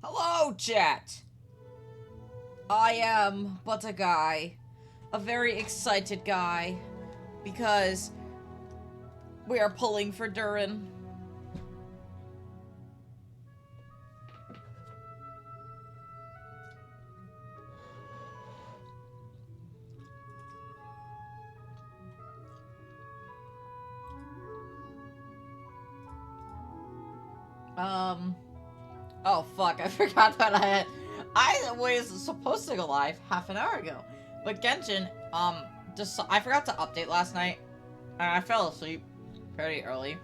Hello, chat! I am but a guy. A very excited guy. Because we are pulling for Durin. Oh fuck, I forgot that I was supposed to go live half an hour ago. But Genshin, just, I forgot to update last night. And I fell asleep pretty early.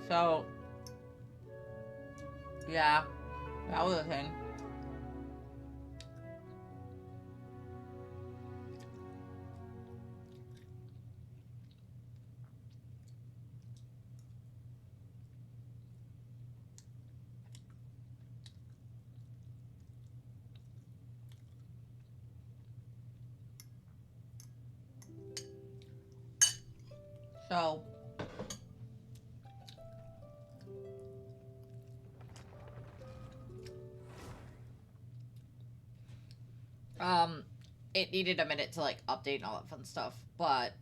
So, yeah, that was a thing. So, it needed a minute to, like, update and all that fun stuff, but...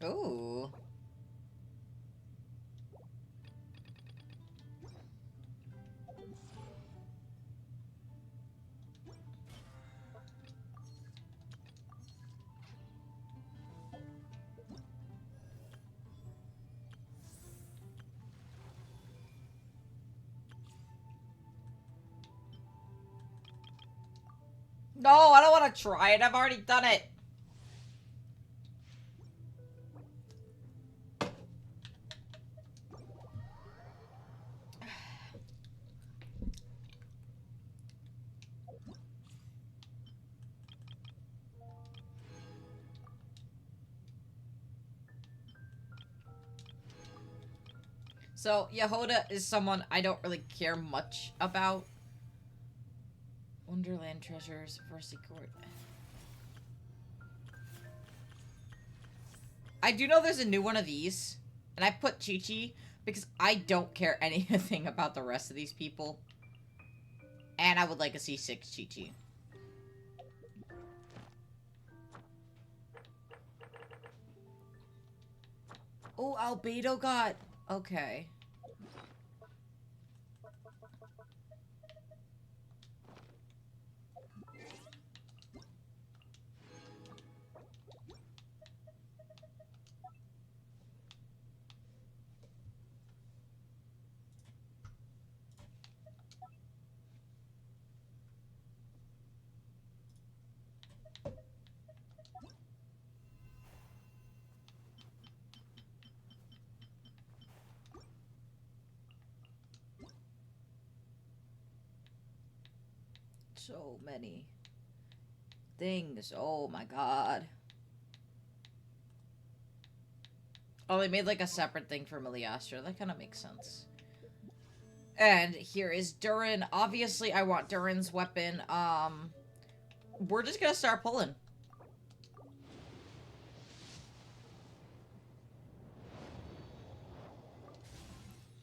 Ooh. No, I don't want to try it. I've already done it. So, Yehoda is someone I don't really care much about. Wonderland Treasures, Versi Court. I do know there's a new one of these, and I put Chi-Chi because I don't care anything about the rest of these people. And I would like a C6 Chi-Chi. Oh, Albedo got... Okay. So many things. Oh my god. Oh, they made like a separate thing for Miliastra. That kind of makes sense. And here is Durin. Obviously, I want Durin's weapon. We're just gonna start pulling.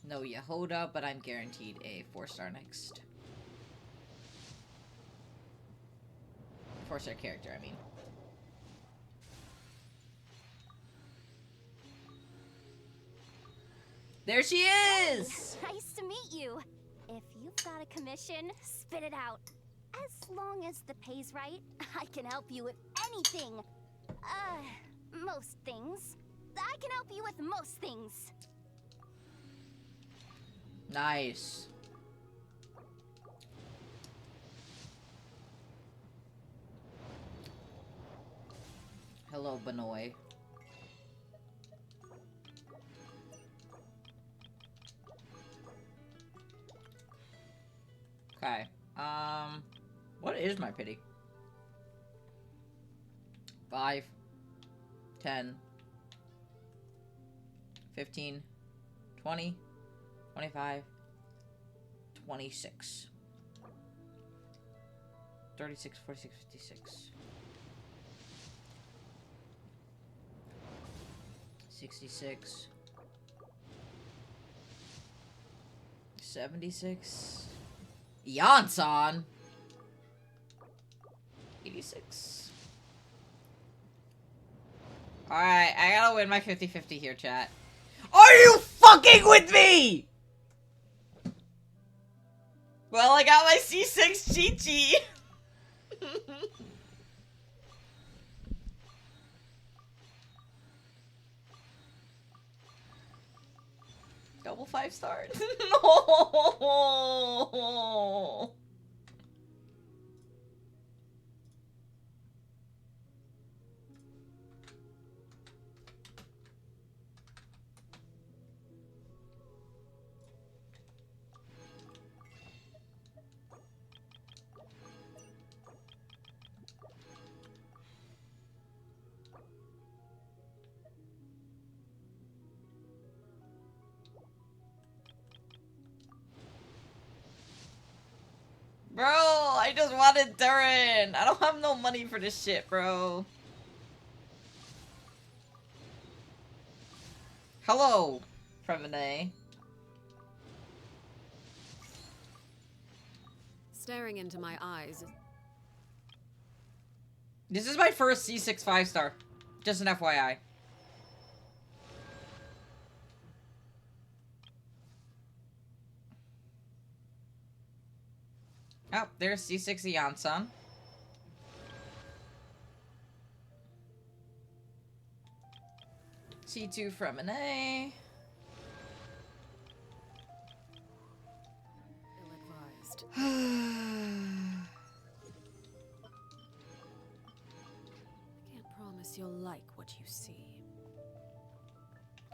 No Yehoda, but I'm guaranteed a 4-star next. 4-star character, I mean. There she is! Hey, nice to meet you. If you've got a commission, spit it out. As long as the pay's right, I can help you with anything. Most things. I can help you with most things. Nice. Hello, Benoy. Okay. What is my pity? 5, 10, 15, 20, 25, 26. 36, 46, 56. 66. 76. Yansan! 86. Alright, I gotta win my 50-50 here, chat. Are you fucking with me?! Well, I got my C6 Chi-Chi! Double 5 stars. No! Bro, I just wanted Durin. I don't have no money for this shit, bro. Hello, Premone. Staring into my eyes. This is my first C6 5-star. Just an FYI. Oh, there's C6 Yansan. C2 from an A. Ill-advised. I can't promise you'll like what you see.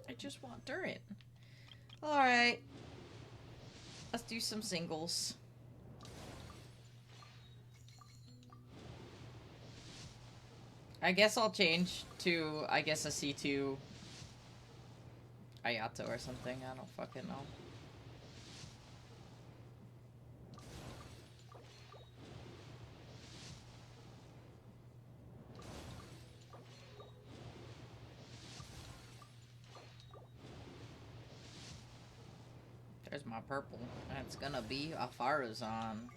I just want Durin. Alright. Let's do some singles. I guess I'll change to, I guess, a C2 Ayato or something. I don't fucking know. There's my purple. And it's gonna be a Farazan.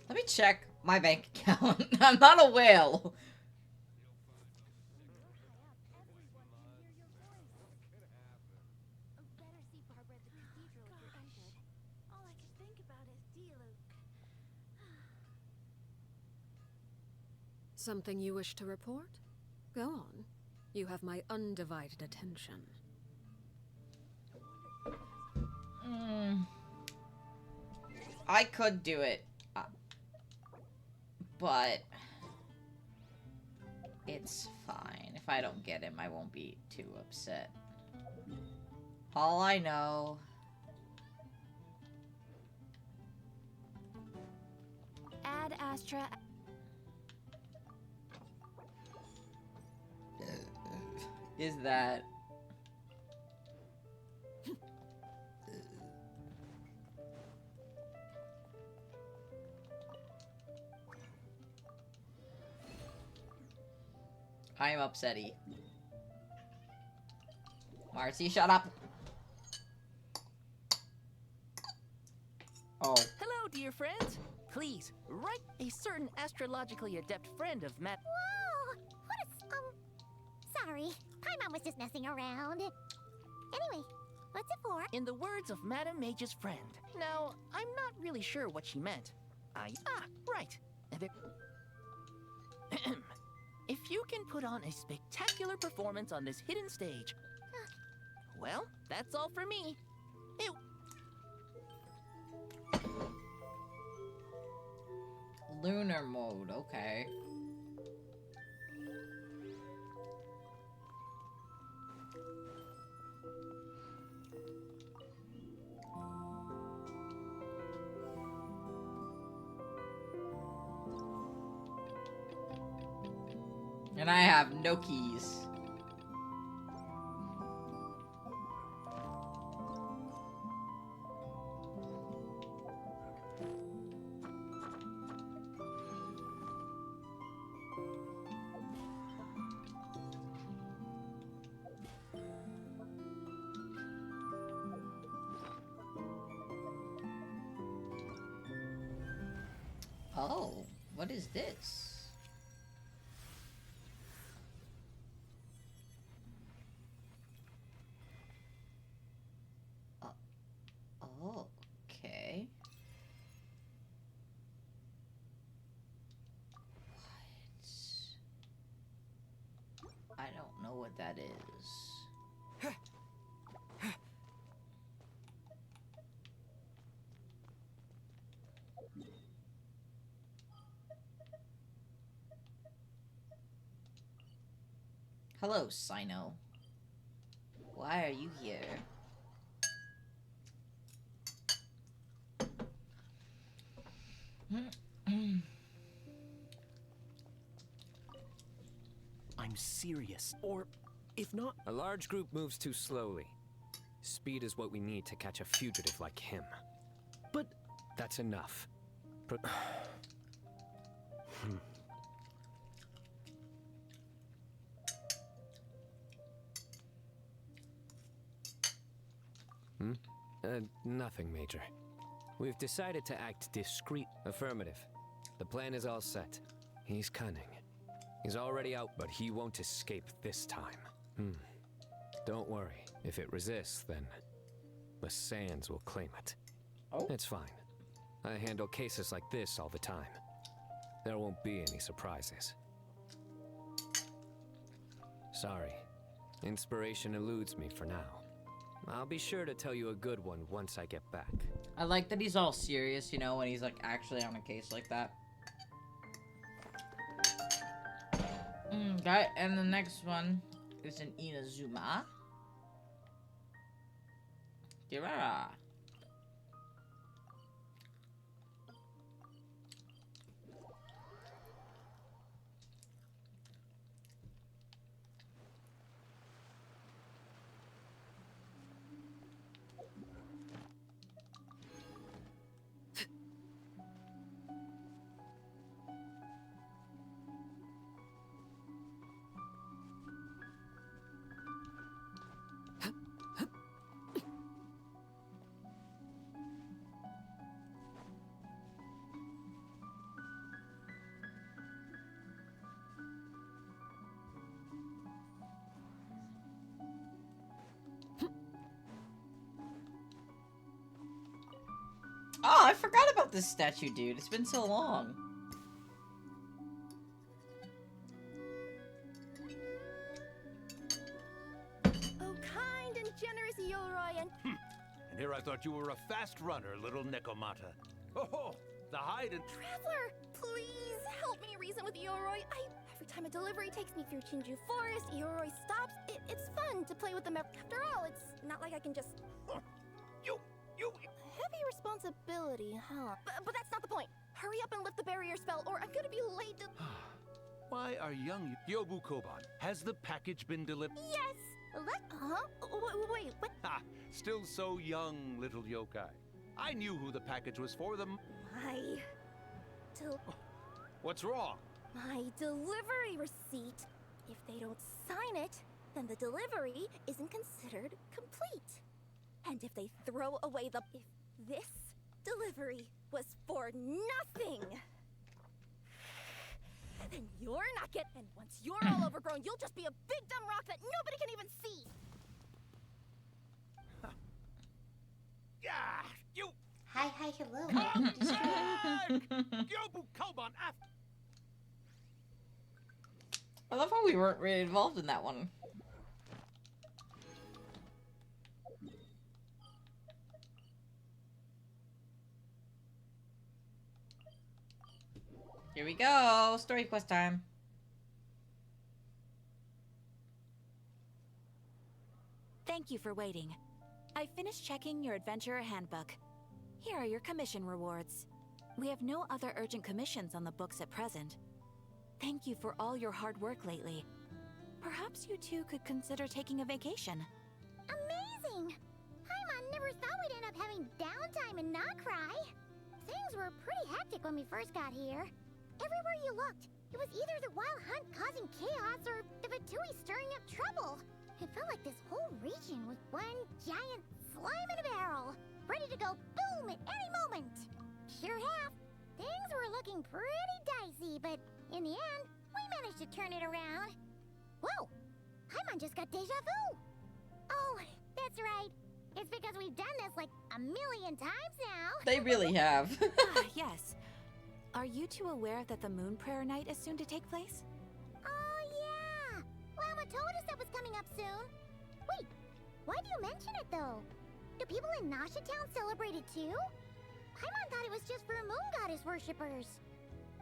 Let me check my bank account. I'm not a whale. Something you wish to report? Go on. You have my undivided attention. I could do it. But it's fine. If I don't get him, I won't be too upset. All I know... Add Astra. is that... I am upsetty. Marcy, shut up! Oh. Hello, dear friends. Please, write a certain astrologically adept friend of Matt. Whoa! What is, sorry. Paimon was just messing around. Anyway, what's it for? In the words of Madame Mage's friend. Now, I'm not really sure what she meant. Right. If you can put on a spectacular performance on this hidden stage, well, that's all for me. Lunar mode, okay. And I have no keys. Oh, what is this? Oh, okay. What? I don't know what that is. Hello, Sino. Why are you here? I'm serious. Or, if not... A large group moves too slowly. Speed is what we need to catch a fugitive like him. But... That's enough. Nothing, Major. We've decided to act discreet. Affirmative. The plan is all set. He's cunning. He's already out, but he won't escape this time. Don't worry. If it resists, then the Sands will claim it. Oh. It's fine. I handle cases like this all the time. There won't be any surprises. Sorry. Inspiration eludes me for now. I'll be sure to tell you a good one once I get back. I like that he's all serious, you know, when he's like actually on a case like that. Okay, and the next one is an Inazuma. Girara. Oh, I forgot about this statue, dude. It's been so long. Oh, kind and generous Yoroi and... And here I thought you were a fast runner, little Nekomata. Oh, the hide and... Traveler, please help me reason with Yoroi. Every time a delivery takes me through Chinju Forest, Yoroi stops. It's fun to play with them. After all, it's not like I can just... You... Heavy responsibility, huh? But that's not the point. Hurry up and lift the barrier spell, or I'm gonna be late to... Why are young... Yobu Koban, has the package been delivered? Yes! Huh? Wait, what? Ha! Still so young, little yokai. I knew who the package was for them. What's wrong? My delivery receipt. If they don't sign it, then the delivery isn't considered complete. And if they throw away the... If this delivery was for nothing, then you're not getting... And once you're all overgrown, you'll just be a big dumb rock that nobody can even see. Yeah, you... Hi, hello. Come back! Yobu Koban after... I love how we weren't really involved in that one. Here we go! Story quest time. Thank you for waiting. I finished checking your adventurer handbook. Here are your commission rewards. We have no other urgent commissions on the books at present. thank you for all your hard work lately. Perhaps you two could consider taking a vacation. Amazing! Paimon never thought we'd end up having downtime and not cry. Things were pretty hectic when we first got here. Everywhere you looked, it was either the Wild Hunt causing chaos or the Vatui stirring up trouble. It felt like this whole region was one giant slime in a barrel, ready to go boom at any moment. Sure have. Things were looking pretty dicey, but in the end, we managed to turn it around. Whoa! Paimon just got deja vu! Oh, that's right. It's because we've done this like a million times now. They really have. Ah, yes. Are you two aware that the Moon Prayer Night is soon to take place? Oh, yeah! Llama told us that was coming up soon. Wait, why do you mention it, though? Do people in Nasha Town celebrate it, too? Paimon thought it was just for Moon Goddess worshippers.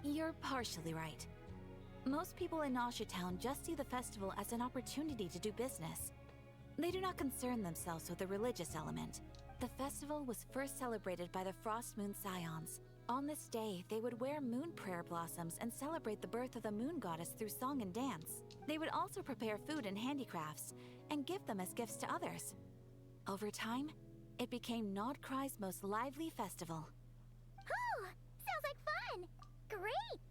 You're partially right. Most people in Nasha Town just see the festival as an opportunity to do business. They do not concern themselves with the religious element. The festival was first celebrated by the Frost Moon Scions. On this day, they would wear moon prayer blossoms and celebrate the birth of the moon goddess through song and dance. They would also prepare food and handicrafts and give them as gifts to others. Over time, it became Nodcry's most lively festival. Oh, sounds like fun! Great!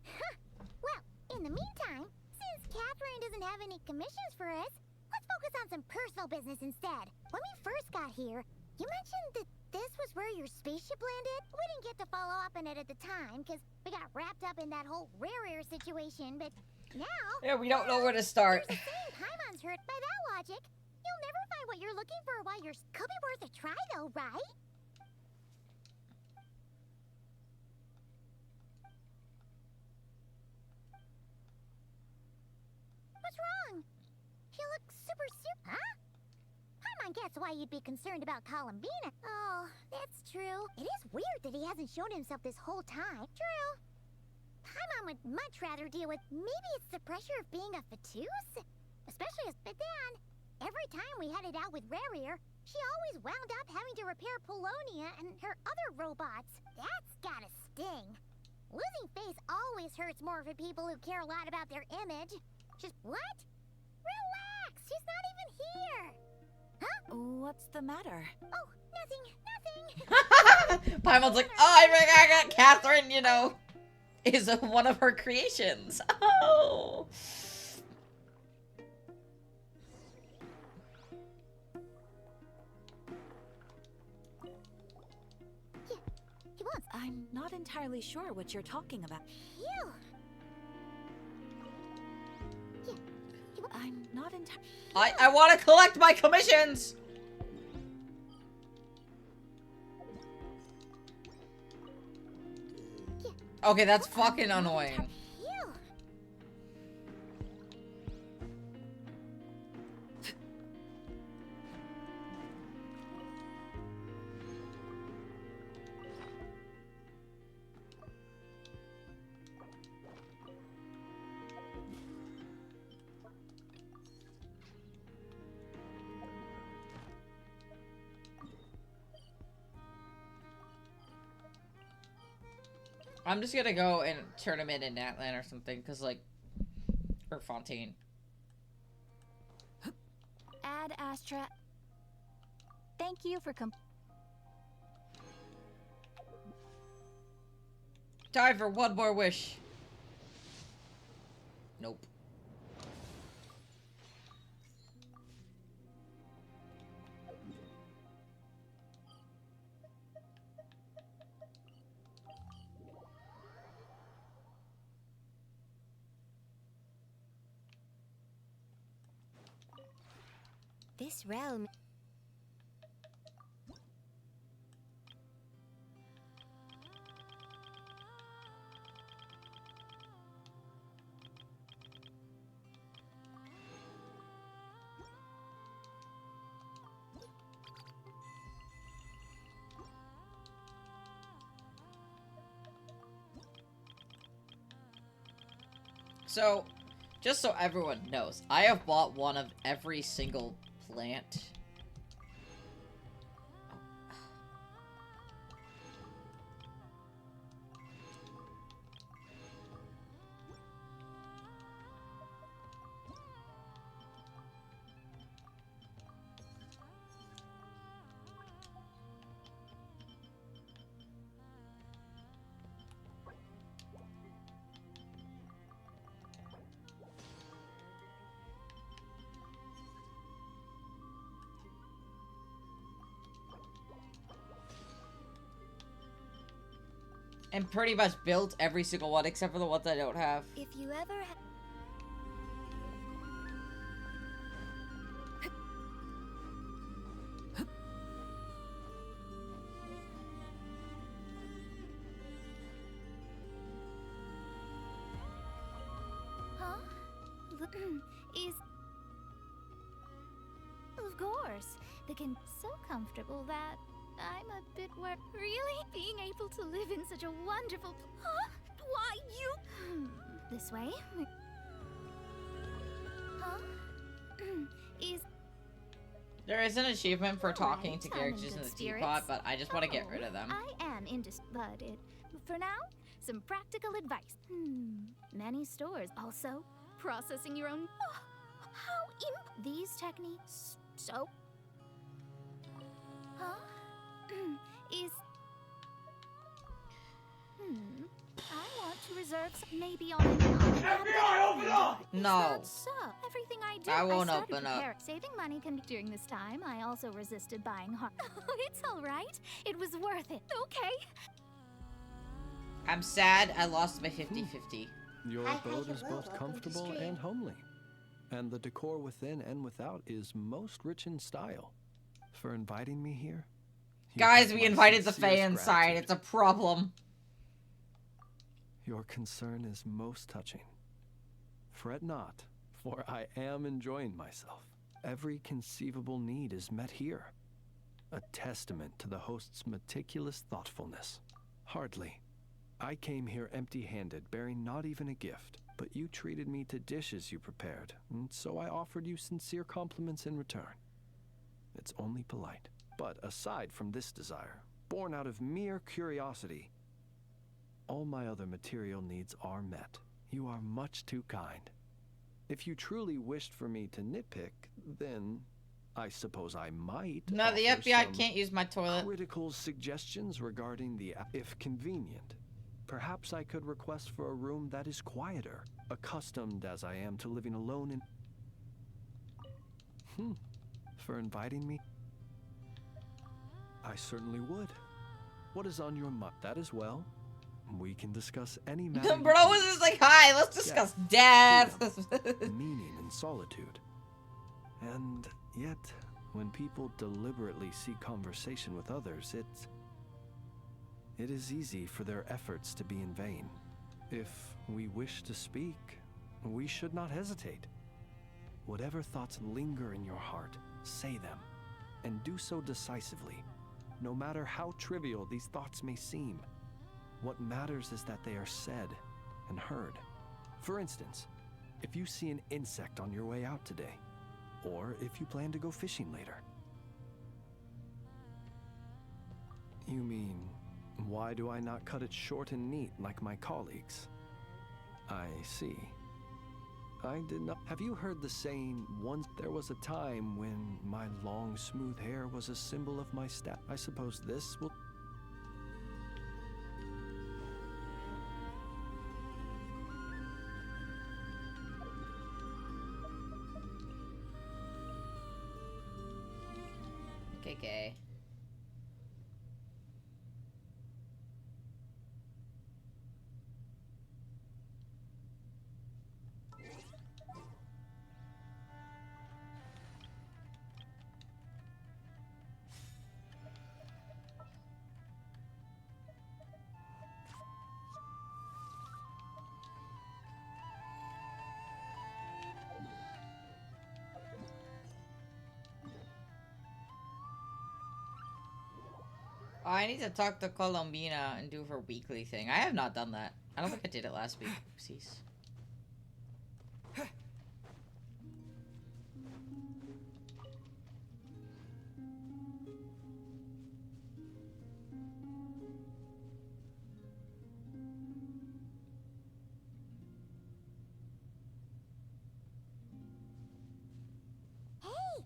Well, in the meantime, since Catherine doesn't have any commissions for us, let's focus on some personal business instead. When we first got here, you mentioned that this was where your spaceship landed? We didn't get to follow up on it at the time, because we got wrapped up in that whole rare situation, but now... Yeah, we don't know where to start. There's the same Paimon's hurt. By that logic, you'll never find what you're looking for while yours could be worth a try, though, right? What's wrong? You look super... Huh? Paimon gets why you'd be concerned about Columbina. Oh, that's true. It is weird that he hasn't shown himself this whole time. True. Paimon would much rather deal with... Maybe it's the pressure of being a Fatus? Especially as... But then, every time we headed out with Rairir, she always wound up having to repair Polonia and her other robots. That's gotta sting. Losing face always hurts more for people who care a lot about their image. Just... What? Relax! She's not even here! Huh? What's the matter? Oh, nothing. Paimon's like, oh, I got Catherine, you know, is one of her creations. Oh. He wants... I'm not entirely sure what you're talking about. Phew. I'm not entirely... I want to collect my commissions. Okay, that's fucking annoying. Phew. I'm just gonna go and turn him in Natlan or something, cause like, or Fontaine. Ad Astra. Thank you for Time for one more wish. Nope. This realm... So, just so everyone knows, I have bought one of every single plant. And pretty much built every single one except for the ones I don't have. If you ever Huh? Is... Of course. They can so comfortable that I'm a bit worried. Really? Being able to live in such a wonderful... Huh? Why, you... This way? Huh? Is... There is an achievement for talking Alright, to I'm in characters in good the spirits. teapot, but I just want to get rid of them. I am but for now, some practical advice. Many stores also processing your own. These techniques. So. Huh? Is. I want to reserve some, maybe on. FBI, open up! No. So everything I do, I won't started open up. preparing. Saving money can be during this time. I also resisted buying hard. It's all right. It was worth it. Okay. I'm sad I lost my 50-50. Your Hi, abode is hello, both welcome to comfortable stream. and homely. And the decor within and without is most rich in style. For inviting me here, you Guys, have we my invited the Fae sincerest inside. gratitude. It's a problem. Your concern is most touching. Fret not, for I am enjoying myself. Every conceivable need is met here. A testament to the host's meticulous thoughtfulness. Hardly. I came here empty-handed, bearing not even a gift, but you treated me to dishes you prepared, and so I offered you sincere compliments in return. It's only polite. But aside from this desire, born out of mere curiosity, all my other material needs are met. You are much too kind. If you truly wished for me to nitpick, then I suppose I might. No, the offer FBI some can't use my toilet. critical suggestions regarding the, if convenient. Perhaps I could request for a room that is quieter, accustomed as I am to living alone in... For inviting me? I certainly would. What is on your mind? That as well. We can discuss any matter. The bro was just like, hi, let's discuss death. Meaning and solitude. And yet, when people deliberately seek conversation with others, it is easy for their efforts to be in vain. If we wish to speak, we should not hesitate. Whatever thoughts linger in your heart, say them, and do so decisively, no matter how trivial these thoughts may seem. What matters is that they are said and heard. For instance, if you see an insect on your way out today, or if you plan to go fishing later. You mean, why do I not cut it short and neat like my colleagues? I see. I did not. Have you heard the saying, once there was a time when my long, smooth hair was a symbol of my status? I suppose this will... Okay. Oh, I need to talk to Colombina and do her weekly thing. I have not done that. I don't think I did it last week. Oopsies. Hey,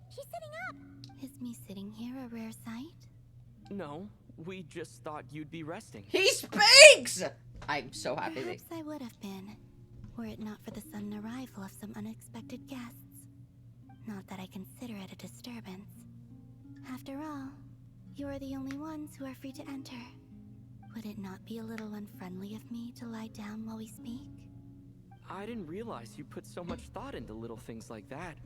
she's sitting up. Is me sitting here a rare sight? No, we just thought you'd be resting. He speaks! I'm so happy that... Perhaps I would have been, were it not for the sudden arrival of some unexpected guests. Not that I consider it a disturbance. After all, you are the only ones who are free to enter. Would it not be a little unfriendly of me to lie down while we speak? I didn't realize you put so much thought into little things like that.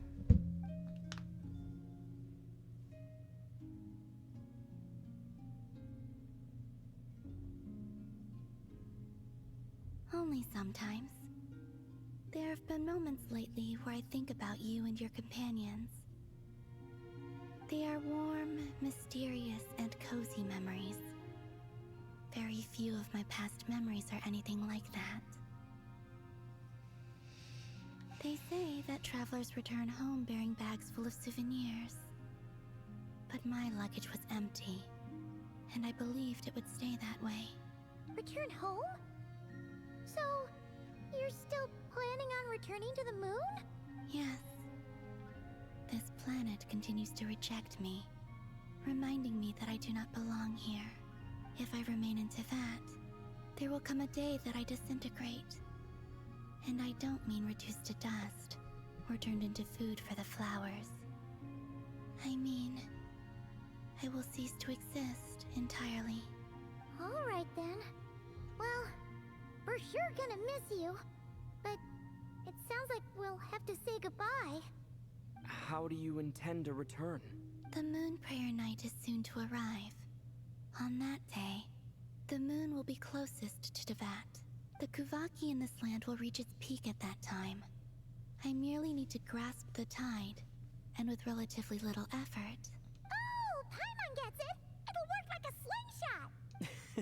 Only sometimes. There have been moments lately where I think about you and your companions. They are warm, mysterious, and cozy memories. Very few of my past memories are anything like that. They say that travelers return home bearing bags full of souvenirs. But my luggage was empty, and I believed it would stay that way. Return home? So, you're still planning on returning to the moon? Yes. This planet continues to reject me, reminding me that I do not belong here. If I remain into that, there will come a day that I disintegrate. And I don't mean reduced to dust, or turned into food for the flowers. I mean, I will cease to exist entirely. Alright then. Well, we're sure gonna miss you. But it sounds like we'll have to say goodbye. How do you intend to return? The Moon Prayer Night is soon to arrive. On that day, the moon will be closest to Devat. The Kuvaki in this land will reach its peak at that time. I merely need to grasp the tide, and with relatively little effort. Oh, Paimon gets it! It'll work like a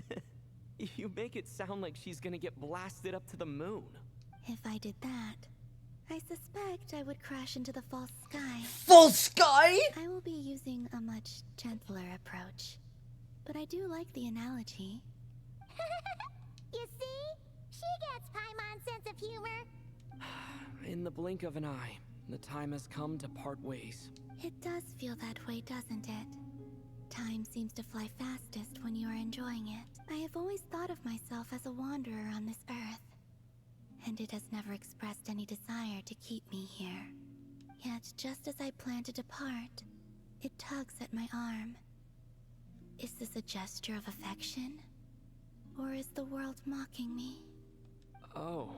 slingshot! You make it sound like she's gonna get blasted up to the moon. If I did that, I suspect I would crash into the false sky. False sky? I will be using a much gentler approach. But I do like the analogy. You see? She gets Paimon's sense of humor. In the blink of an eye, the time has come to part ways. It does feel that way, doesn't it? Time seems to fly fastest when you are enjoying it. I have always thought of myself as a wanderer on this earth, and it has never expressed any desire to keep me here. Yet, just as I plan to depart, it tugs at my arm. Is this a gesture of affection? Or is the world mocking me? Oh.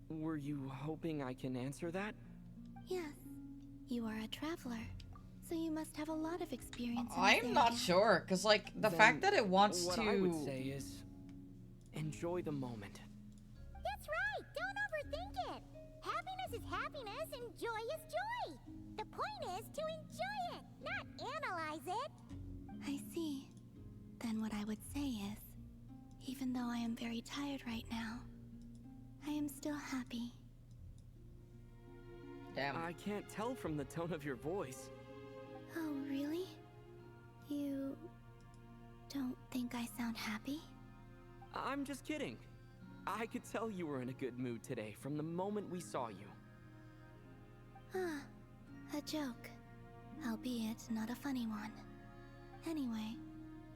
Were you hoping I can answer that? Yes. You are a traveler, so you must have a lot of experience in I'm not sure, because, like, the fact that it wants what to... I would say is, enjoy the moment. That's right! Don't overthink it! Happiness is happiness and joy is joy! The point is to enjoy it, not analyze it! I see. Then what I would say is, even though I am very tired right now, I am still happy. Damn. I can't tell from the tone of your voice. Oh, really? You don't think I sound happy? I'm just kidding. I could tell you were in a good mood today from the moment we saw you. Ah, a joke. Albeit not a funny one. Anyway,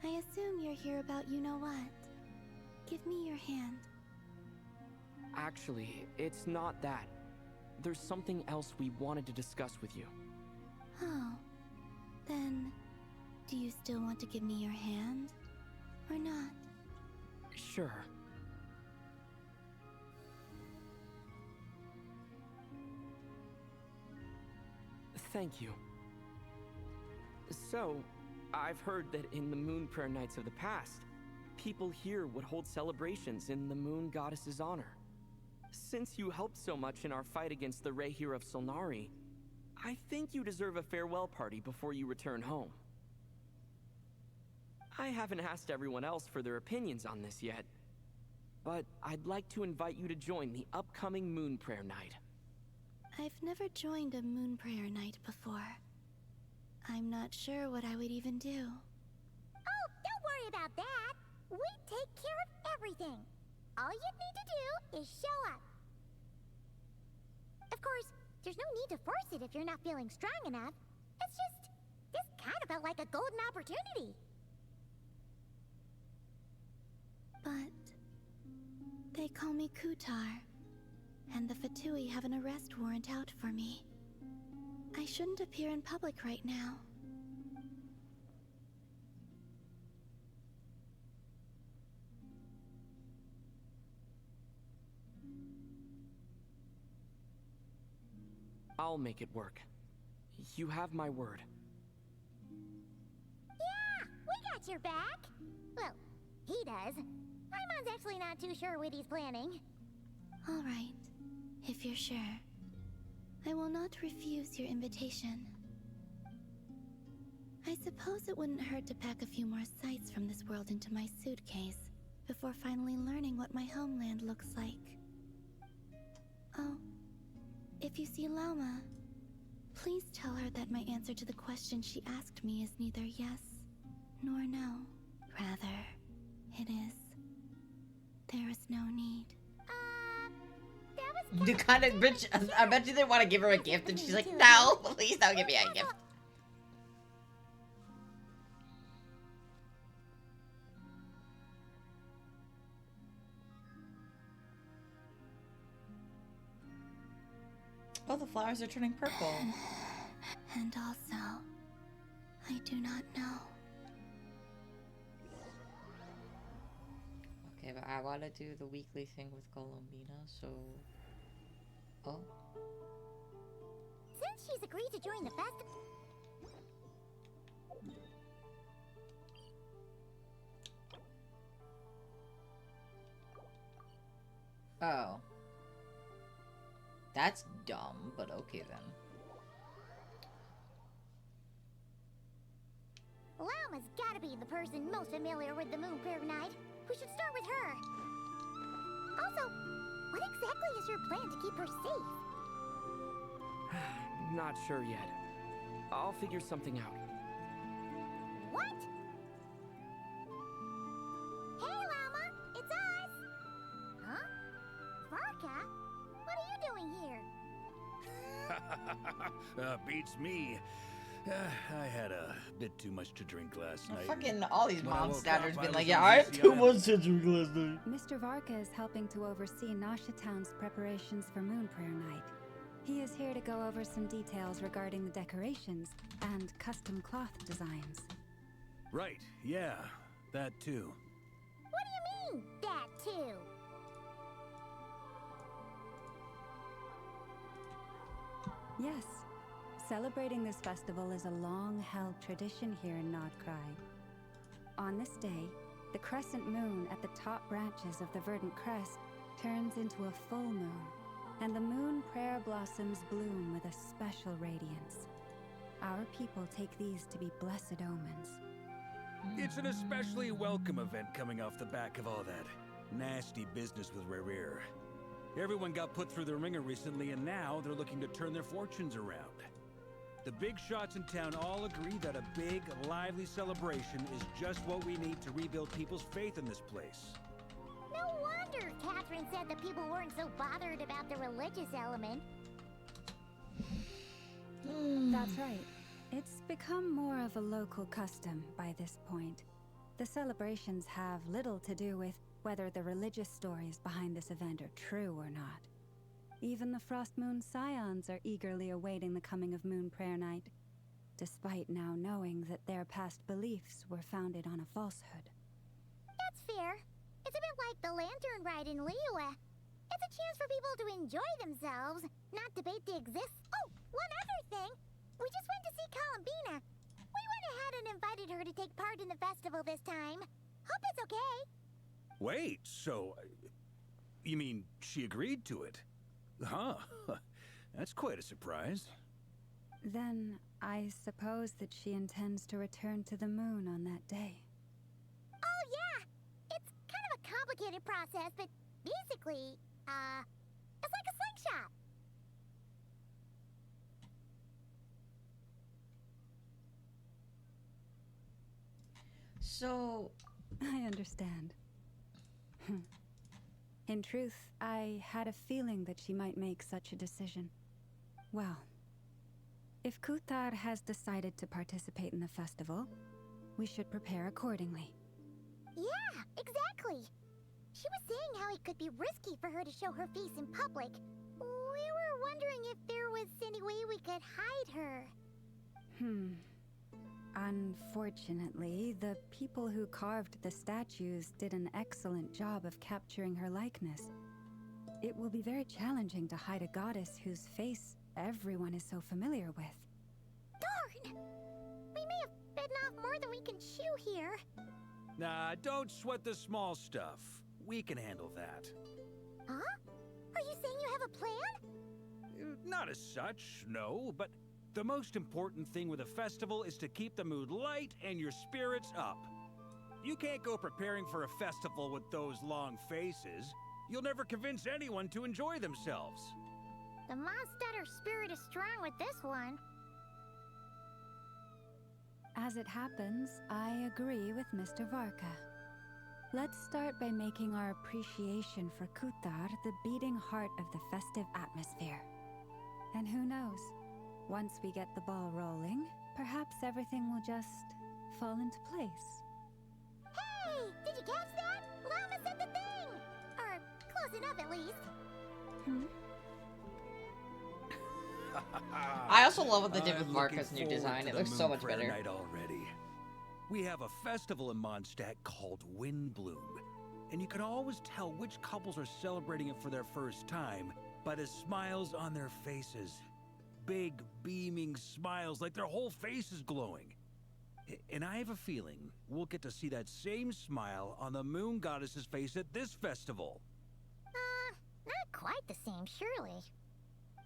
I assume you're here about you-know-what. Give me your hand. Actually, it's not that. There's something else we wanted to discuss with you. Oh. Then, do you still want to give me your hand? Or not? Sure. Thank you. So, I've heard that in the Moon Prayer Nights of the past, people here would hold celebrations in the Moon Goddess's honor. Since you helped so much in our fight against the Raihir of Solnari, I think you deserve a farewell party before you return home. I haven't asked everyone else for their opinions on this yet, but I'd like to invite you to join the upcoming Moon Prayer Night. I've never joined a Moon Prayer Night before. I'm not sure what I would even do. Oh, don't worry about that! We take care of everything! All you need to do is show up. Of course, there's no need to force it if you're not feeling strong enough. It's just, this kind of felt like a golden opportunity. But they call me Kutar, and the Fatui have an arrest warrant out for me. I shouldn't appear in public right now. I'll make it work. You have my word. Yeah, we got your back. Well, he does. Paimon's actually not too sure what he's planning. All right, if you're sure. I will not refuse your invitation. I suppose it wouldn't hurt to pack a few more sights from this world into my suitcase before finally learning what my homeland looks like. Oh, if you see Llama, please tell her that my answer to the question she asked me is neither yes nor no. Rather, it is. There is no need. That was You kind of bitch. I bet you they want to give her a gift, and she's like, "No, please don't give me a gift." Oh, the flowers are turning purple. And also, I do not know. Okay, but I want to do the weekly thing with Colombina, so... Oh. Since she's agreed to join the festival... Oh. That's dumb, but okay then. Llama's gotta be the person most familiar with the Moon Prayer Night. We should start with her. Also, what exactly is your plan to keep her safe? Not sure yet. I'll figure something out. What? Hey, Llama! It's us! Huh? Varka? What are you doing here? Beats me. I had a bit too much to drink last night. Fucking all these When I mom woke standards up, being I like, was yeah, on I have too VCM. much to drink last night. Mr. Varka is helping to oversee Nasha Town's preparations for Moon Prayer Night. He is here to go over some details regarding the decorations and custom cloth designs. Right, yeah, that too. What do you mean, that too? Yes, celebrating this festival is a long-held tradition here in Nodcry. On this day, the crescent moon at the top branches of the verdant crest turns into a full moon, and the moon prayer blossoms bloom with a special radiance. Our people take these to be blessed omens. It's an especially welcome event coming off the back of all that nasty business with Rairer. Everyone got put through the ringer recently, and now they're looking to turn their fortunes around. The big shots in town all agree that a big, lively celebration is just what we need to rebuild people's faith in this place. No wonder Catherine said that people weren't so bothered about the religious element. That's right. It's become more of a local custom by this point. The celebrations have little to do with whether the religious stories behind this event are true or not. Even the Frost Moon Scions are eagerly awaiting the coming of Moon Prayer Night, despite now knowing that their past beliefs were founded on a falsehood. That's fair. It's a bit like the Lantern Ride in Liyue. It's a chance for people to enjoy themselves, not debate the Oh, one other thing. We just went to see Columbina. We went ahead and invited her to take part in the festival this time. Hope it's okay. Wait, so... you mean she agreed to it? Huh. That's quite a surprise. Then, I suppose that she intends to return to the moon on that day. Oh, yeah. It's kind of a complicated process, but basically, it's like a slingshot. So... I understand. In truth, I had a feeling that she might make such a decision. Well, if Kuthar has decided to participate in the festival, we should prepare accordingly. Yeah, exactly. She was saying how it could be risky for her to show her face in public. We were wondering if there was any way we could hide her. Unfortunately, the people who carved the statues did an excellent job of capturing her likeness. It will be very challenging to hide a goddess whose face everyone is so familiar with. Darn! We may have bitten off more than we can chew here. Nah, don't sweat the small stuff. We can handle that. Huh? Are you saying you have a plan? Not as such, no, but the most important thing with a festival is to keep the mood light and your spirits up. You can't go preparing for a festival with those long faces. You'll never convince anyone to enjoy themselves. The Mondstatter spirit is strong with this one. As it happens, I agree with Mr. Varka. Let's start by making our appreciation for Kutar the beating heart of the festive atmosphere. And who knows, once we get the ball rolling, perhaps everything will just fall into place. Hey! Did you catch that? Llama said the thing! Or close enough at least. I also love what they did with Marco's new design. It looks so much better. Night already. We have a festival in Mondstadt called Windbloom, and you can always tell which couples are celebrating it for their first time by the smiles on their faces. Big, beaming smiles, like their whole face is glowing. And I have a feeling we'll get to see that same smile on the moon goddess's face at this festival. Not quite the same, surely.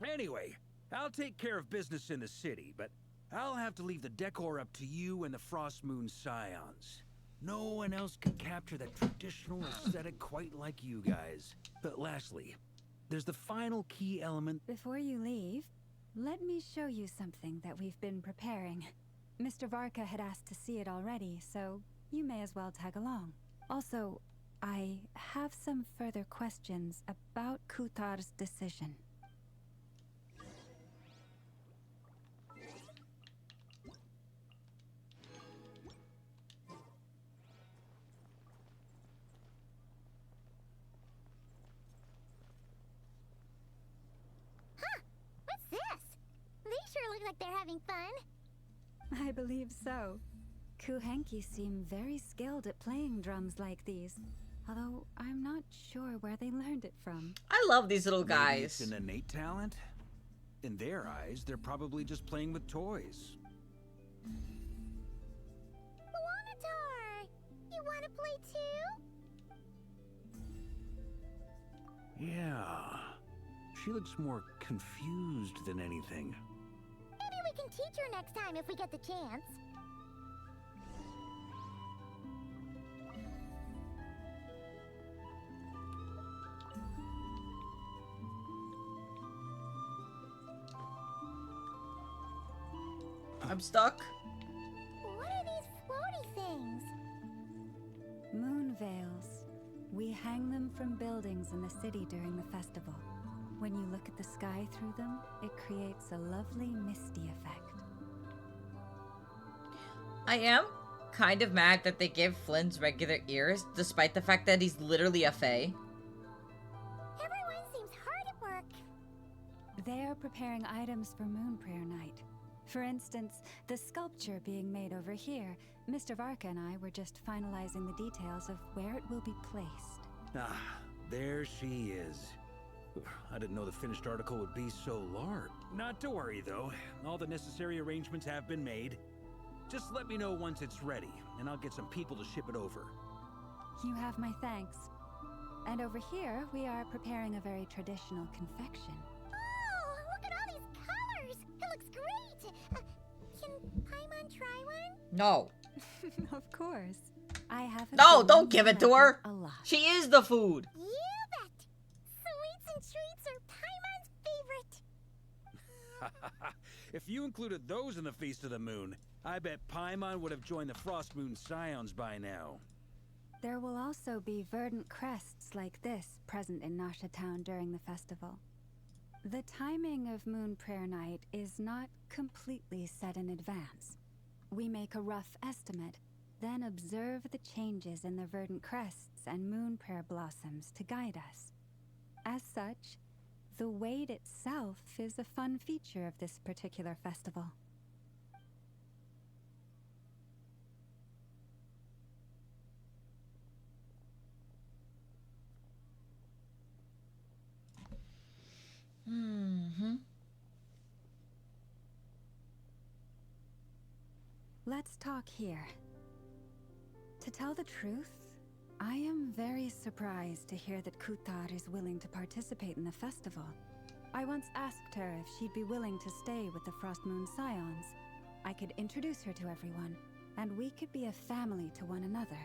Anyway, I'll take care of business in the city, but I'll have to leave the decor up to you and the Frost Moon Scions. No one else can capture that traditional aesthetic quite like you guys. But lastly, there's the final key element. Before you leave, let me show you something that we've been preparing. Mr. Varka had asked to see it already, so you may as well tag along. Also, I have some further questions about Kutar's decision. What's this? They sure look like they're having fun. I believe so. Kuhenki seem very skilled at playing drums like these, although I'm not sure where they learned it from. I love these little Maybe guys. it's an innate talent? In their eyes, they're probably just playing with toys. Wanatar! You want to play too? Yeah. She looks more confused than anything. Maybe we can teach her next time if we get the chance. I'm stuck. What are these floaty things? Moon veils. We hang them from buildings in the city during the festival. When you look at the sky through them, it creates a lovely misty effect. I am kind of mad that they give Flynn's regular ears, despite the fact that he's literally a fae. Everyone seems hard at work. They are preparing items for Moon Prayer Night. For instance, the sculpture being made over here. Mr. Varka and I were just finalizing the details of where it will be placed. Ah, there she is. I didn't know the finished article would be so large. Not to worry, though. All the necessary arrangements have been made. Just let me know once it's ready, and I'll get some people to ship it over. You have my thanks. And over here, we are preparing a very traditional confection. Oh, look at all these colors! It looks great! Can Paimon try one? No. Of course. I have a No, feeling don't give you it to like her. a lot. She is the food. You bet! Sweets and treats are Paimon's favorite. If you included those in the Feast of the Moon, I bet Paimon would have joined the Frost Moon Scions by now. There will also be verdant crests like this present in Nasha Town during the festival. The timing of Moon Prayer Night is not completely set in advance. We make a rough estimate, then observe the changes in the verdant crests and moon prayer blossoms to guide us. As such, the wait itself is a fun feature of this particular festival. let's talk here. To tell the truth, I am very surprised to hear that Kuthar is willing to participate in the festival. I once asked her if she'd be willing to stay with the Frost Moon Scions. I could introduce her to everyone, and we could be a family to one another.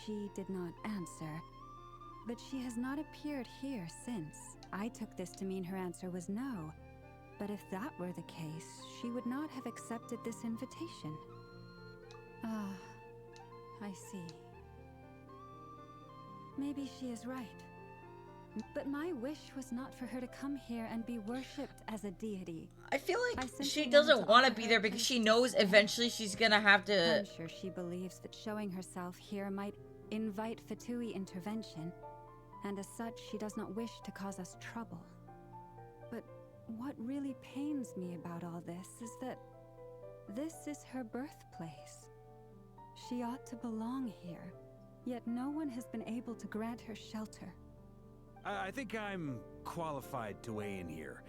She did not answer, but she has not appeared here since. I took this to mean her answer was no, but if that were the case, she would not have accepted this invitation. Ah, I see. Maybe she is right. But my wish was not for her to come here and be worshipped as a deity. I feel like she simply doesn't want to offer be her there because she knows eventually she's gonna have to... I'm sure she believes that showing herself here might invite Fatui intervention, and as such, she does not wish to cause us trouble. But what really pains me about all this is that this is her birthplace. She ought to belong here, yet no one has been able to grant her shelter. I think I'm qualified to weigh in here.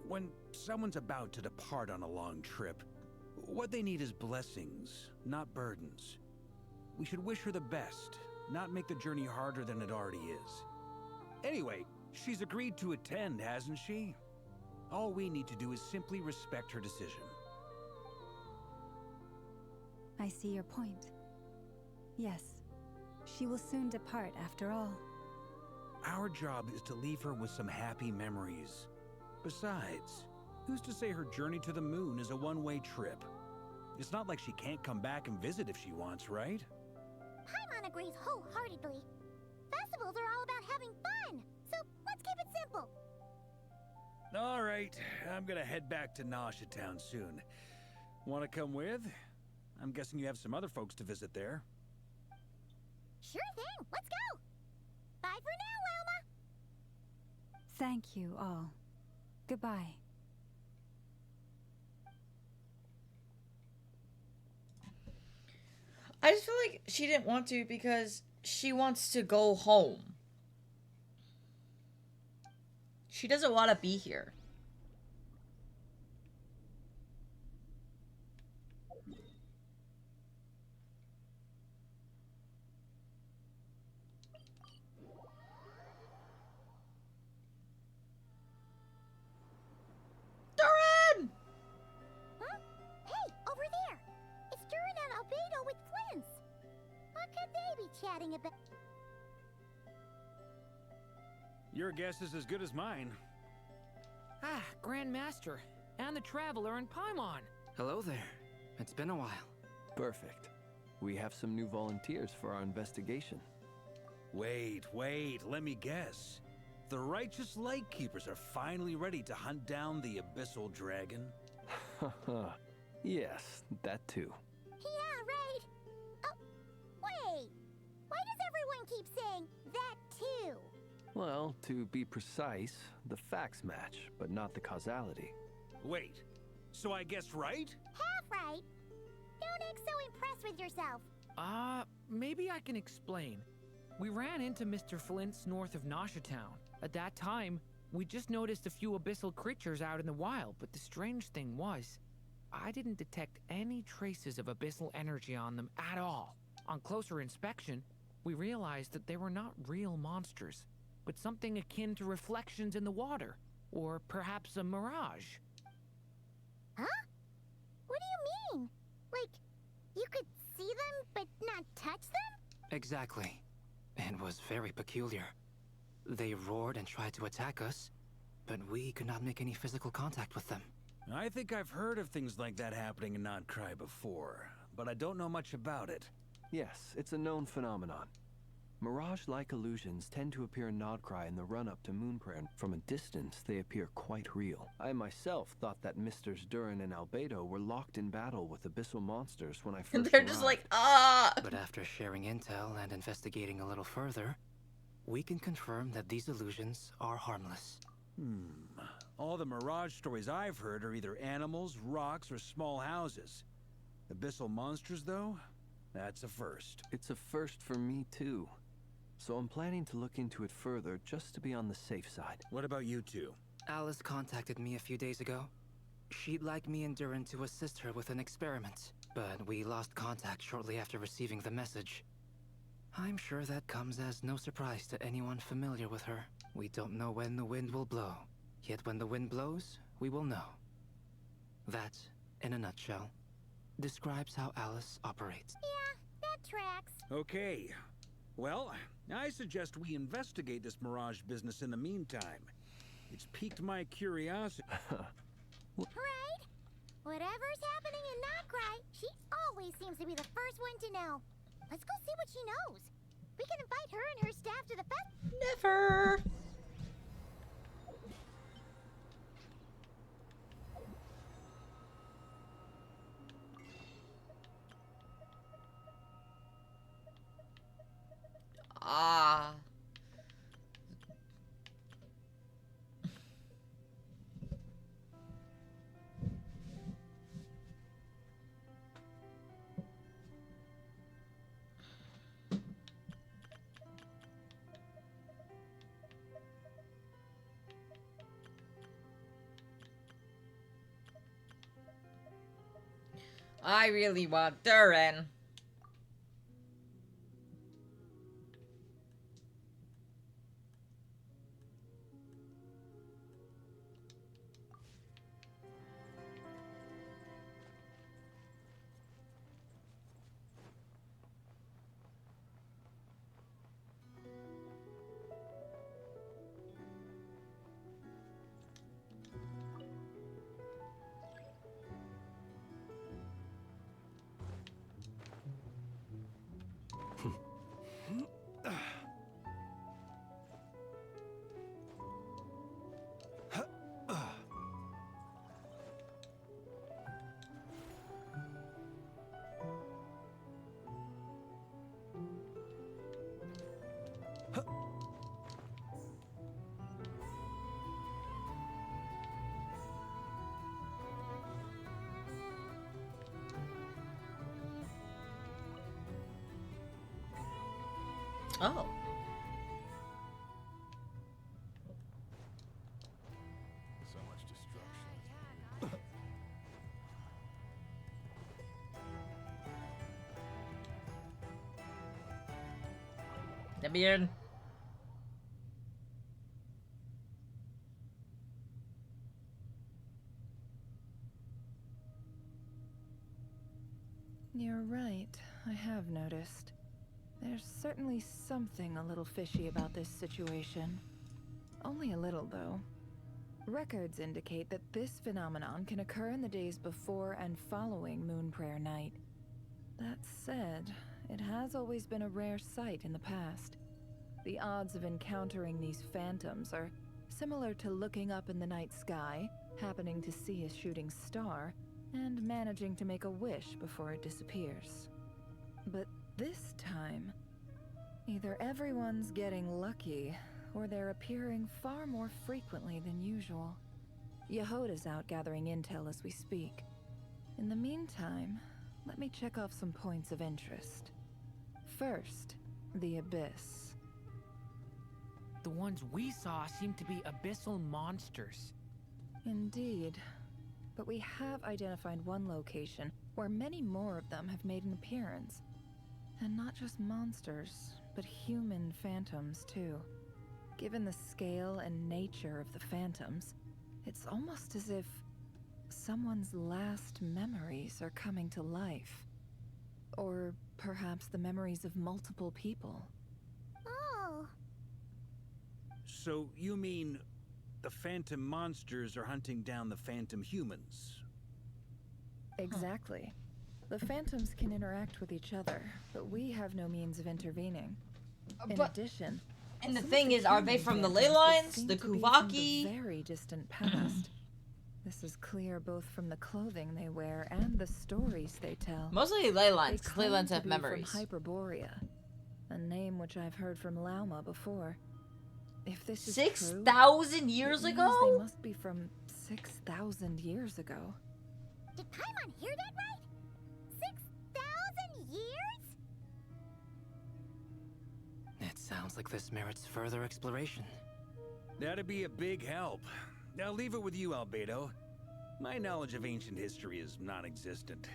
When someone's about to depart on a long trip, what they need is blessings, not burdens. We should wish her the best, not make the journey harder than it already is. Anyway, she's agreed to attend, hasn't she? All we need to do is simply respect her decision. I see your point. Yes, she will soon depart after all. Our job is to leave her with some happy memories. Besides, who's to say her journey to the moon is a one-way trip? It's not like she can't come back and visit if she wants, right? Paimon agrees wholeheartedly. Festivals are all about having fun, so let's keep it simple. All right, I'm gonna head back to Nausea Town soon. Want to come with? I'm guessing you have some other folks to visit there. Sure thing, let's go! Bye for now, Wilma! Thank you all. Goodbye. I just feel like she didn't want to because she wants to go home. She doesn't want to be here. Durin! Huh? Hey, over there! It's Durin and Albedo with Flints! What could they be chatting about? Your guess is as good as mine. Ah, Grand Master, and the Traveler and Paimon. Hello there. It's been a while. Perfect. We have some new volunteers for our investigation. Wait, let me guess. The righteous Lightkeepers are finally ready to hunt down the Abyssal Dragon? Haha. Yes, that too. Yeah, right! Oh, wait! Why does everyone keep saying that too? Well, to be precise, the facts match, but not the causality. Wait, so I guessed right? Half right. Don't act so impressed with yourself. Maybe I can explain. We ran into Mr. Flint's north of Nausea Town. At that time, we just noticed a few abyssal creatures out in the wild, but the strange thing was, I didn't detect any traces of abyssal energy on them at all. On closer inspection, we realized that they were not real monsters, but something akin to reflections in the water, or perhaps a mirage. Huh? What do you mean? Like, you could see them, but not touch them? Exactly. It was very peculiar. They roared and tried to attack us, but we could not make any physical contact with them. I think I've heard of things like that happening in Nodcry before, but I don't know much about it. Yes, it's a known phenomenon. Mirage-like illusions tend to appear in Nodcry in the run-up to Moonprayer, and from a distance they appear quite real. I myself thought that Misters Durin and Albedo were locked in battle with abyssal monsters when I first And they're arrived. just like, ah! But after sharing intel and investigating a little further, we can confirm that these illusions are harmless. All the Mirage stories I've heard are either animals, rocks, or small houses. Abyssal monsters, though? That's a first. It's a first for me, too. So I'm planning to look into it further just to be on the safe side. What about you two? Alice contacted me a few days ago. She'd like me and Durin to assist her with an experiment, but we lost contact shortly after receiving the message. I'm sure that comes as no surprise to anyone familiar with her. We don't know when the wind will blow, yet when the wind blows, we will know. That, in a nutshell, describes how Alice operates. Yeah, that tracks. Okay. Well, I suggest we investigate this Mirage business in the meantime. It's piqued my curiosity. Right? Whatever's happening in Notcry, she always seems to be the first one to know. Let's go see what she knows. We can invite her and her staff to the fest. Never. Ah. I really want Durin. Oh. So much destruction. Debian. You're right. I have noticed. There's certainly something a little fishy about this situation. Only a little, though. Records indicate that this phenomenon can occur in the days before and following Moon Prayer Night. That said, it has always been a rare sight in the past. The odds of encountering these phantoms are similar to looking up in the night sky, happening to see a shooting star, and managing to make a wish before it disappears. But this time, either everyone's getting lucky, or they're appearing far more frequently than usual. Yehoda's out gathering intel as we speak. In the meantime, let me check off some points of interest. First, the Abyss. The ones we saw seem to be abyssal monsters. Indeed. But we have identified one location where many more of them have made an appearance. And not just monsters, but human phantoms too. Given the scale and nature of the phantoms, it's almost as if someone's last memories are coming to life. Or perhaps the memories of multiple people. Oh. So you mean the phantom monsters are hunting down the phantom humans? Exactly. The phantoms can interact with each other, but we have no means of intervening. In addition, and the thing is, are they from the ley lines, the Kuvaki? The very distant past. This is clear both from the clothing they wear and the stories they tell. Mostly ley lines, They because ley claim lines to have be memories. From Hyperborea, a name which I've heard from Lauma before. If this is 6,000 years true, it ago? means they must be from 6,000 years ago. Did Paimon hear that right? 6,000 years? It sounds like this merits further exploration. That'd be a big help. I'll leave it with you, Albedo. My knowledge of ancient history is non-existent.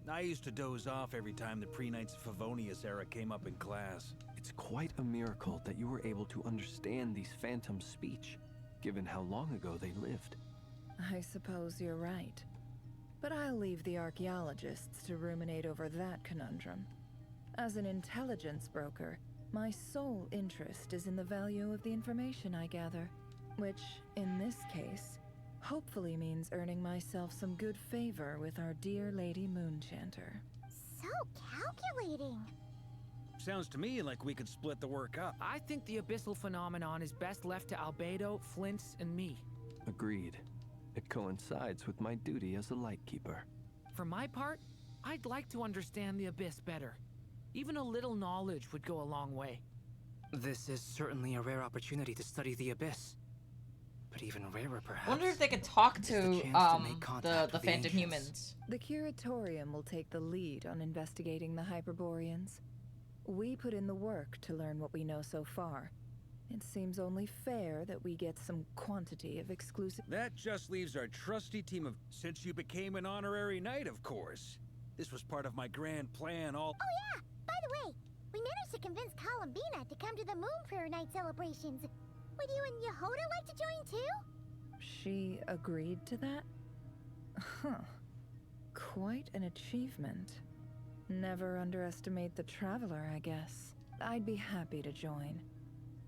I used to doze off every time the pre-Knights of Favonius era came up in class. It's quite a miracle that you were able to understand these phantoms' speech, given how long ago they lived. I suppose you're right. But I'll leave the archaeologists to ruminate over that conundrum. As an intelligence broker, my sole interest is in the value of the information I gather, which, in this case, hopefully means earning myself some good favor with our dear Lady Moonchanter. So calculating. Sounds to me like we could split the work up. I think the abyssal phenomenon is best left to Albedo, Flints, and me. Agreed. It coincides with my duty as a lightkeeper. For my part, I'd like to understand the abyss better. Even a little knowledge would go a long way. This is certainly a rare opportunity to study the abyss. But even rarer, perhaps. I wonder if they could talk to the the phantom ancients. humans. The Curatorium will take the lead on investigating the Hyperboreans. We put in the work to learn what we know so far. It seems only fair that we get some quantity of exclusive... That just leaves our trusty team of... Since you became an honorary knight, of course. This was part of my grand plan all... Oh yeah! By the way, we managed to convince Columbina to come to the Moon Prayer Night celebrations. Would you and Yehoda like to join too? She agreed to that? Huh. Quite an achievement. Never underestimate the traveler, I guess. I'd be happy to join.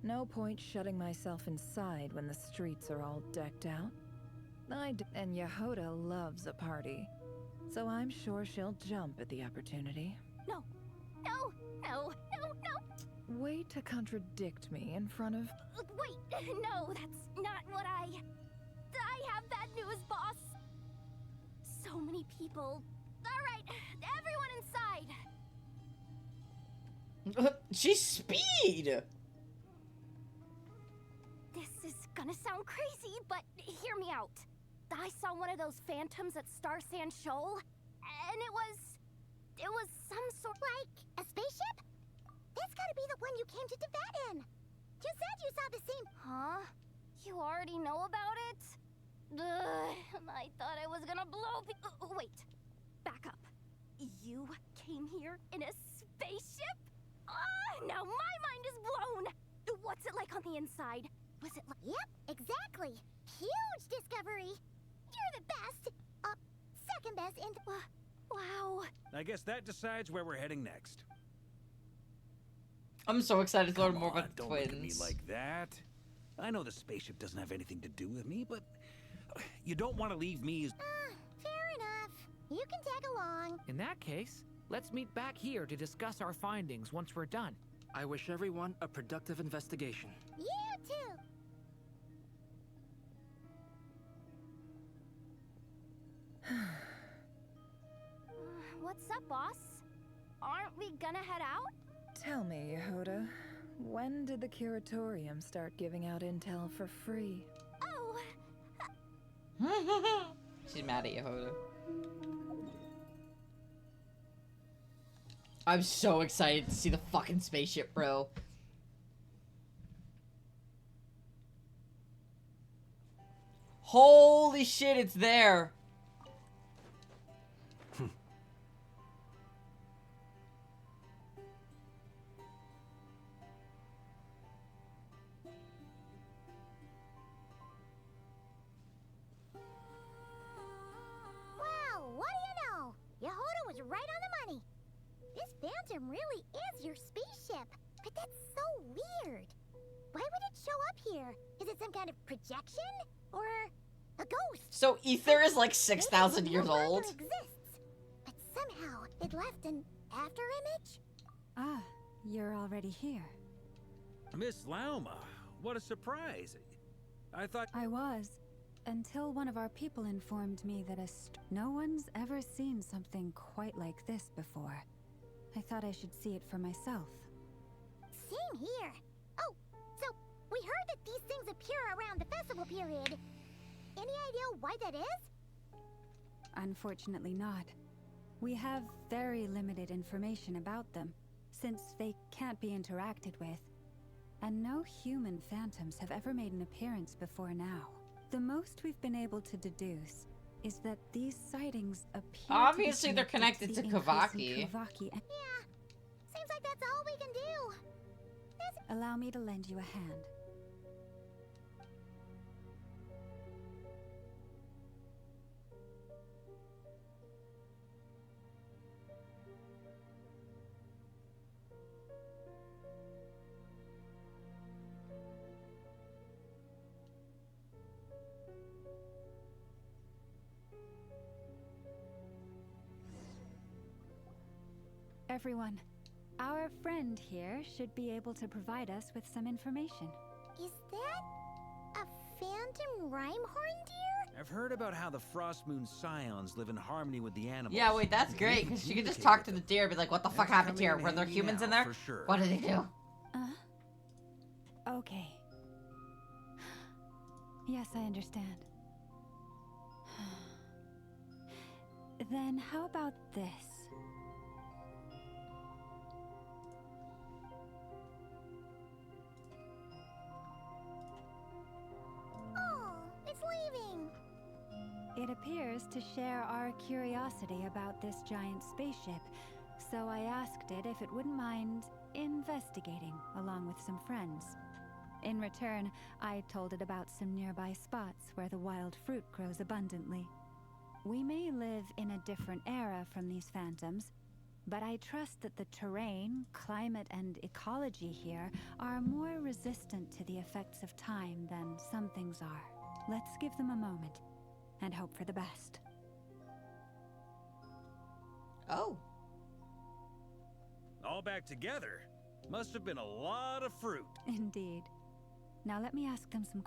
No point shutting myself inside when the streets are all decked out. And Yehoda loves a party, so I'm sure she'll jump at the opportunity. No, no, no, no, no! Way to contradict me in front of... Wait, no, that's not what I have bad news, boss! So many people. Alright, everyone inside! She's speed! This is gonna sound crazy, but hear me out. I saw one of those phantoms at Star Sand Shoal, and it was some sort... Like a spaceship? That's gotta be the one you came to Tibet in. You said you saw the same... Huh? You already know about it? Ugh, I thought I was gonna blow... Wait, back up. You came here in a spaceship? Now my mind is blown! What's it like on the inside? Was it like... Yep, exactly. Huge discovery. You're the best. Second best in... Wow. I guess that decides where we're heading next. I'm so excited to learn more Come on, about the don't twins. look at me like that. I know the spaceship doesn't have anything to do with me, but you don't want to leave me as... Fair enough. You can tag along. In that case, let's meet back here to discuss our findings once we're done. I wish everyone a productive investigation. You too. What's up, boss? Aren't we gonna head out? Tell me, Yehoda, when did the Curatorium start giving out intel for free? Oh! She's mad at Yehoda. I'm so excited to see the fucking spaceship, bro. Holy shit, it's there. Well, what do you know? Yehoda was right on the money. This phantom really is your spaceship. But that's so weird. Why would it show up here? Is it some kind of projection? Or a ghost? So Ether is like 6,000 Maybe years no longer old? exists, but somehow it left an afterimage? Ah, you're already here. Miss Lauma, what a surprise. I thought... I was. Until one of our people informed me that no one's ever seen something quite like this before. I thought I should see it for myself. Same here. Oh, so we heard that these things appear around the festival period. Any idea why that is? Unfortunately not. We have very limited information about them, since they can't be interacted with. And no human phantoms have ever made an appearance before now. The most we've been able to deduce is that these sightings appear Obviously, to be they're connected to increasing Kavaki. Kavaki. Yeah, seems like that's all we can do. Allow me to lend you a hand. Everyone, our friend here should be able to provide us with some information. Is that a phantom Rhyhorn deer? I've heard about how the Frost Moon Scions live in harmony with the animals. Yeah, wait, that's great, because she could just talk to the deer and be like, what the fuck happened here? Were there humans in there? For sure. What did they do? Okay. Yes, I understand. Then how about this? Oh, it's leaving. It appears to share our curiosity about this giant spaceship, so I asked it if it wouldn't mind investigating along with some friends. In return, I told it about some nearby spots where the wild fruit grows abundantly. We may live in a different era from these phantoms, but I trust that the terrain, climate, and ecology here are more resistant to the effects of time than some things are. Let's give them a moment and hope for the best. Oh. All back together. Must have been a lot of fruit. Indeed. Now let me ask them some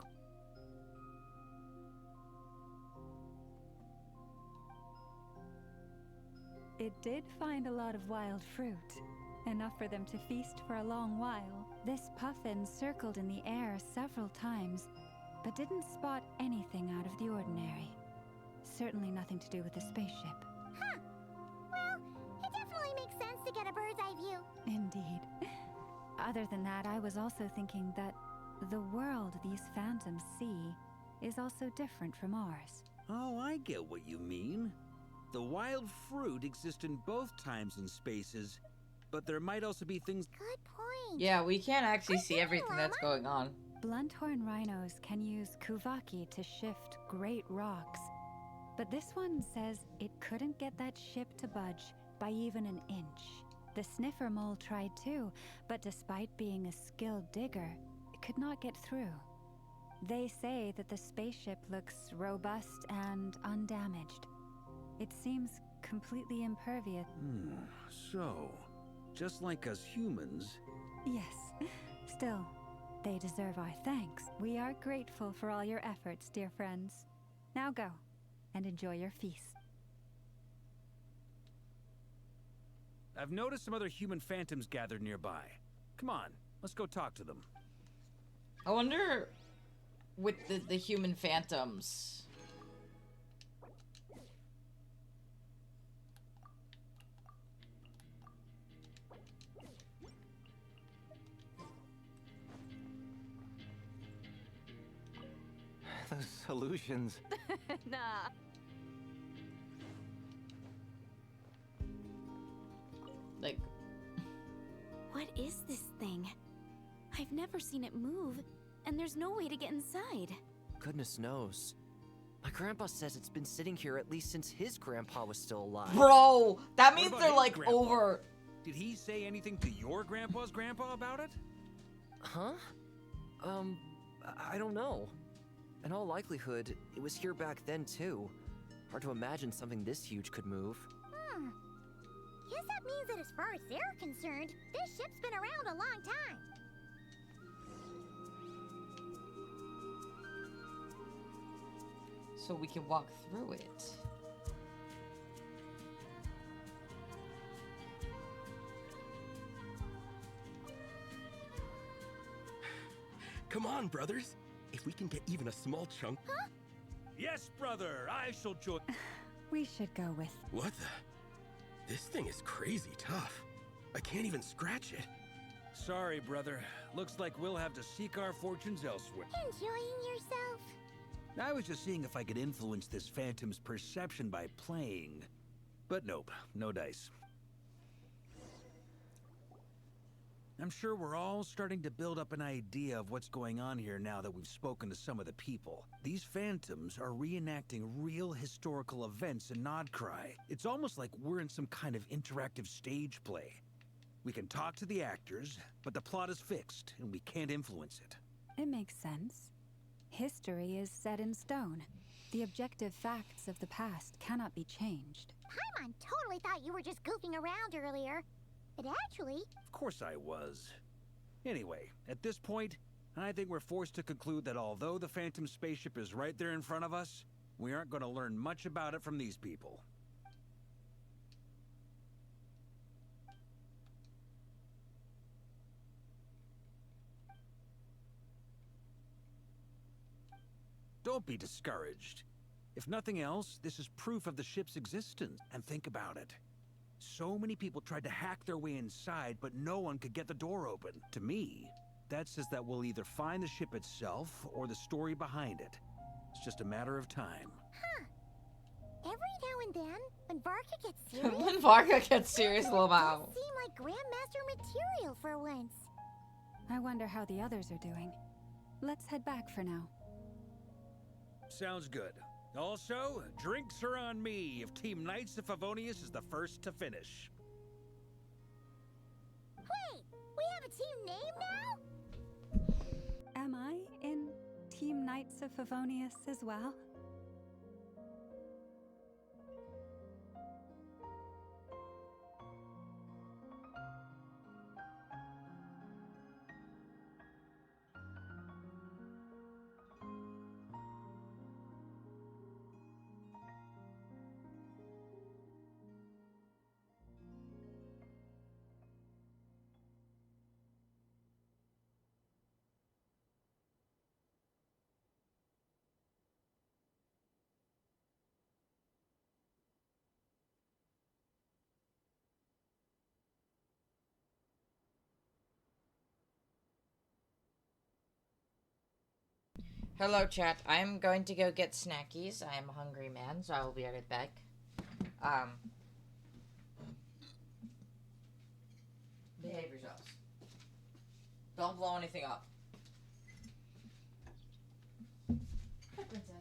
It did find a lot of wild fruit, enough for them to feast for a long while. This puffin circled in the air several times, but didn't spot anything out of the ordinary. Certainly nothing to do with the spaceship. Huh. Well, it definitely makes sense to get a bird's eye view. Indeed. Other than that, I was also thinking that the world these phantoms see is also different from ours. Oh, I get what you mean. The wild fruit exist in both times and spaces, but there might also be things... Good point. Yeah, we can't actually see everything that's going on. Blunthorn rhinos can use Kuvaki to shift great rocks, but this one says it couldn't get that ship to budge by even an inch. The sniffer mole tried too, but despite being a skilled digger, it could not get through. They say that the spaceship looks robust and undamaged. It seems completely impervious. So, just like us humans... Yes. Still, they deserve our thanks. We are grateful for all your efforts, dear friends. Now go, and enjoy your feast. I've noticed some other human phantoms gathered nearby. Come on, let's go talk to them. I wonder, with the human phantoms... Those illusions. Nah. Like... What is this thing? I've never seen it move, and there's no way to get inside. Goodness knows. My grandpa says it's been sitting here at least since his grandpa was still alive. Bro, that What means about they're his like grandpa? over... Did he say anything to your grandpa's grandpa about it? Huh? I don't know. In all likelihood, it was here back then too. Hard to imagine something this huge could move. Guess that means that as far as they're concerned, this ship's been around a long time. So we can walk through it. Come on, brothers. If we can get even a small chunk... Huh? Yes, brother, I shall join... We should go with... What the... This thing is crazy tough. I can't even scratch it. Sorry, brother. Looks like we'll have to seek our fortunes elsewhere. Enjoying yourself? I was just seeing if I could influence this phantom's perception by playing. But nope, no dice. I'm sure we're all starting to build up an idea of what's going on here now that we've spoken to some of the people. These phantoms are reenacting real historical events in Nodcry. It's almost like we're in some kind of interactive stage play. We can talk to the actors, but the plot is fixed, and we can't influence it. It makes sense. History is set in stone. The objective facts of the past cannot be changed. Paimon totally thought you were just goofing around earlier. But actually... Of course I was. Anyway, at this point, I think we're forced to conclude that although the Phantom spaceship is right there in front of us, we aren't going to learn much about it from these people. Don't be discouraged. If nothing else, this is proof of the ship's existence. And think about it. So many people tried to hack their way inside, but no one could get the door open. To me, that says that we'll either find the ship itself or the story behind it. It's just a matter of time. Huh. Every now and then, when Varka gets serious... When Varka gets serious, it Lobao. does seem like Grandmaster material for once. I wonder how the others are doing. Let's head back for now. Sounds good. Also, drinks are on me if Team Knights of Favonius is the first to finish. Wait, we have a team name now? Am I in Team Knights of Favonius as well? Hello, chat. I'm going to go get snackies. I am a hungry man, so I will be right back. Behave yourselves. Don't blow anything up. Hi, princess.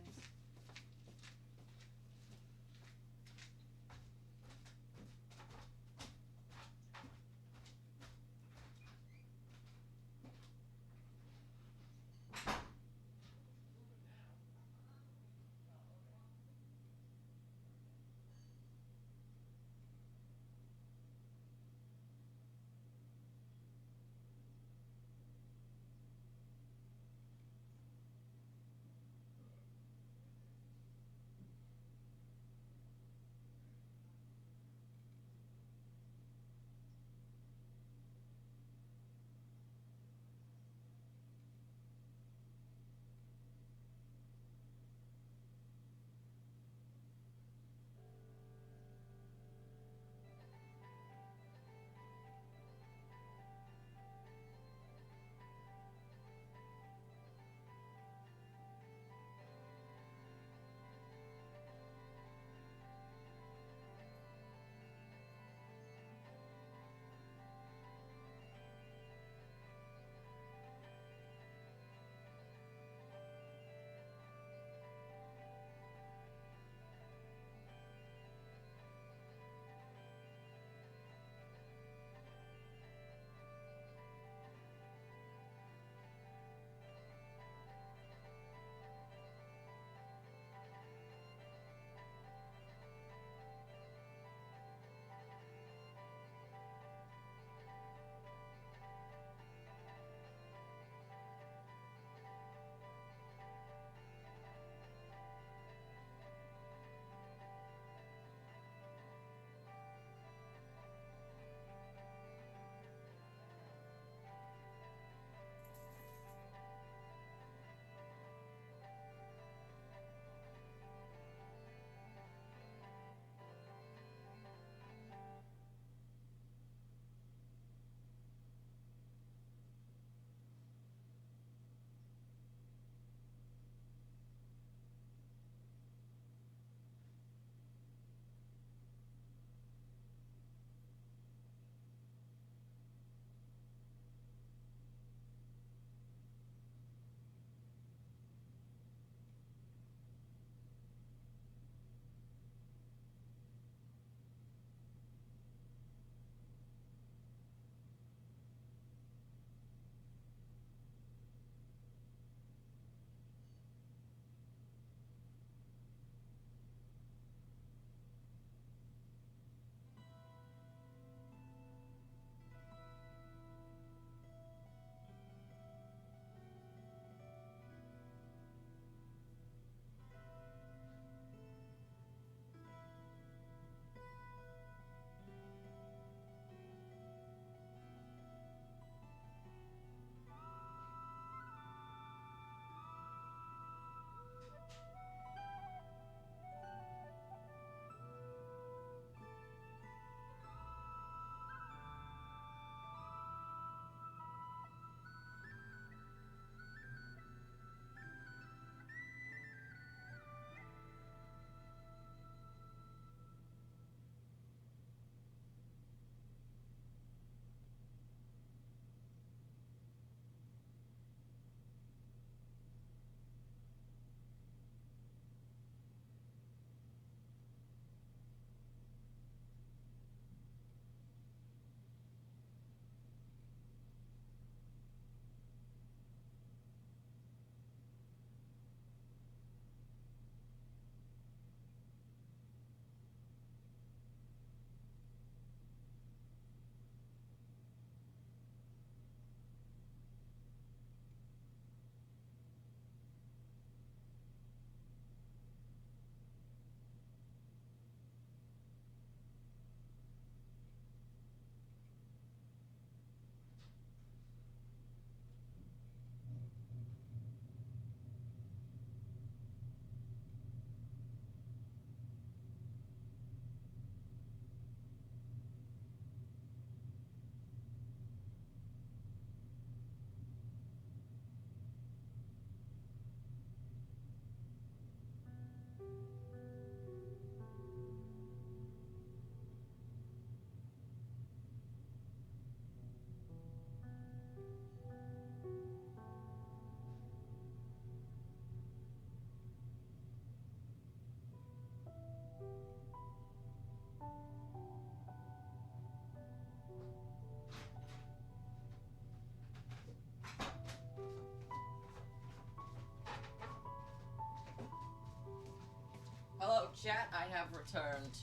chat, I have returned.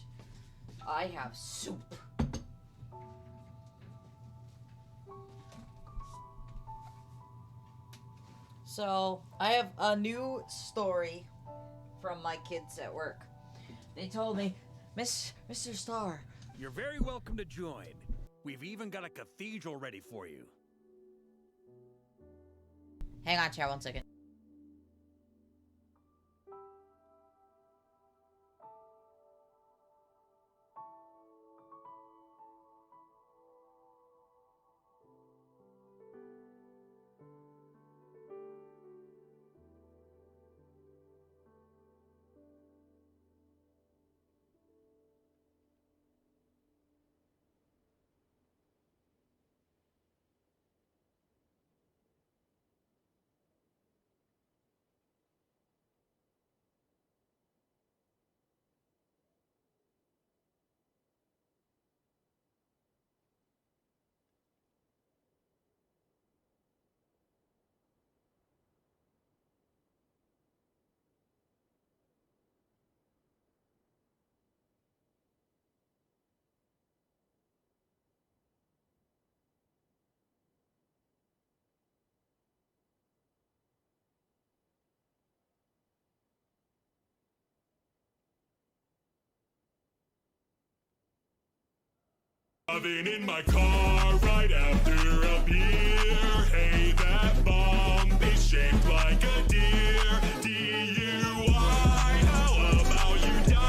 I have soup. So, I have a new story from my kids at work. They told me, Mr. Star. You're very welcome to join. We've even got a cathedral ready for you. Hang on, chat, 1 second. Driving in my car right after a beer. Hey, that bomb is shaped like a deer. DUI, how about you die?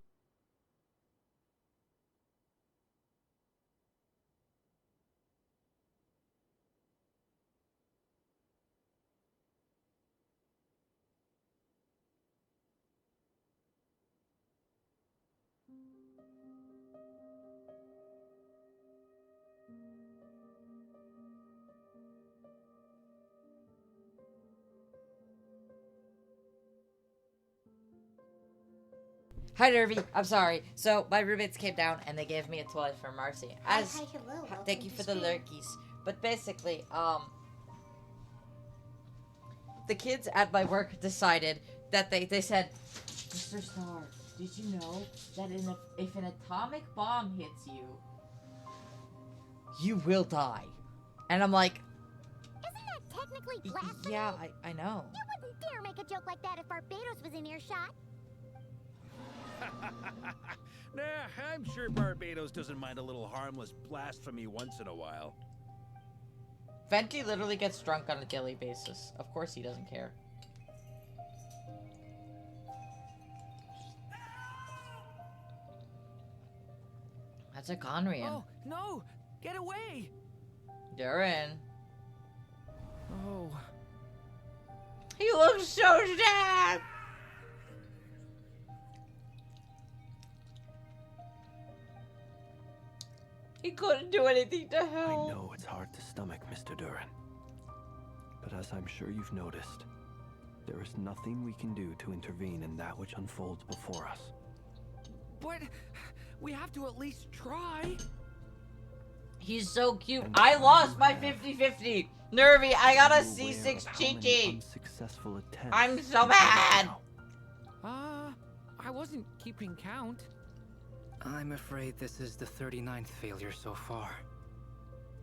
Hi, Derby. I'm sorry. So, my roommates came down and they gave me a toy for Marcy. Hi, hello. Thank you for the lurkies. But basically, the kids at my work decided that they said, Mr. Star, did you know that if an atomic bomb hits you, you will die? And I'm like, Isn't that technically blasphemy? yeah, I know. You wouldn't dare make a joke like that if Barbados was in earshot. Nah, I'm sure Barbados doesn't mind a little harmless blasphemy once in a while. Venti literally gets drunk on a daily basis. Of course he doesn't care. That's a Conrian. Oh, no! Get away! Durin. Oh. He looks so sad! He couldn't do anything to help. I know it's hard to stomach, Mr. Durin. But as I'm sure you've noticed, there is nothing we can do to intervene in that which unfolds before us. But we have to at least try. He's so cute. I lost my 50-50. Nervy, I got a C6 Chi-Chi. Unsuccessful attempts. I'm so mad. I wasn't keeping count. I'm afraid this is the 39th failure so far.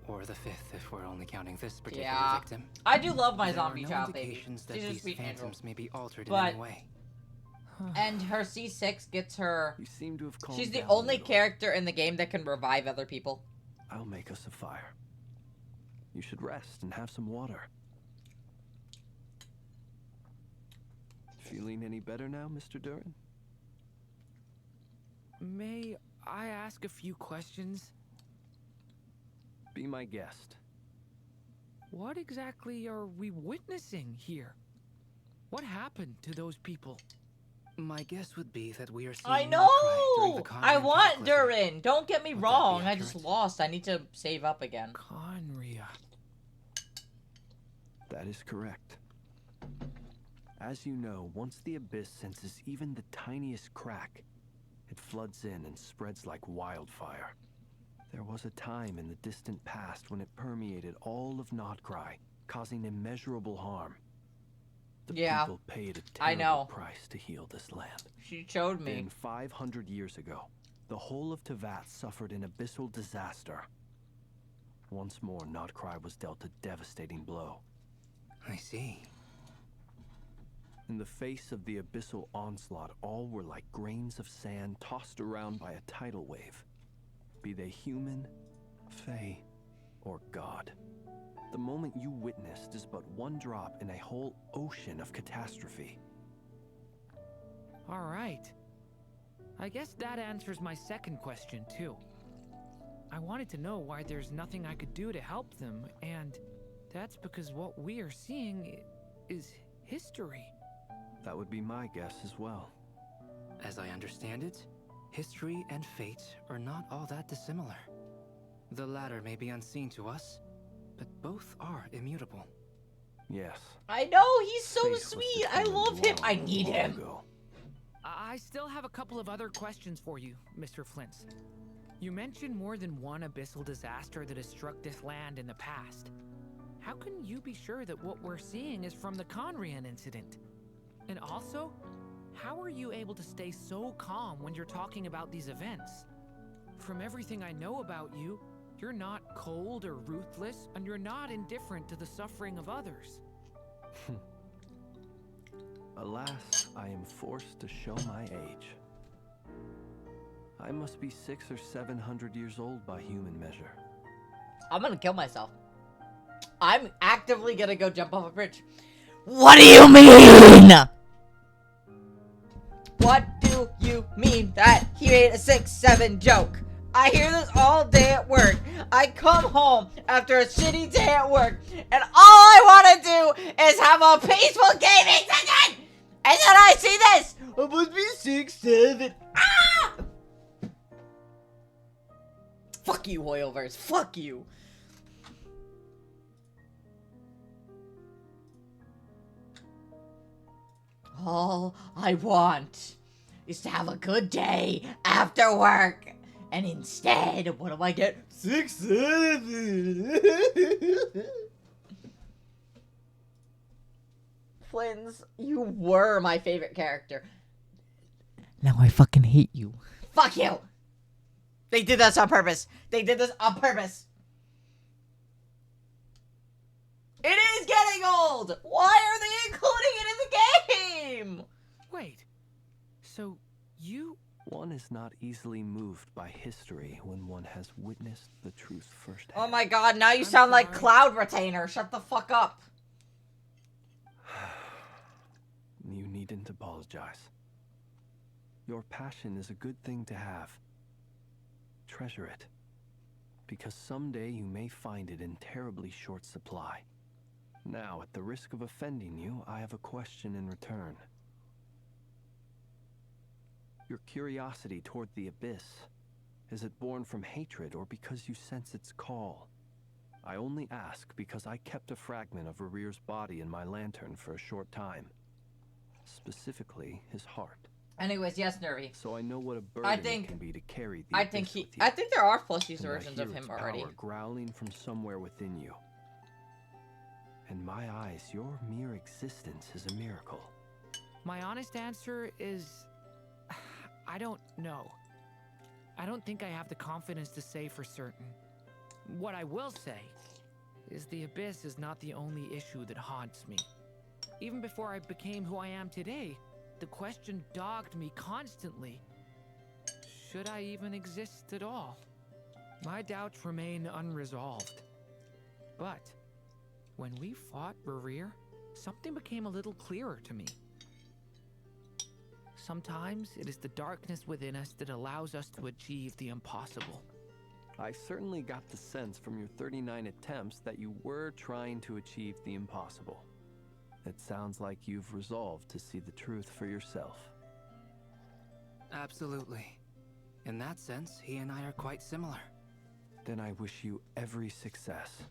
Or the 5th if we're only counting this particular victim. I do love my There zombie are no child baby. indications that She's a these sweet angel. phantoms may be altered in But, any way. and her C6 gets her... You seem to have calmed She's the down a only little. character in the game that can revive other people. I'll make us a fire. You should rest and have some water. Feeling any better now, Mr. Durin? May I ask a few questions? Be my guest. What exactly are we witnessing here? What happened to those people? My guess would be that we are seeing I an outcry during know! the I Conrian want cataclysm. Durin. Don't get me Would that be wrong. I accurate? just lost. I need to save up again. Conria. That is correct. As you know, once the abyss senses even the tiniest crack, it floods in and spreads like wildfire. There was a time in the distant past when it permeated all of Notcry, causing immeasurable harm. The Yeah, people paid a I terrible know. price to heal this land. She showed me. Then 500 years ago, the whole of Tevat suffered an abyssal disaster. Once more, Notcry was dealt a devastating blow. I see. In the face of the abyssal onslaught, all were like grains of sand tossed around by a tidal wave. Be they human, fae, or god. The moment you witnessed is but one drop in a whole ocean of catastrophe. All right. I guess that answers my second question, too. I wanted to know why there's nothing I could do to help them, and that's because what we are seeing is history. That would be my guess as well. As I understand it, history and fate are not all that dissimilar. The latter may be unseen to us, but both are immutable. Yes. I know, he's so Fate was sweet. I determined love him. I long, need long him. ago. I still have a couple of other questions for you, Mr. Flint's. You mentioned more than one abyssal disaster that has struck this land in the past. How can you be sure that what we're seeing is from the Conrian incident? And also, how are you able to stay so calm when you're talking about these events? From everything I know about you, you're not cold or ruthless, and you're not indifferent to the suffering of others. Alas, I am forced to show my age. I must be 600 or 700 years old by human measure. I'm gonna kill myself. I'm actively gonna go jump off a bridge. What do you mean? What do you mean that he made a 6'7" joke? I hear this all day at work. I come home after a shitty day at work, and all I want to do is have a peaceful gaming session! And then I see this! I must be 6'7". Ah! Fuck you, Hoyleverse. Fuck you. All I want is to have a good day after work. And instead, what do I get? 6'7". Flins, you were my favorite character. Now I fucking hate you. Fuck you! They did this on purpose. They did this on purpose. It is getting old! Why are they including it in the game? Wait, so you... One is not easily moved by history when one has witnessed the truth firsthand. Oh my god, now you sound like Cloud Retainer. Shut the fuck up. You needn't apologize. Your passion is a good thing to have. Treasure it, because someday you may find it in terribly short supply. Now, at the risk of offending you, I have a question in return. Your curiosity toward the abyss, is it born from hatred or because you sense its call? I only ask because I kept a fragment of Rarir's body in my lantern for a short time. Specifically, his heart. Anyways, yes, Nervy. So I know what a burden it can be to carry the I abyss think with you. I think there are plushies And I versions of hear him its already. power growling from somewhere within you. In my eyes, your mere existence is a miracle. My honest answer is... I don't know. I don't think I have the confidence to say for certain. What I will say is the abyss is not the only issue that haunts me. Even before I became who I am today, the question dogged me constantly. Should I even exist at all? My doubts remain unresolved. But when we fought Rarir, something became a little clearer to me. Sometimes it is the darkness within us that allows us to achieve the impossible. I certainly got the sense from your 39 attempts that you were trying to achieve the impossible. It sounds like you've resolved to see the truth for yourself. Absolutely. In that sense, he and I are quite similar. Then I wish you every success.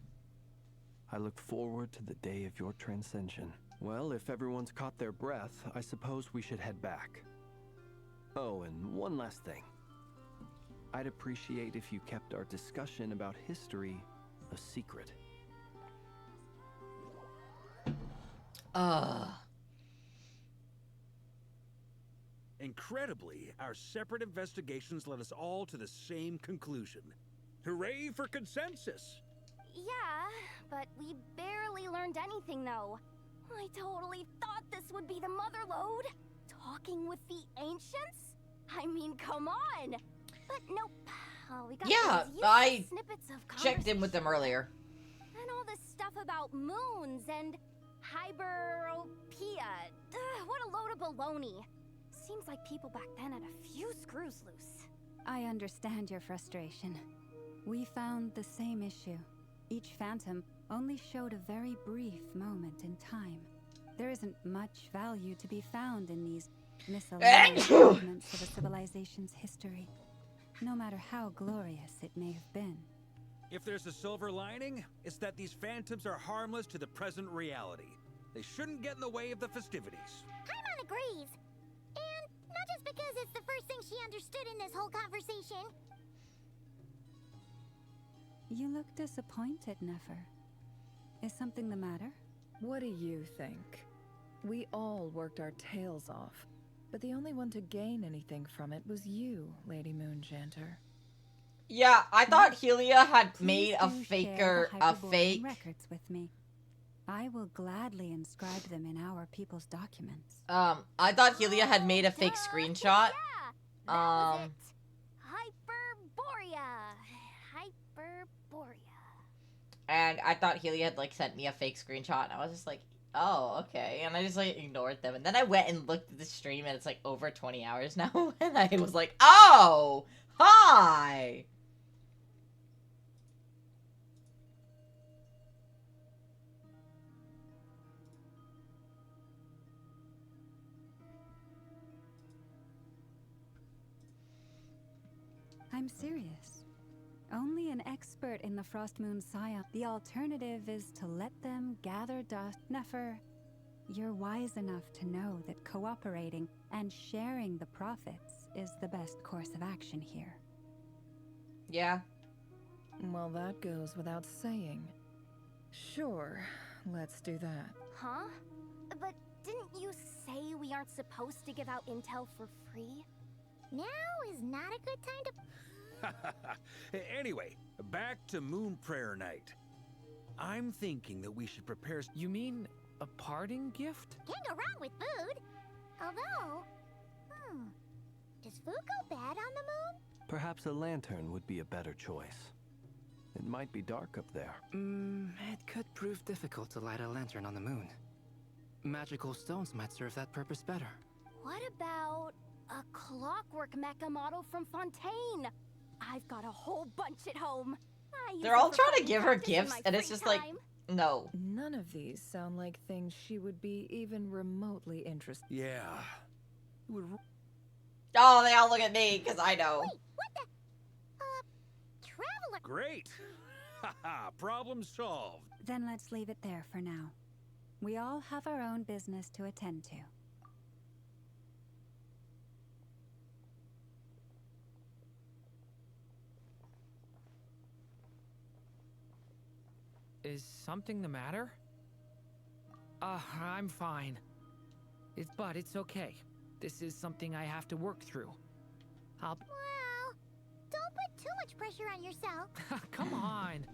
I look forward to the day of your transcension. Well, if everyone's caught their breath, I suppose we should head back. Oh, and one last thing. I'd appreciate if you kept our discussion about history a secret. Incredibly, our separate investigations led us all to the same conclusion. Hooray for consensus! Yeah, but we barely learned anything, though. I totally thought this would be the mother lode. Talking with the ancients? I mean, come on! But nope. We got Yeah, those I snippets of checked in with them earlier. And all this stuff about moons and hyperopia. What a load of baloney. Seems like people back then had a few screws loose. I understand your frustration. We found the same issue. Each phantom only showed a very brief moment in time. There isn't much value to be found in these miscellaneous fragments of a civilization's history, no matter how glorious it may have been. If there's a silver lining, it's that these phantoms are harmless to the present reality. They shouldn't get in the way of the festivities. Paimon agrees. And not just because it's the first thing she understood in this whole conversation. You look disappointed, Nefer. Is something the matter? What do you think? We all worked our tails off, but the only one to gain anything from it was you, Lady Moonjanter. Yeah, I thought Helia had Please made a do faker, share the a Hyperborean fake. records with me. I will gladly inscribe them in our people's documents. I thought Helia had made a fake screenshot. Hyperborea. Hyperborea. And I thought Helia had, like, sent me a fake screenshot, and I was just like, oh, okay. And I just, like, ignored them. And then I went and looked at the stream, and it's, like, over 20 hours now. And I was like, oh, hi! I'm serious. Only an expert in the Frost Moon Scion. The alternative is to let them gather dust. Nefer, you're wise enough to know that cooperating and sharing the profits is the best course of action here. Yeah. Well, that goes without saying. Sure, let's do that. Huh? But didn't you say we aren't supposed to give out intel for free? Now is not a good time to... Anyway, back to Moon Prayer Night. I'm thinking that we should prepare... You mean a parting gift? Can't go wrong with food. Although... Does food go bad on the moon? Perhaps a lantern would be a better choice. It might be dark up there. It could prove difficult to light a lantern on the moon. Magical stones might serve that purpose better. What about a clockwork mecha model from Fontaine? I've got a whole bunch at home. They're all trying to give her gifts, and it's just like, no. None of these sound like things she would be even remotely interested. Yeah. Oh, they all look at me, because I know. Wait, what the... Traveler... Great! Haha, problem solved. Then let's leave it there for now. We all have our own business to attend to. Is something the matter? I'm fine. But it's okay. This is something I have to work through. Well, don't put too much pressure on yourself. Come on.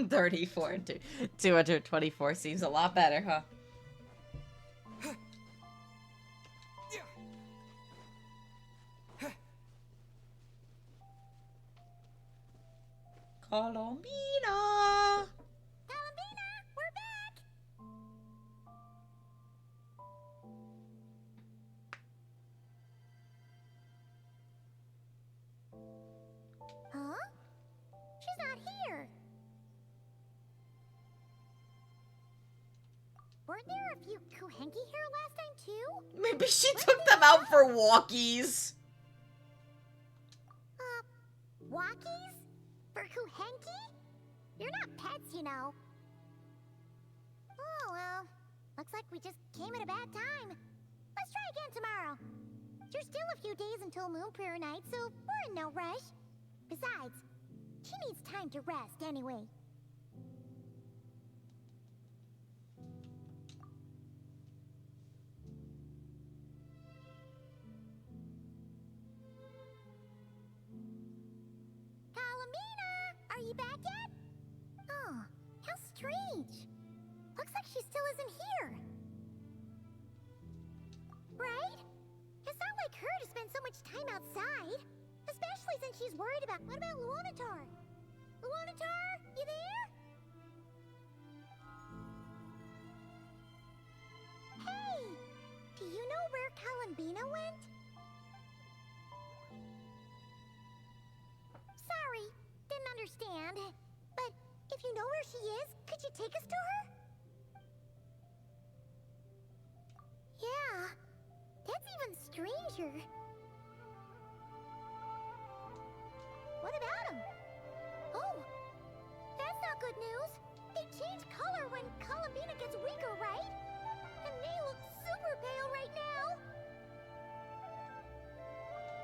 34 to 224 seems a lot better, huh? Colombina! Colombina, we're back! Huh? She's not here. Weren't there a few Kuhenki here last time too? Maybe she took them out for walkies. Walkies? For Kuhenki? You're not pets, you know. Oh, well. Looks like we just came at a bad time. Let's try again tomorrow. There's still a few days until Moon Prayer Night, so we're in no rush. Besides, she needs time to rest anyway. Calamina! Are you back yet? Oh, how strange. Looks like she still isn't here. Right? It's not like her to spend so much time outside. Especially since she's worried about... What about Luonatar? Luonatar, you there? Hey! Do you know where Columbina went? Sorry, didn't understand. But if you know where she is, could you take us to her? Yeah, that's even stranger. What about him? Oh, that's not good news. They change color when Columbina gets weaker, right? And they look super pale right now.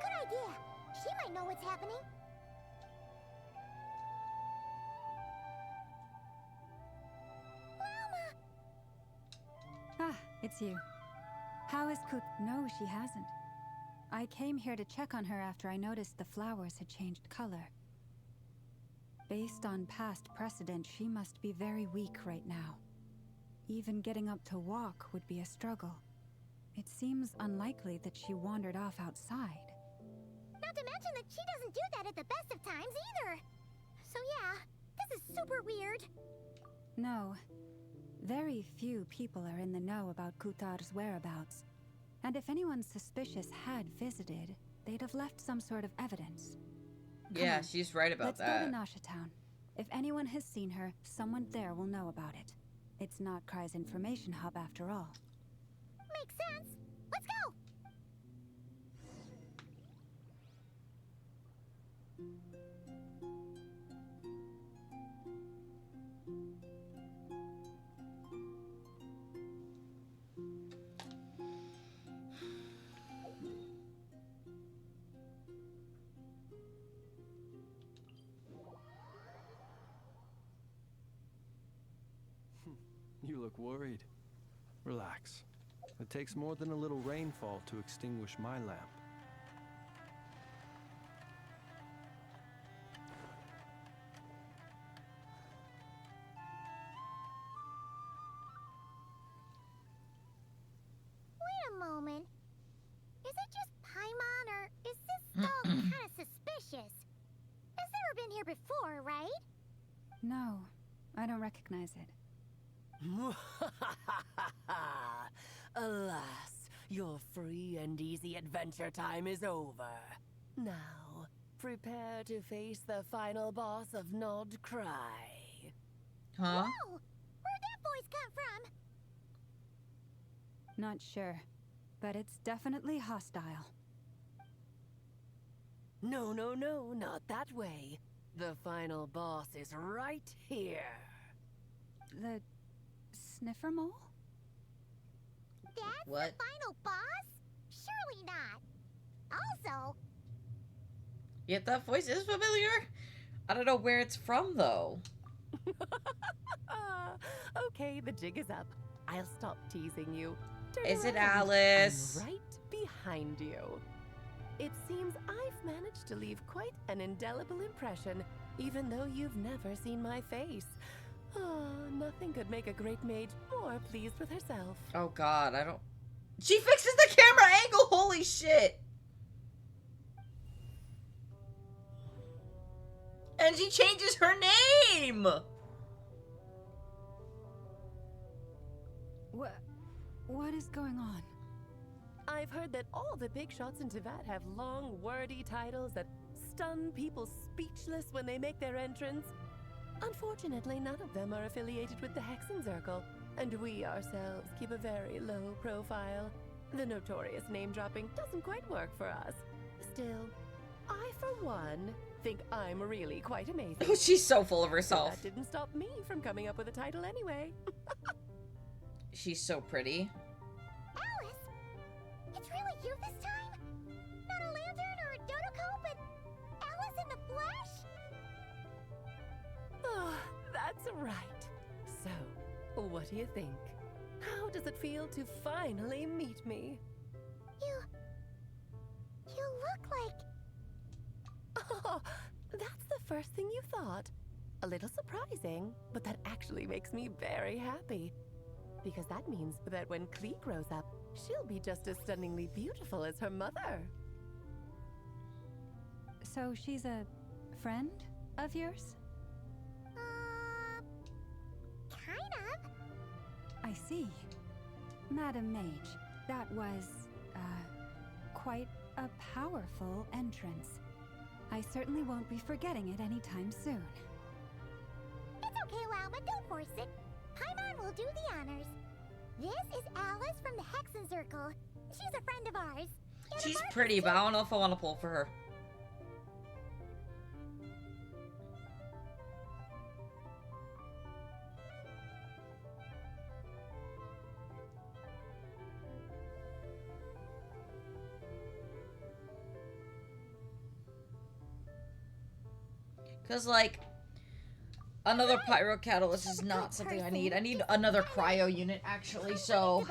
Good idea. She might know what's happening. Ah, it's you. How is Kut? No, she hasn't. I came here to check on her after I noticed the flowers had changed color. Based on past precedent, she must be very weak right now. Even getting up to walk would be a struggle. It seems unlikely that she wandered off outside. Not to mention that she doesn't do that at the best of times either. So yeah, this is super weird. No. Very few people are in the know about Kutar's whereabouts. And if anyone suspicious had visited, they'd have left some sort of evidence. Yeah, she's right about that. Let's go to Nasha Town. If anyone has seen her, someone there will know about it. It's not Kry's information hub after all. Makes sense. Let's go! You look worried. Relax. It takes more than a little rainfall to extinguish my lamp. Wait a moment. Is it just Paimon, or is this dog kind of suspicious? It's never been here before, right? No, I don't recognize it. Alas, your free and easy adventure time is over. Now, prepare to face the final boss of Nod Cry. Huh? Whoa! Where'd that voice come from? Not sure, but it's definitely hostile. No, no, no, not that way. The final boss is right here. The Sniffer Mole? That's What? the final boss? Surely not. Also, Yet that voice is familiar. I don't know where it's from though. Okay, the jig is up. I'll stop teasing you. Turn Is it around. Alice? I'm right behind you. It seems I've managed to leave quite an indelible impression even though you've never seen my face. Oh, nothing could make a great mage more pleased with herself. Oh god, I don't... She fixes the camera angle! Holy shit! And she changes her name! What is going on? I've heard that all the big shots in Teyvat have long, wordy titles that stun people speechless when they make their entrance. Unfortunately, none of them are affiliated with the Hexenzirkel, and we ourselves keep a very low profile. The notorious name-dropping doesn't quite work for us. Still, I, for one, think I'm really quite amazing. Oh, she's so full of herself. That didn't stop me from coming up with a title anyway. She's so pretty. Alice! It's really you this time? Not a lantern or a Dodoko, but Alice in the flesh? Oh, that's right. So, what do you think? How does it feel to finally meet me? You look like... Oh, that's the first thing you thought. A little surprising, but that actually makes me very happy. Because that means that when Klee grows up, she'll be just as stunningly beautiful as her mother. So she's a friend of yours? Kind of. I see. Madam Mage, that was, quite a powerful entrance. I certainly won't be forgetting it anytime soon. It's okay, Lauma, don't force it. Paimon will do the honors. This is Alice from the Hexenzirkel. She's a friend of ours. She's pretty, but I don't know if I want to pull for her. Because, like, another pyro catalyst is not something I need. I need another cryo unit, actually, so...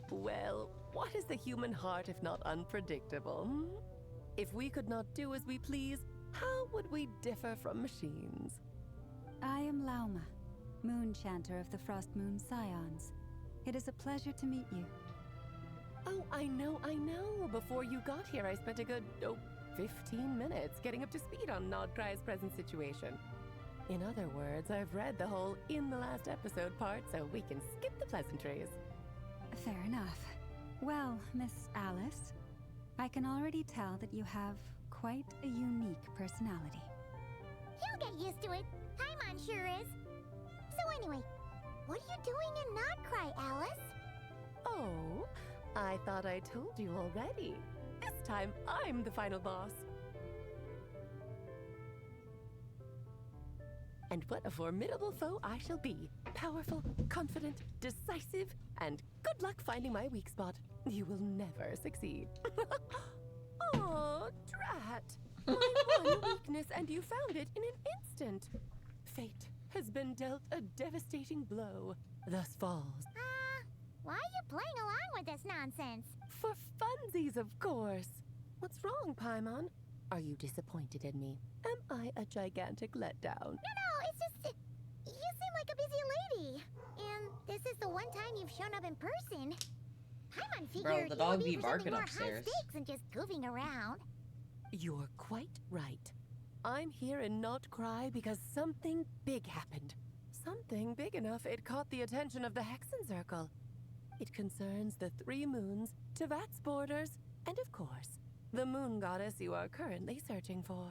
Well, what is the human heart if not unpredictable? Hmm? If we could not do as we please, how would we differ from machines? I am Lauma, Moon Chanter of the Frost Moon Scions. It is a pleasure to meet you. Oh, I know. Before you got here, I spent a good, 15 minutes getting up to speed on Nodcry's present situation. In other words, I've read the whole in the last episode part, so we can skip the pleasantries. Fair enough. Well, Miss Alice, I can already tell that you have quite a unique personality. He'll get used to it. Paimon sure is. So anyway, what are you doing in Nodcry, Alice? Oh, I thought I told you already. This time, I'm the final boss. And what a formidable foe I shall be. Powerful, confident, decisive, and good luck finding my weak spot. You will never succeed. Oh, drat. My one weakness, and you found it in an instant. Fate has been dealt a devastating blow. Thus falls. Why are you playing along with this nonsense? For funsies, of course. What's wrong, Paimon? Are you disappointed in me? Am I a gigantic letdown? No, it's just... You seem like a busy lady. And this is the one time you've shown up in person. Paimon figured the dog you would be for barking something more upstairs. high stakes than just goofing around. You're quite right. I'm here in Nodcry because something big happened. Something big enough it caught the attention of the Hexenzirkel. It concerns the 3 moons, Teyvat's borders, and of course, the moon goddess you are currently searching for.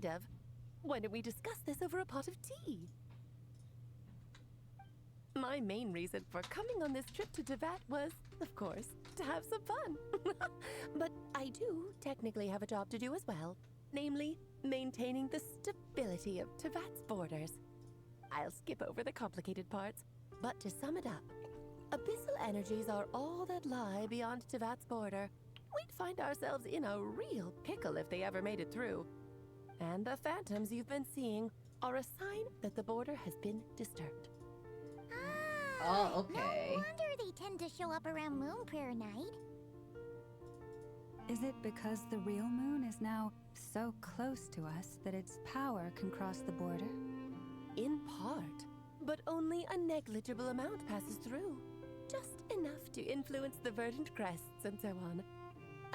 Kind of. Why don't we discuss this over a pot of tea? My main reason for coming on this trip to Teyvat was, of course, to have some fun. But I do technically have a job to do as well. Namely, maintaining the stability of Teyvat's borders. I'll skip over the complicated parts. But to sum it up, abyssal energies are all that lie beyond Tevat's border. We'd find ourselves in a real pickle if they ever made it through. And the phantoms you've been seeing are a sign that the border has been disturbed. Oh, okay. No wonder they tend to show up around Moon Prayer Night. Is it because the real moon is now so close to us that its power can cross the border? In part, but only a negligible amount passes through. Just enough to influence the verdant crests and so on.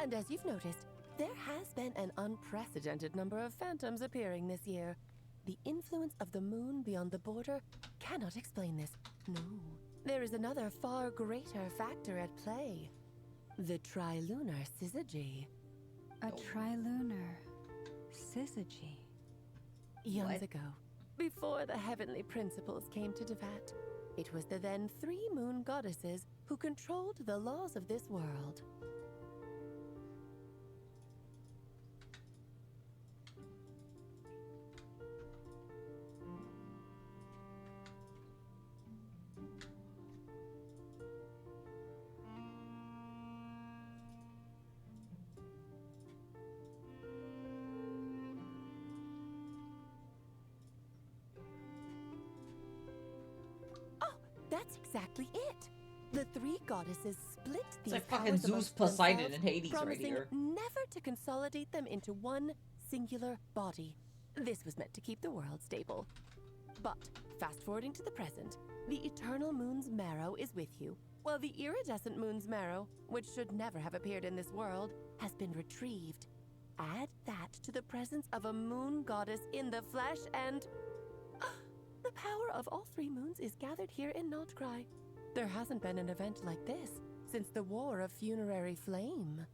And as you've noticed, there has been an unprecedented number of phantoms appearing this year. The influence of the moon beyond the border cannot explain this. No, there is another far greater factor at play. The trilunar syzygy. A trilunar syzygy? Eons ago, before the heavenly principles came to Tevat, it was the then 3 moon goddesses who controlled the laws of this world. That's exactly it. The 3 goddesses split these It's like fucking powers Zeus, amongst Poseidon, themselves, and Hades right promising here. never to consolidate them into one singular body. This was meant to keep the world stable. But, fast forwarding to the present, the eternal moon's marrow is with you, while the iridescent moon's marrow, which should never have appeared in this world, has been retrieved. Add that to the presence of a moon goddess in the flesh and... the power of all 3 moons is gathered here in Notcry. There hasn't been an event like this since the War of Funerary Flame.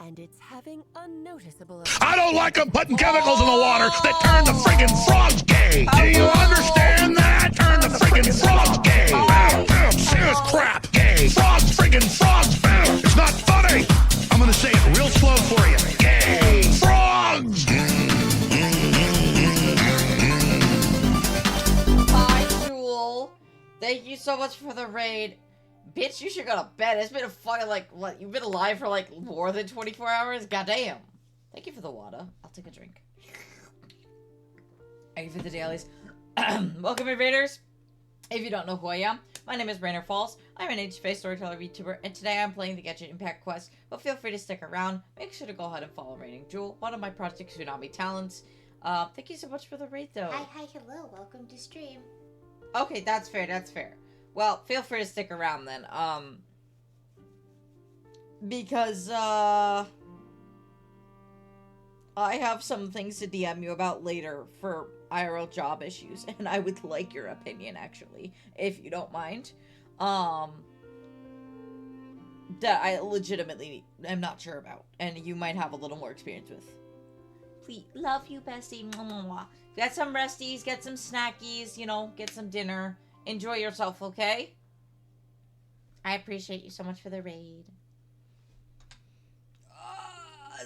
And it's having a noticeable effect. I don't like them putting chemicals in the water that turn the friggin' frogs gay. Do you understand that? Turn the friggin' frogs gay. Serious crap. Gay. Frogs, friggin' frogs. It's not funny. I'm gonna say it real slow for you. Gay. Frogs. Hi, Jewel. Thank you so much for the raid. Bitch, you should go to bed. It's been a fucking, like, what? You've been alive for, like, more than 24 hours? Goddamn. Thank you for the water. I'll take a drink. Thank you for the dailies. Welcome, invaders. If you don't know who I am, my name is Rainerfalls. I'm an age-based storyteller VTuber, and today I'm playing the Genshin Impact quest, but feel free to stick around. Make sure to go ahead and follow Reigning Jewel, one of my Project Tsunami talents. Thank you so much for the raid, though. Hi, hello, welcome to stream. Okay, that's fair, that's fair. Well, feel free to stick around then, because, I have some things to DM you about later for IRL job issues, and I would like your opinion, actually, if you don't mind. That I legitimately am not sure about, and you might have a little more experience with. Please, love you, bestie. Mwah, mwah, mwah. Get some resties, get some snackies, you know, get some dinner. Enjoy yourself, okay? I appreciate you so much for the raid.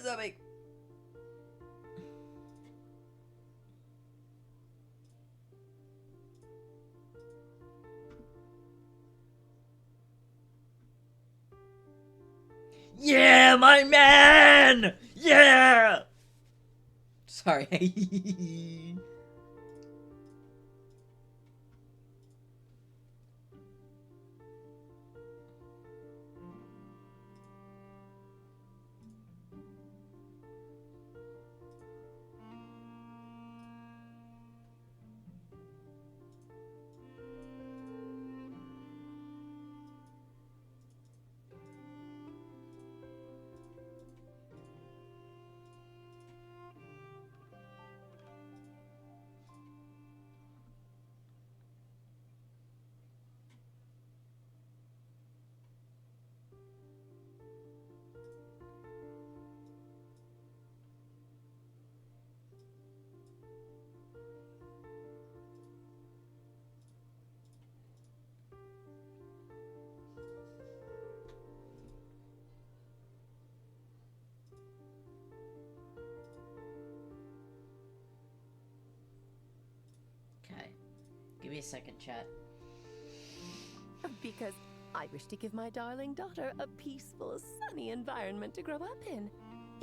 Zombie. Yeah, my man! Yeah! Sorry. Okay. Give me a second, chat. because I wish to give my darling daughter a peaceful, sunny environment to grow up in.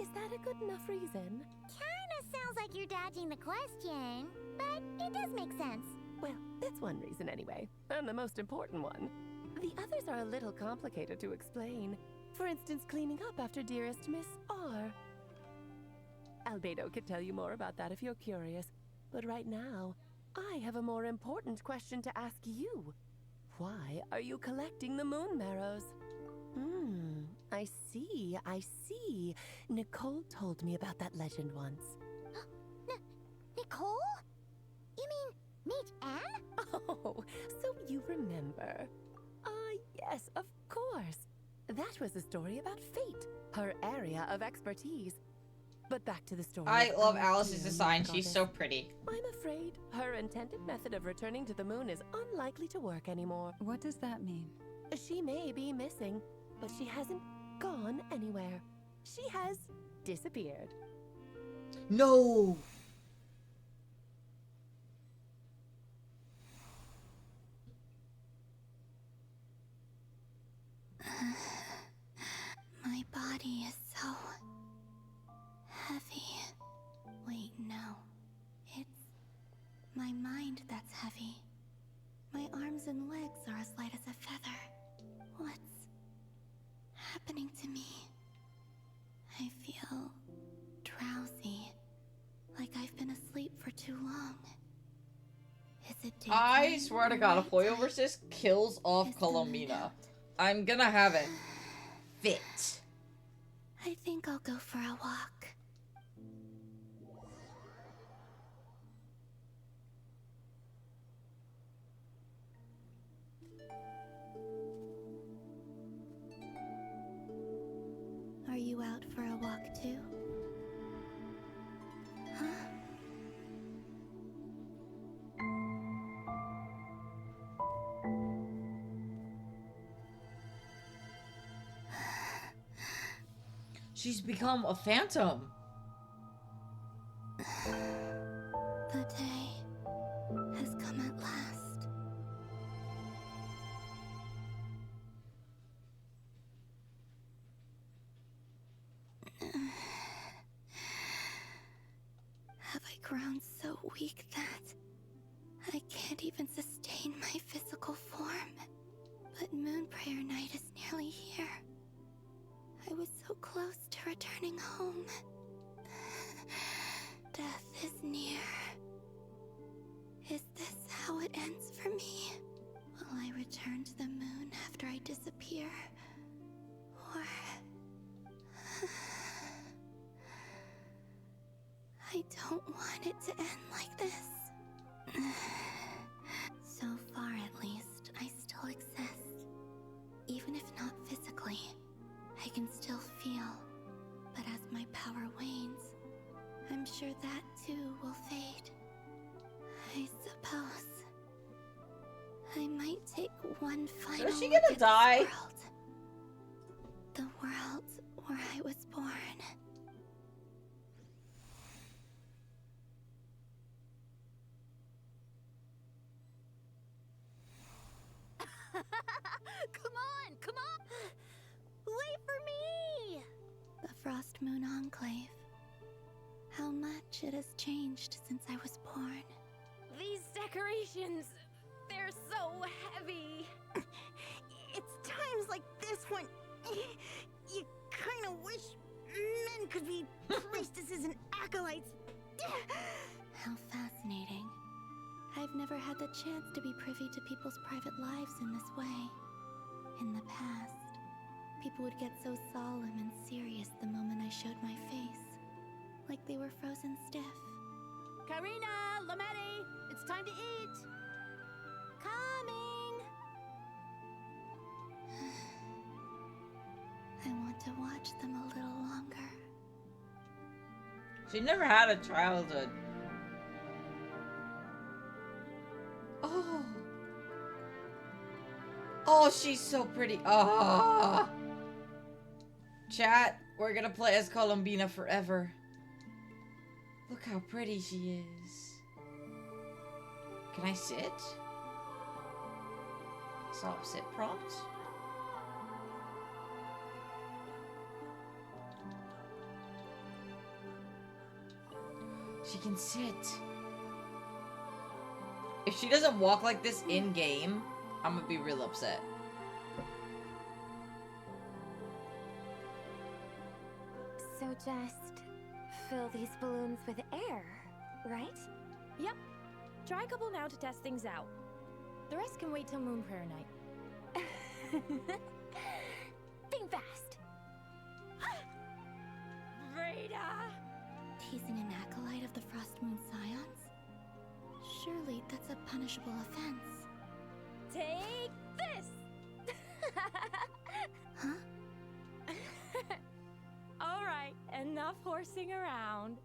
Is that a good enough reason? Kinda sounds like you're dodging the question, but it does make sense. Well, that's one reason anyway, and the most important one. The others are a little complicated to explain. For instance, cleaning up after dearest Miss R. Albedo could tell you more about that if you're curious, but right now, I have a more important question to ask you. Why are you collecting the moon marrows? I see. Nicole told me about that legend once. Nicole? You mean Mage Anne? Oh, so you remember. Yes, of course. That was a story about fate, her area of expertise. But back to the story. I love our Alice's dear design. moon She's so goddess. pretty. I'm afraid her intended method of returning to the moon is unlikely to work anymore. What does that mean? She may be missing, but she hasn't gone anywhere. She has disappeared. No! My body is so heavy. Wait, no. It's my mind that's heavy. My arms and legs are as light as a feather. What's happening to me? I feel drowsy, like I've been asleep for too long. Is it daytime? I swear to God, if Hoyo versus kills off Columbina, I'm gonna have it fit. I think I'll go for a walk. Are you out for a walk too? Huh? She's become a phantom. The day has come at last. Have I grown so weak that I can't even sustain my physical form? But Moon Prayer Night is nearly here. I was so close to returning home. Death is near. Is this how it ends for me? Will I return to the moon after I disappear? Or... I don't want it to end like this. So far, at least, I still exist. Even if not physically, I can still feel. But as my power wanes, I'm sure that too will fade. I suppose I might take one final Is she look gonna at die? this world. The world where I was born. Come on! Wait for me! The Frost Moon Enclave. How much it has changed since I was born. These decorations, they're so heavy. It's times like this when you kind of wish men could be priestesses and acolytes. How fascinating. I've never had the chance to be privy to people's private lives in this way. In the past, people would get so solemn and serious the moment I showed my face. Like they were frozen stiff. Karina, Lametti, it's time to eat. Coming. I want to watch them a little longer. She never had a childhood. Oh. Oh, she's so pretty. Ah. Chat, we're gonna play as Columbina forever. Look how pretty she is. Can I sit? Soft sit prompt. She can sit. If she doesn't walk like this in game, I'm gonna be real upset. So just fill these balloons with air, right? Yep. Try a couple now to test things out. The rest can wait till Moon Prayer Night. Think fast. Rada! Teasing an acolyte of the Frost Moon Scions? Surely that's a punishable offense. Take this! Huh? Alright, enough horsing around.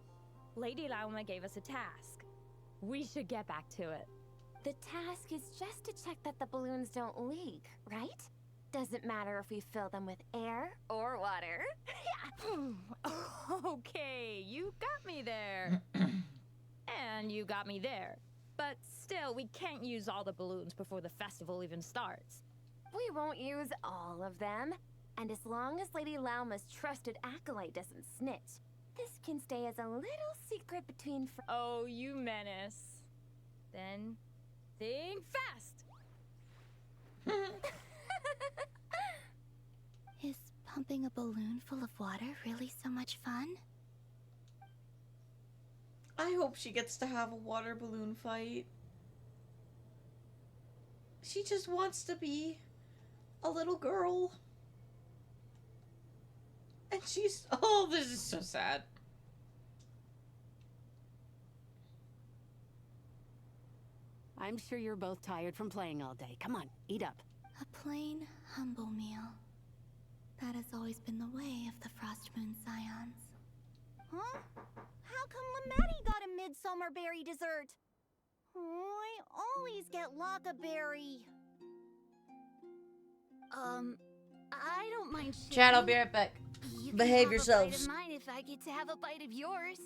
Lady Lauma gave us a task. We should get back to it. The task is just to check that the balloons don't leak, right? Doesn't matter if we fill them with air or water. Okay, you got me there. And you got me there. But still, we can't use all the balloons before the festival even starts. We won't use all of them. And as long as Lady Lauma's trusted acolyte doesn't snitch, this can stay as a little secret between Oh, you menace. Then, think fast! Is pumping a balloon full of water really so much fun? I hope she gets to have a water balloon fight. She just wants to be a little girl. And she's... Oh, this is so sad. I'm sure you're both tired from playing all day. Come on, eat up. A plain, humble meal. That has always been the way of the Frost Moon Scions. Huh? How come Lamatti got a midsummer berry dessert? Oh, I always get Lockaberry. I don't mind sharing. Chad, I'll be right back. You Behave can have yourselves. A bite of mine if I get to have a bite of yours.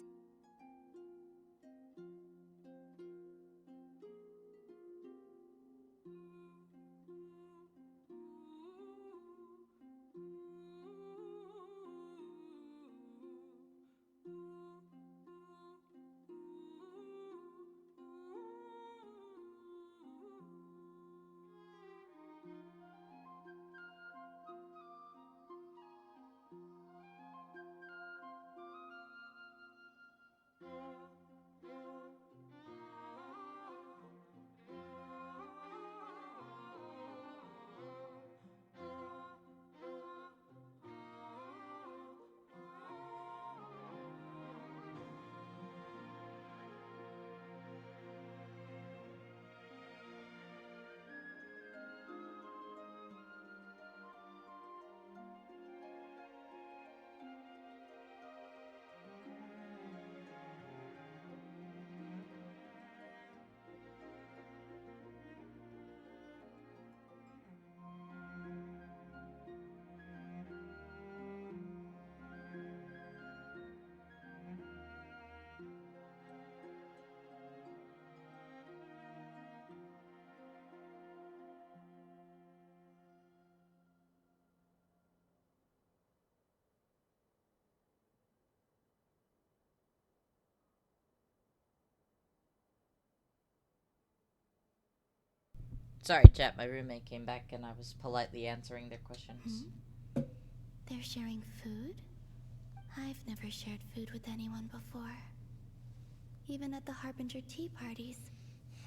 Sorry, chat. My roommate came back and I was politely answering their questions. They're sharing food? I've never shared food with anyone before. Even at the Harbinger tea parties,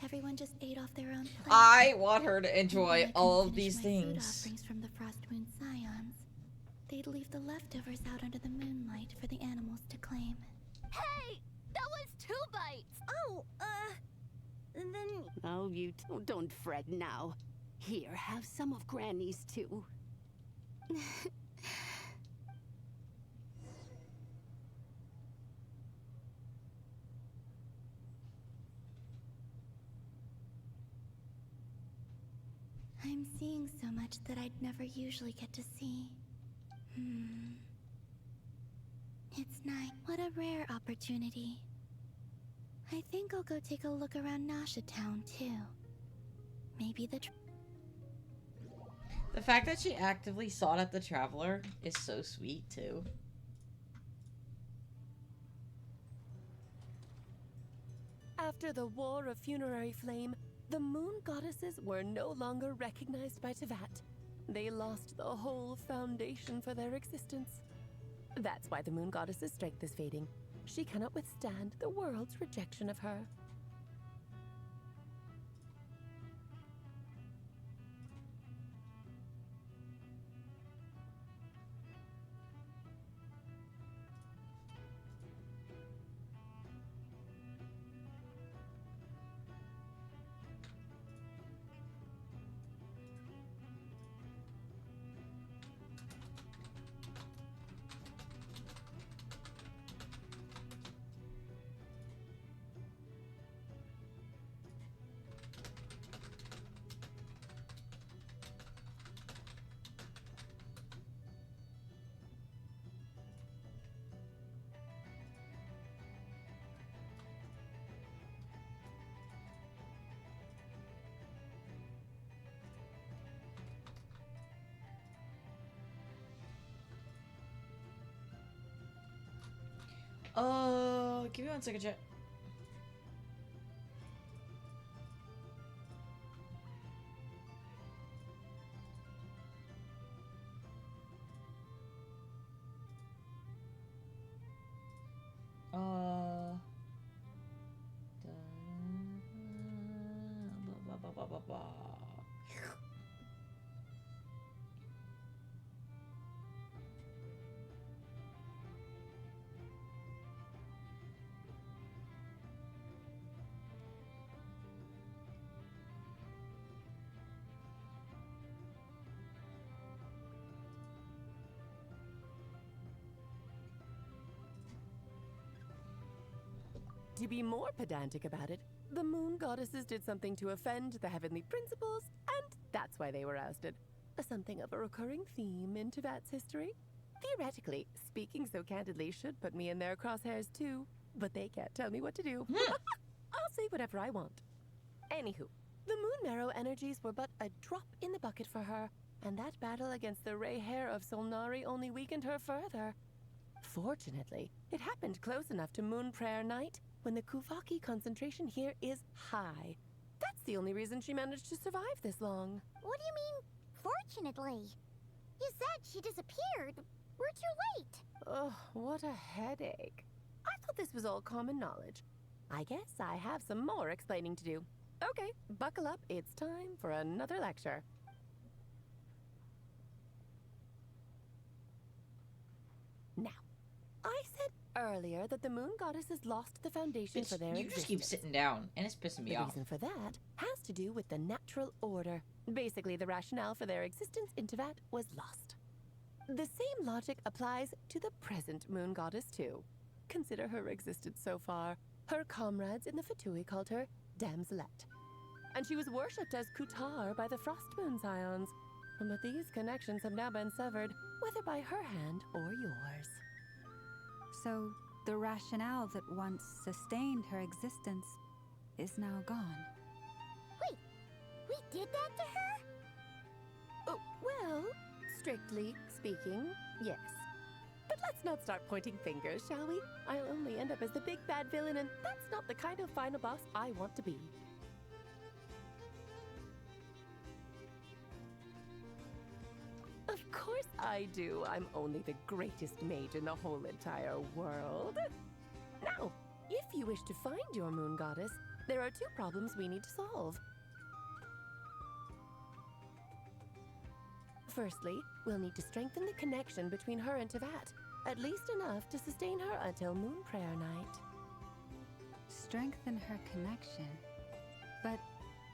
everyone just ate off their own plate. I want her to enjoy And when I all couldn't of these finish my food things. offerings from the Frost Moon Scions, they'd leave the leftovers out under the moonlight for the animals to claim. Hey! That was 2 bites! Oh, then... Oh, you don't fret now. Here, have some of Granny's too. I'm seeing so much that I'd never usually get to see. It's nice. What a rare opportunity. I think I'll go take a look around Nasha Town, too. Maybe the The fact that she actively sought out the Traveler is so sweet, too. After the War of Funerary Flame, the moon goddesses were no longer recognized by Teyvat. They lost the whole foundation for their existence. That's why the moon goddess's strength is fading. She cannot withstand the world's rejection of her. Give me 1 second, chat. Blah, blah, blah, blah. To be more pedantic about it, the moon goddesses did something to offend the heavenly principles, and that's why they were ousted. Something of a recurring theme in Teyvat's history. Theoretically, speaking so candidly should put me in their crosshairs too, but they can't tell me what to do. I'll say whatever I want. Anywho, the moon marrow energies were but a drop in the bucket for her, and that battle against the Ray Hair of Solnari only weakened her further. Fortunately, it happened close enough to Moon Prayer Night when the Kuvaki concentration here is high. That's the only reason she managed to survive this long. What do you mean, fortunately? You said she disappeared. We're too late. Ugh, what a headache. I thought this was all common knowledge. I guess I have some more explaining to do. Okay, buckle up. It's time for another lecture. Now, I said earlier that the moon goddesses lost the foundation for their You existence. just keep sitting down, and it's pissing me The off. reason for that has to do with the natural order. Basically, the rationale for their existence in Teyvat was lost. The same logic applies to the present moon goddess, too. Consider her existence so far. Her comrades in the Fatui called her Damselette. And she was worshipped as Kutar by the Frost Moon Scions. But these connections have now been severed, whether by her hand or yours. So, the rationale that once sustained her existence is now gone. Wait, we did that to her? Oh, well, strictly speaking, yes. But let's not start pointing fingers, shall we? I'll only end up as the big bad villain, and that's not the kind of final boss I want to be. Of course I do. I'm only the greatest mage in the whole entire world. Now, if you wish to find your moon goddess, there are 2 problems we need to solve. Firstly, we'll need to strengthen the connection between her and Teyvat, at least enough to sustain her until Moon Prayer Night. Strengthen her connection. But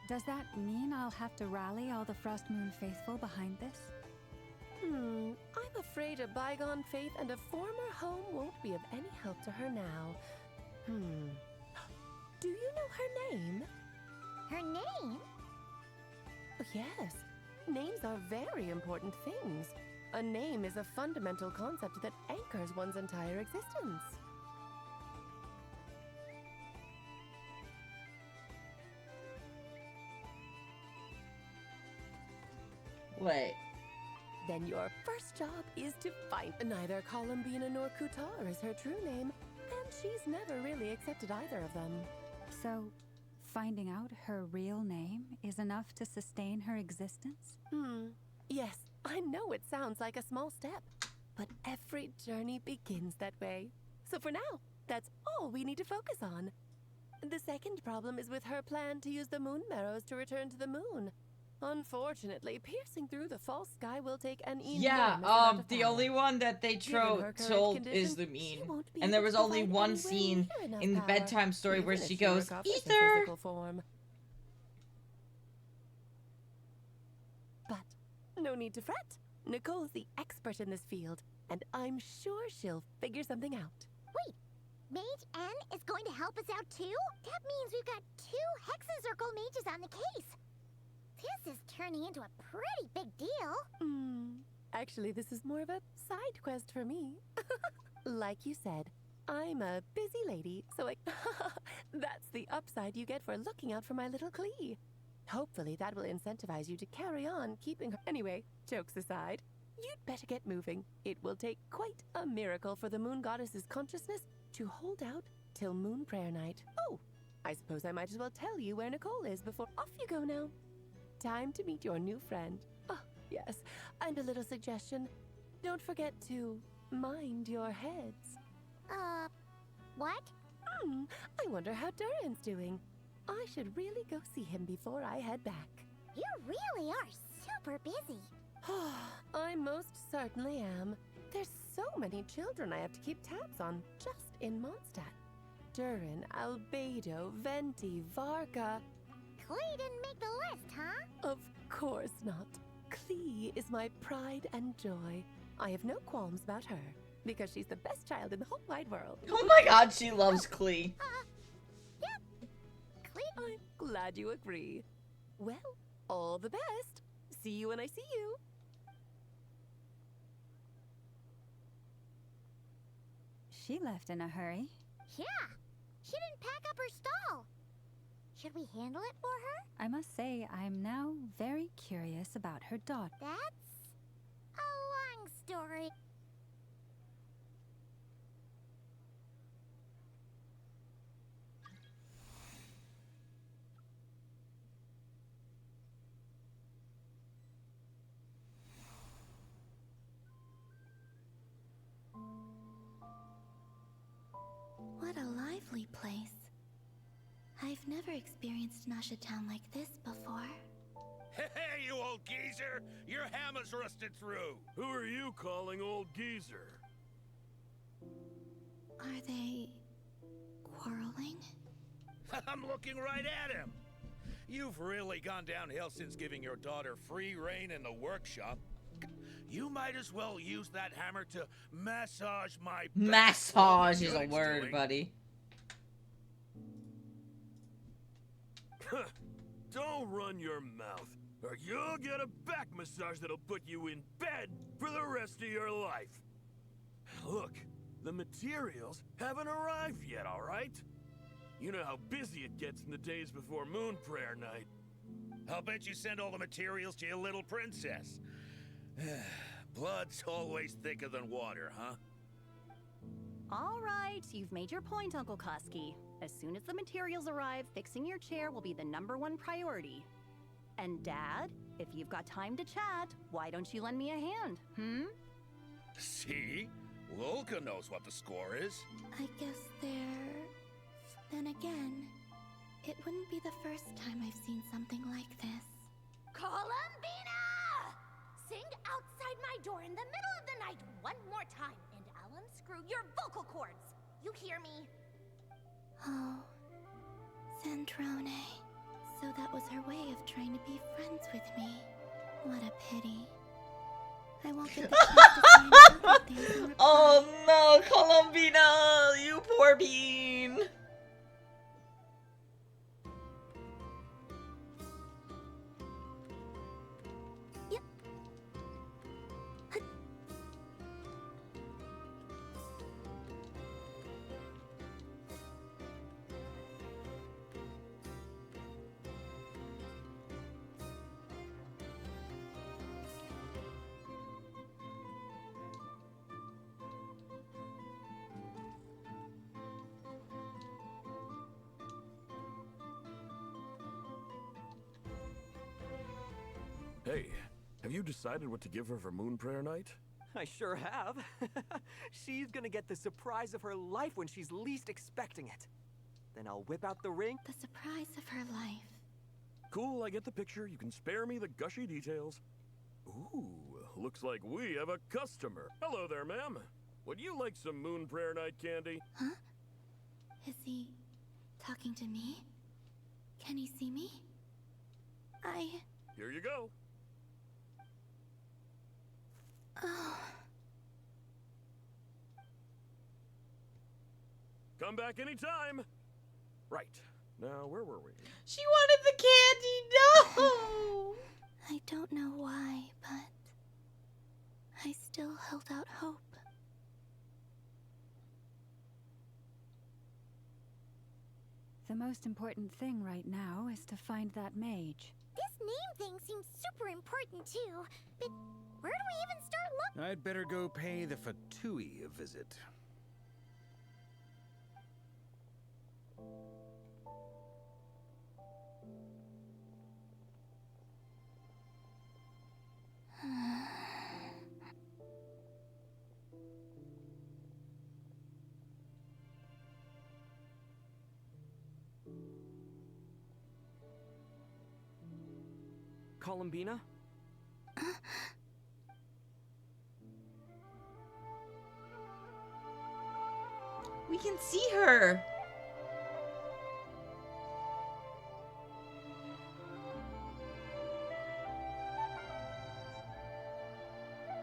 does that mean I'll have to rally all the Frost Moon faithful behind this? I'm afraid a bygone faith and a former home won't be of any help to her now. Do you know her name? Her name? Yes. Names are very important things. A name is a fundamental concept that anchors one's entire existence. Wait, Then your first job is to find neither Columbina nor Kutar is her true name, and she's never really accepted either of them. So, finding out her real name is enough to sustain her existence? Yes, I know it sounds like a small step, but every journey begins that way. So for now, that's all we need to focus on. The second problem is with her plan to use the moon marrows to return to the moon. Unfortunately, piercing through the false sky will take an enormous amount of the power. only one that they Given her current told condition, is the she mean. won't be And there able was to only provide one anywhere scene near enough in the power, bedtime story where even she if goes, recovers her ether! physical form. But no need to fret. Nicole's the expert in this field, and I'm sure she'll figure something out. Wait, Mage N is going to help us out too? That means we've got 2 Hexen Circle mages on the case. This is turning into a pretty big deal. Actually, this is more of a side quest for me. Like you said, I'm a busy lady, so that's the upside you get for looking out for my little Klee. Hopefully that will incentivize you to carry on keeping her. Anyway, jokes aside, you'd better get moving. It will take quite a miracle for the moon goddess's consciousness to hold out till moon prayer night. Oh, I suppose I might as well tell you where Nicole is before off you go now. Time to meet your new friend. Oh, yes, and a little suggestion. Don't forget to mind your heads. What? I wonder how Durin's doing. I should really go see him before I head back. You really are super busy. I most certainly am. There's so many children I have to keep tabs on just in Mondstadt. Durin, Albedo, Venti, Varga. Klee didn't make the list, huh? Of course not. Klee is my pride and joy. I have no qualms about her, because she's the best child in the whole wide world. Oh my god, she loves Klee. I'm glad you agree. Well, all the best. See you when I see you. She left in a hurry. Yeah, she didn't pack up her stall. Should we handle it for her? I must say, I'm now very curious about her daughter. That's a long story. What a lively place. I've never experienced Nasha Town like this before. Hey, you old geezer! Your hammer's rusted through! Who are you calling old geezer? Are they quarreling? I'm looking right at him! You've really gone downhill since giving your daughter free reign in the workshop. You might as well use that hammer to massage my back. Massage is a word, buddy. Don't run your mouth, or you'll get a back massage that'll put you in bed for the rest of your life. Look, the materials haven't arrived yet, all right? You know how busy it gets in the days before Moon Prayer Night. I'll bet you send all the materials to your little princess. Blood's always thicker than water, huh? All right, you've made your point, Uncle Koski. As soon as the materials arrive, fixing your chair will be the #1 priority. And Dad, if you've got time to chat, why don't you lend me a hand, See? Lolka knows what the score is. I guess they're... Then again, it wouldn't be the first time I've seen something like this. Columbina! Sing outside my door in the middle of the night one more time, and I'll unscrew your vocal cords. You hear me? Oh, Zandrone. So that was her way of trying to be friends with me. What a pity. I won't get the chance to say any other things in reply. Oh no, Columbina, you poor bean. Hey, have you decided what to give her for Moon Prayer Night? I sure have. She's gonna get the surprise of her life when she's least expecting it. Then I'll whip out the ring. The surprise of her life. Cool, I get the picture. You can spare me the gushy details. Ooh, looks like we have a customer. Hello there, ma'am. Would you like some Moon Prayer Night candy? Huh? Is he talking to me? Can he see me? Here you go. Oh. Come back anytime. Right. Now, where were we? She wanted the candy. No. I don't know why, but I still held out hope. The most important thing right now is to find that mage. This name thing seems super important too, but where do we even start looking? I'd better go pay the Fatui a visit. Columbina? We can see her.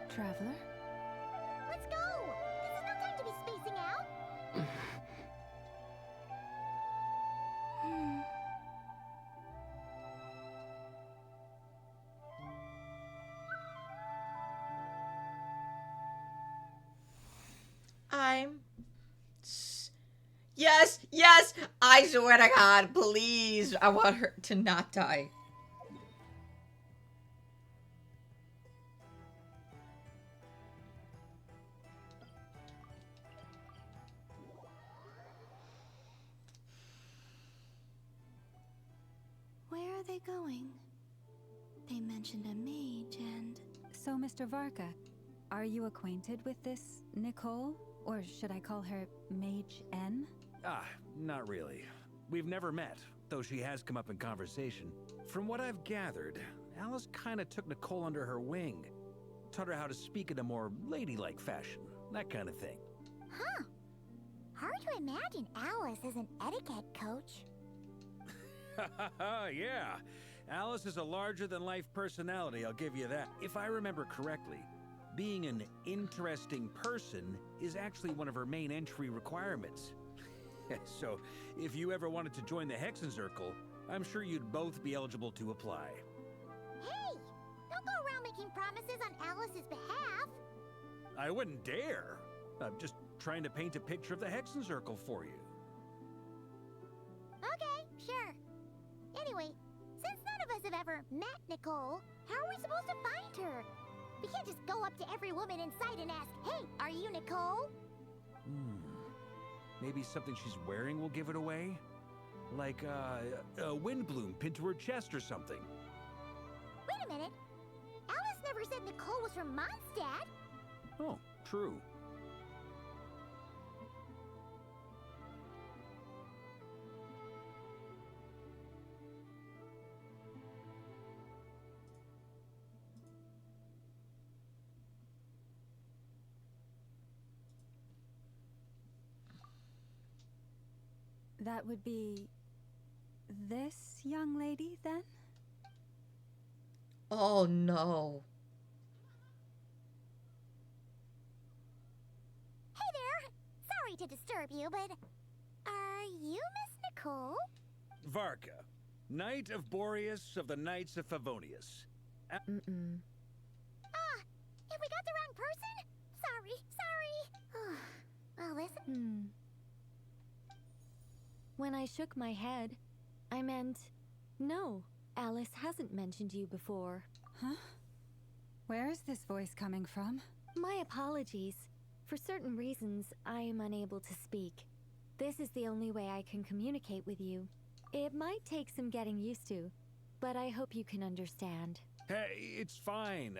Traveler? Let's go! This is no time to be spacing out! Yes, yes! I swear to God, please. I want her to not die. Where are they going? They mentioned a mage and... So, Mr. Varka, are you acquainted with this Nicole? Or should I call her Mage N? Ah, not really. We've never met, though she has come up in conversation. From what I've gathered, Alice kinda took Nicole under her wing. Taught her how to speak in a more ladylike fashion, that kind of thing. Huh. Hard to imagine Alice as an etiquette coach. Yeah. Alice is a larger-than-life personality, I'll give you that. If I remember correctly, being an interesting person is actually one of her main entry requirements. So, if you ever wanted to join the Hexenzirkel, I'm sure you'd both be eligible to apply. Hey! Don't go around making promises on Alice's behalf. I wouldn't dare. I'm just trying to paint a picture of the Hexenzirkel for you. Okay, sure. Anyway, since none of us have ever met Nicole, how are we supposed to find her? We can't just go up to every woman in sight and ask, "Hey, are you Nicole?" Maybe something she's wearing will give it away? Like, a wind bloom pinned to her chest or something. Wait a minute. Alice never said Nicole was from Mondstadt. Oh, true. That would be... this young lady, then? Oh, no. Hey there. Sorry to disturb you, but are you Miss Nicole? Varka, Knight of Boreas of the Knights of Favonius. Ah, if we got the wrong person? Sorry. Well, listen. When I shook my head, I meant, no, Alice hasn't mentioned you before. Huh? Where is this voice coming from? My apologies. For certain reasons, I am unable to speak. This is the only way I can communicate with you. It might take some getting used to, but I hope you can understand. Hey, it's fine.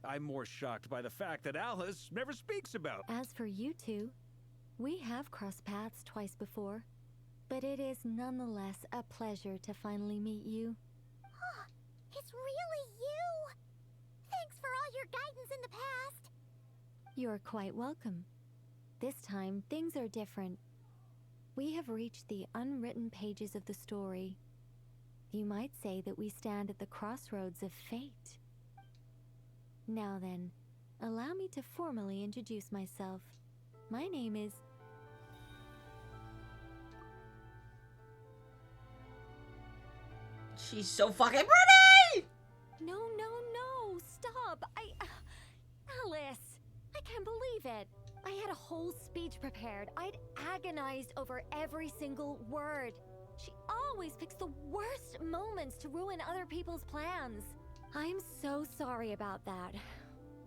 I'm more shocked by the fact that Alice never speaks about. As for you two, we have crossed paths twice before, but it is nonetheless a pleasure to finally meet you. It's really you! Thanks for all your guidance in the past! You're quite welcome. This time, things are different. We have reached the unwritten pages of the story. You might say that we stand at the crossroads of fate. Now then, allow me to formally introduce myself. My name is... She's so fucking pretty! No, stop! Alice! I can't believe it! I had a whole speech prepared. I'd agonized over every single word. She always picks the worst moments to ruin other people's plans. I'm so sorry about that.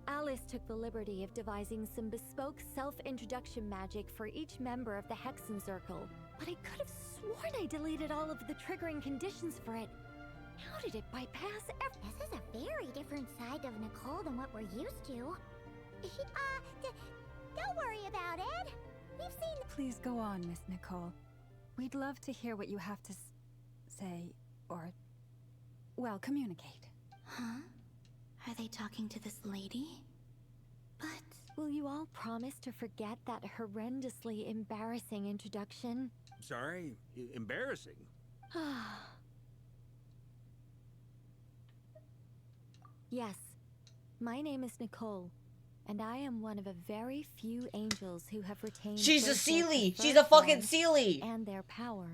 Alice took the liberty of devising some bespoke self-introduction magic for each member of the Hexen Circle, but I could have sworn I deleted all of the triggering conditions for it. How did it bypass This is a very different side of Nicole than what we're used to. Don't worry about it. We've seen... Please go on, Miss Nicole. We'd love to hear what you have to say, or, well, communicate. Huh? Are they talking to this lady? But... Will you all promise to forget that horrendously embarrassing introduction? Sorry? Embarrassing? Yes, my name is Nicole, and I am one of a very few angels who have retained... She's a both their Seelie! preferred She's a fucking form Seelie! And their power.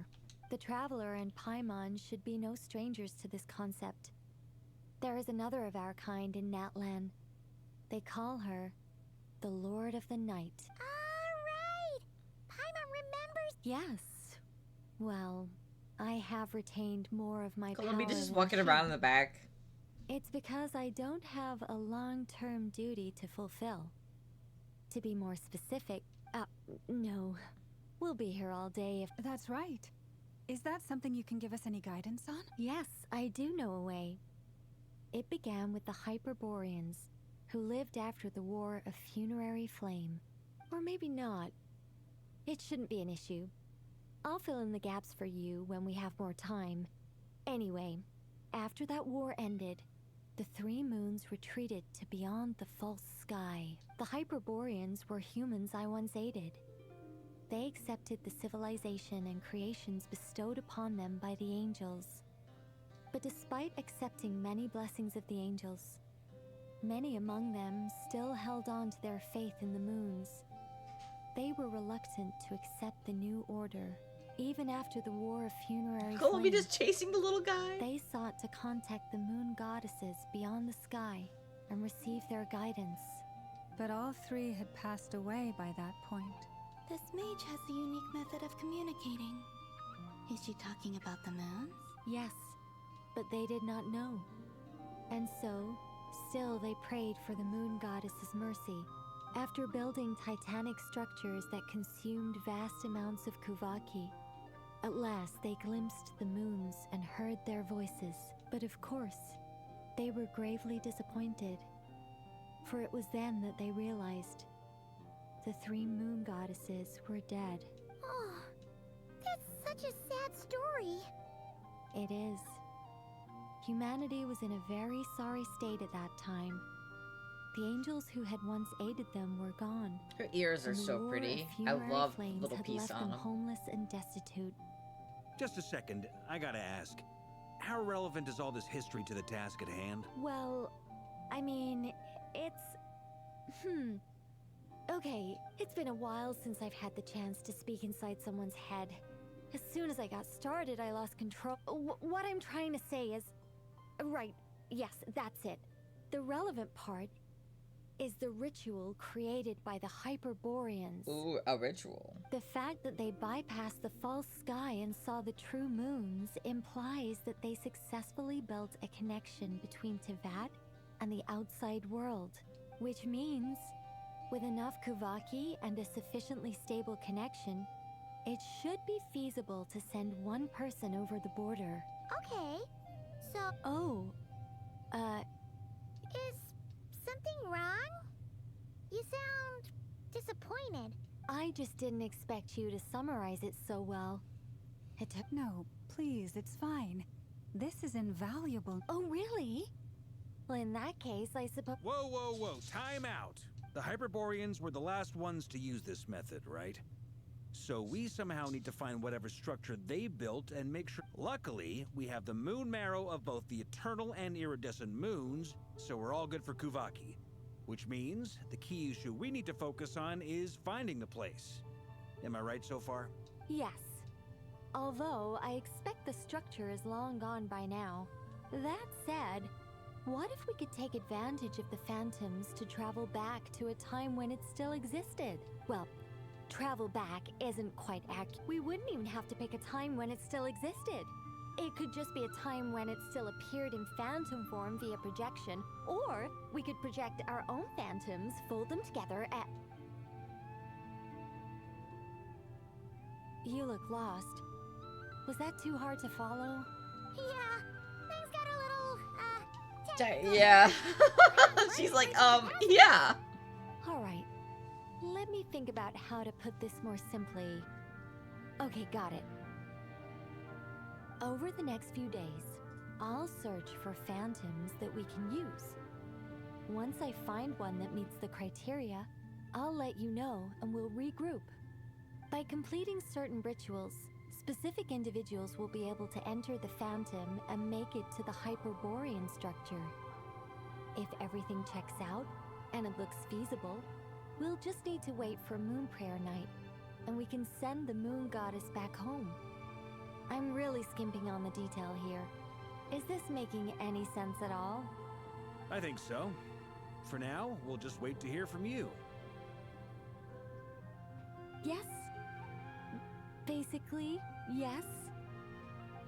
The Traveler and Paimon should be no strangers to this concept. There is another of our kind in Natlan. They call her the Lord of the Night. Alright! Paimon remembers... Yes. Well, I have retained more of my power Columbia just than walking she. around in the back. It's because I don't have a long-term duty to fulfill. To be more specific, no. We'll be here all day if... That's right. Is that something you can give us any guidance on? Yes, I do know a way. It began with the Hyperboreans, who lived after the War of Funerary Flame. Or maybe not. It shouldn't be an issue. I'll fill in the gaps for you when we have more time. Anyway, after that war ended, the three moons retreated to beyond the false sky. The Hyperboreans were humans I once aided. They accepted the civilization and creations bestowed upon them by the angels. But despite accepting many blessings of the angels, many among them still held on to their faith in the moons. They were reluctant to accept the new order. Even after the War of Funerary Columbia Flame, just chasing the little guy. they sought to contact the moon goddesses beyond the sky and receive their guidance. But all three had passed away by that point. This mage has a unique method of communicating. Is she talking about the moons? Yes, but they did not know. And so, still they prayed for the moon goddess's mercy. After building titanic structures that consumed vast amounts of Kuvaki, at last they glimpsed the moons and heard their voices. But of course, they were gravely disappointed. For it was then that they realized the three moon goddesses were dead. Oh, that's such a sad story. It is. Humanity was in a very sorry state at that time. The angels who had once aided them were gone. Her ears are and the so War pretty. of I Funerary love Flames little had piece left on them them. homeless and destitute. Just a second, I gotta ask. How relevant is all this history to the task at hand? Well, I mean, it's... Okay, it's been a while since I've had the chance to speak inside someone's head. As soon as I got started, I lost control. What I'm trying to say is... Right, yes, that's it. The relevant part is the ritual created by the Hyperboreans. Ooh, a ritual. The fact that they bypassed the false sky and saw the true moons implies that they successfully built a connection between Tevat and the outside world. Which means, with enough Kuvaki and a sufficiently stable connection, it should be feasible to send one person over the border. Okay, so... Oh, Is something wrong? You sound disappointed. I just didn't expect you to summarize it so well. No, please, it's fine. This is invaluable. Oh, really? Well, in that case, I suppose... Whoa, whoa, whoa, time out! The Hyperboreans were the last ones to use this method, right? So we somehow need to find whatever structure they built and make sure... Luckily, we have the moon marrow of both the eternal and iridescent moons, so we're all good for Kuvaki. Which means the key issue we need to focus on is finding the place. Am I right so far? Yes. Although, I expect the structure is long gone by now. That said, what if we could take advantage of the phantoms to travel back to a time when it still existed? Well, travel back isn't quite accurate. We wouldn't even have to pick a time when it still existed. It could just be a time when it still appeared in phantom form via projection, or we could project our own phantoms, fold them together at... You look lost. Was that too hard to follow? Yeah, things got a little, technical. Yeah. She's like, yeah. Alright. Let me think about how to put this more simply. Okay, got it. Over the next few days, I'll search for phantoms that we can use. Once I find one that meets the criteria, I'll let you know and we'll regroup. By completing certain rituals, specific individuals will be able to enter the phantom and make it to the Hyperborean structure. If everything checks out, and it looks feasible, we'll just need to wait for Moon Prayer Night, and we can send the Moon Goddess back home. I'm really skimping on the detail here. Is this making any sense at all? I think so. For now, we'll just wait to hear from you. Yes. Basically, yes.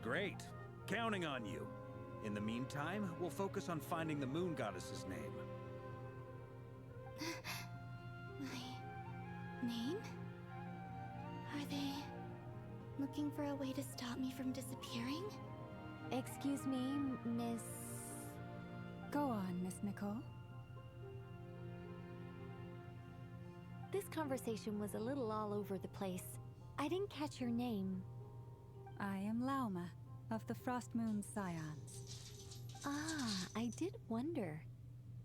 Great. Counting on you. In the meantime, we'll focus on finding the Moon Goddess's name. My name? Are they looking for a way to stop me from disappearing? Excuse me, Miss... Go on, Miss Nicole. This conversation was a little all over the place. I didn't catch your name. I am Lauma, of the Frost Moon Scions. Ah, I did wonder.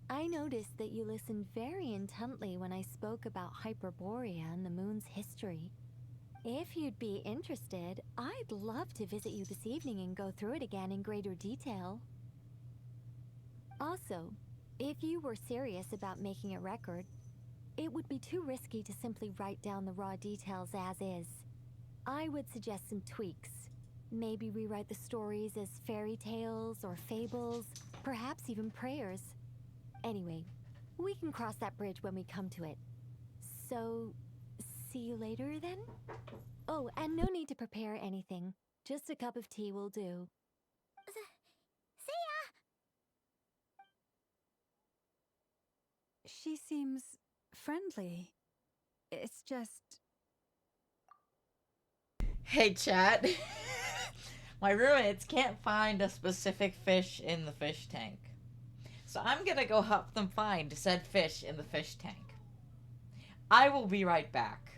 I noticed that you listened very intently when I spoke about Hyperborea and the moon's history. If you'd be interested, I'd love to visit you this evening and go through it again in greater detail. Also, if you were serious about making a record, it would be too risky to simply write down the raw details as is. I would suggest some tweaks. Maybe rewrite the stories as fairy tales or fables, perhaps even prayers. Anyway, we can cross that bridge when we come to it. So, see you later then? Oh, and no need to prepare anything. Just a cup of tea will do. See ya! She seems friendly. It's just... Hey, chat. My roommates can't find a specific fish in the fish tank. So I'm gonna go help them find said fish in the fish tank. I will be right back.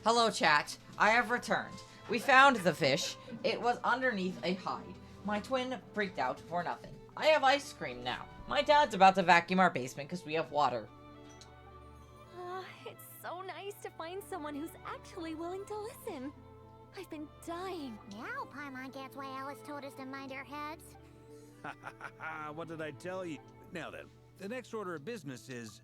Hello, chat. I have returned. We found the fish. It was underneath a hide. My twin freaked out for nothing. I have ice cream now. My dad's about to vacuum our basement because we have water. It's so nice to find someone who's actually willing to listen. I've been dying. Now Paimon gets why Alice told us to mind our heads. What did I tell you? Now then, the next order of business is...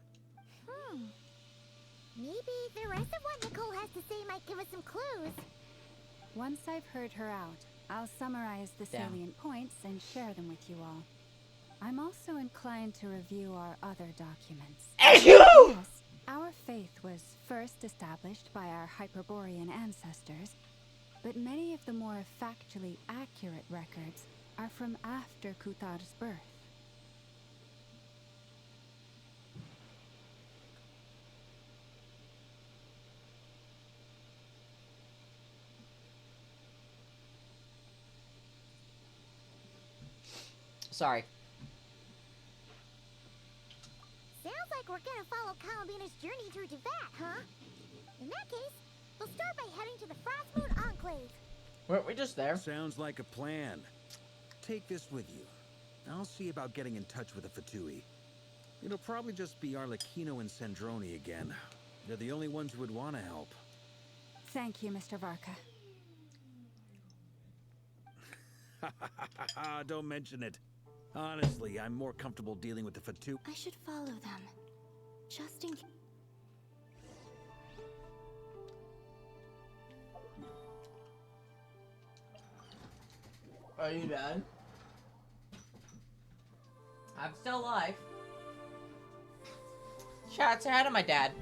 Maybe the rest of what Nicole has to say might give us some clues. Once I've heard her out, I'll summarize the Damn. salient points and share them with you all. I'm also inclined to review our other documents. Yes, our faith was first established by our Hyperborean ancestors, but many of the more factually accurate records are from after Kuthar's birth. Sorry. Sounds like we're gonna follow Columbina's journey through Teyvat, huh? In that case, we'll start by heading to the Frostmoon Enclave. Weren't we just there? Sounds like a plan. Take this with you. I'll see about getting in touch with the Fatui. It'll probably just be Arlecchino and Sandroni again. They're the only ones who would want to help. Thank you, Mr. Varka. Don't mention it. Honestly, I'm more comfortable dealing with the Fatui. I should follow them. Just in case. Are you dead? I'm still alive. Chat, say hi to my dad.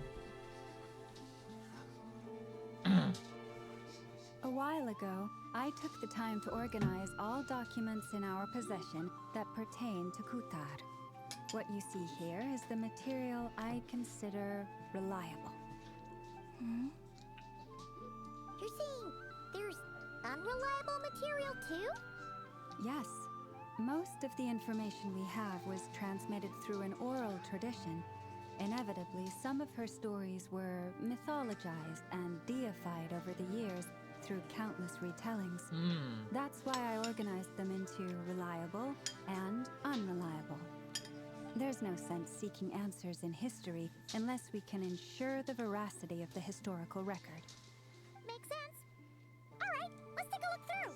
A while ago, I took the time to organize all documents in our possession that pertain to Kuthar. What you see here is the material I consider reliable. You're saying there's unreliable material too? Yes. Most of the information we have was transmitted through an oral tradition. Inevitably, some of her stories were mythologized and deified over the years through countless retellings. That's why I organized them into reliable and unreliable. There's no sense seeking answers in history unless we can ensure the veracity of the historical record. Makes sense. Alright, let's take a look through.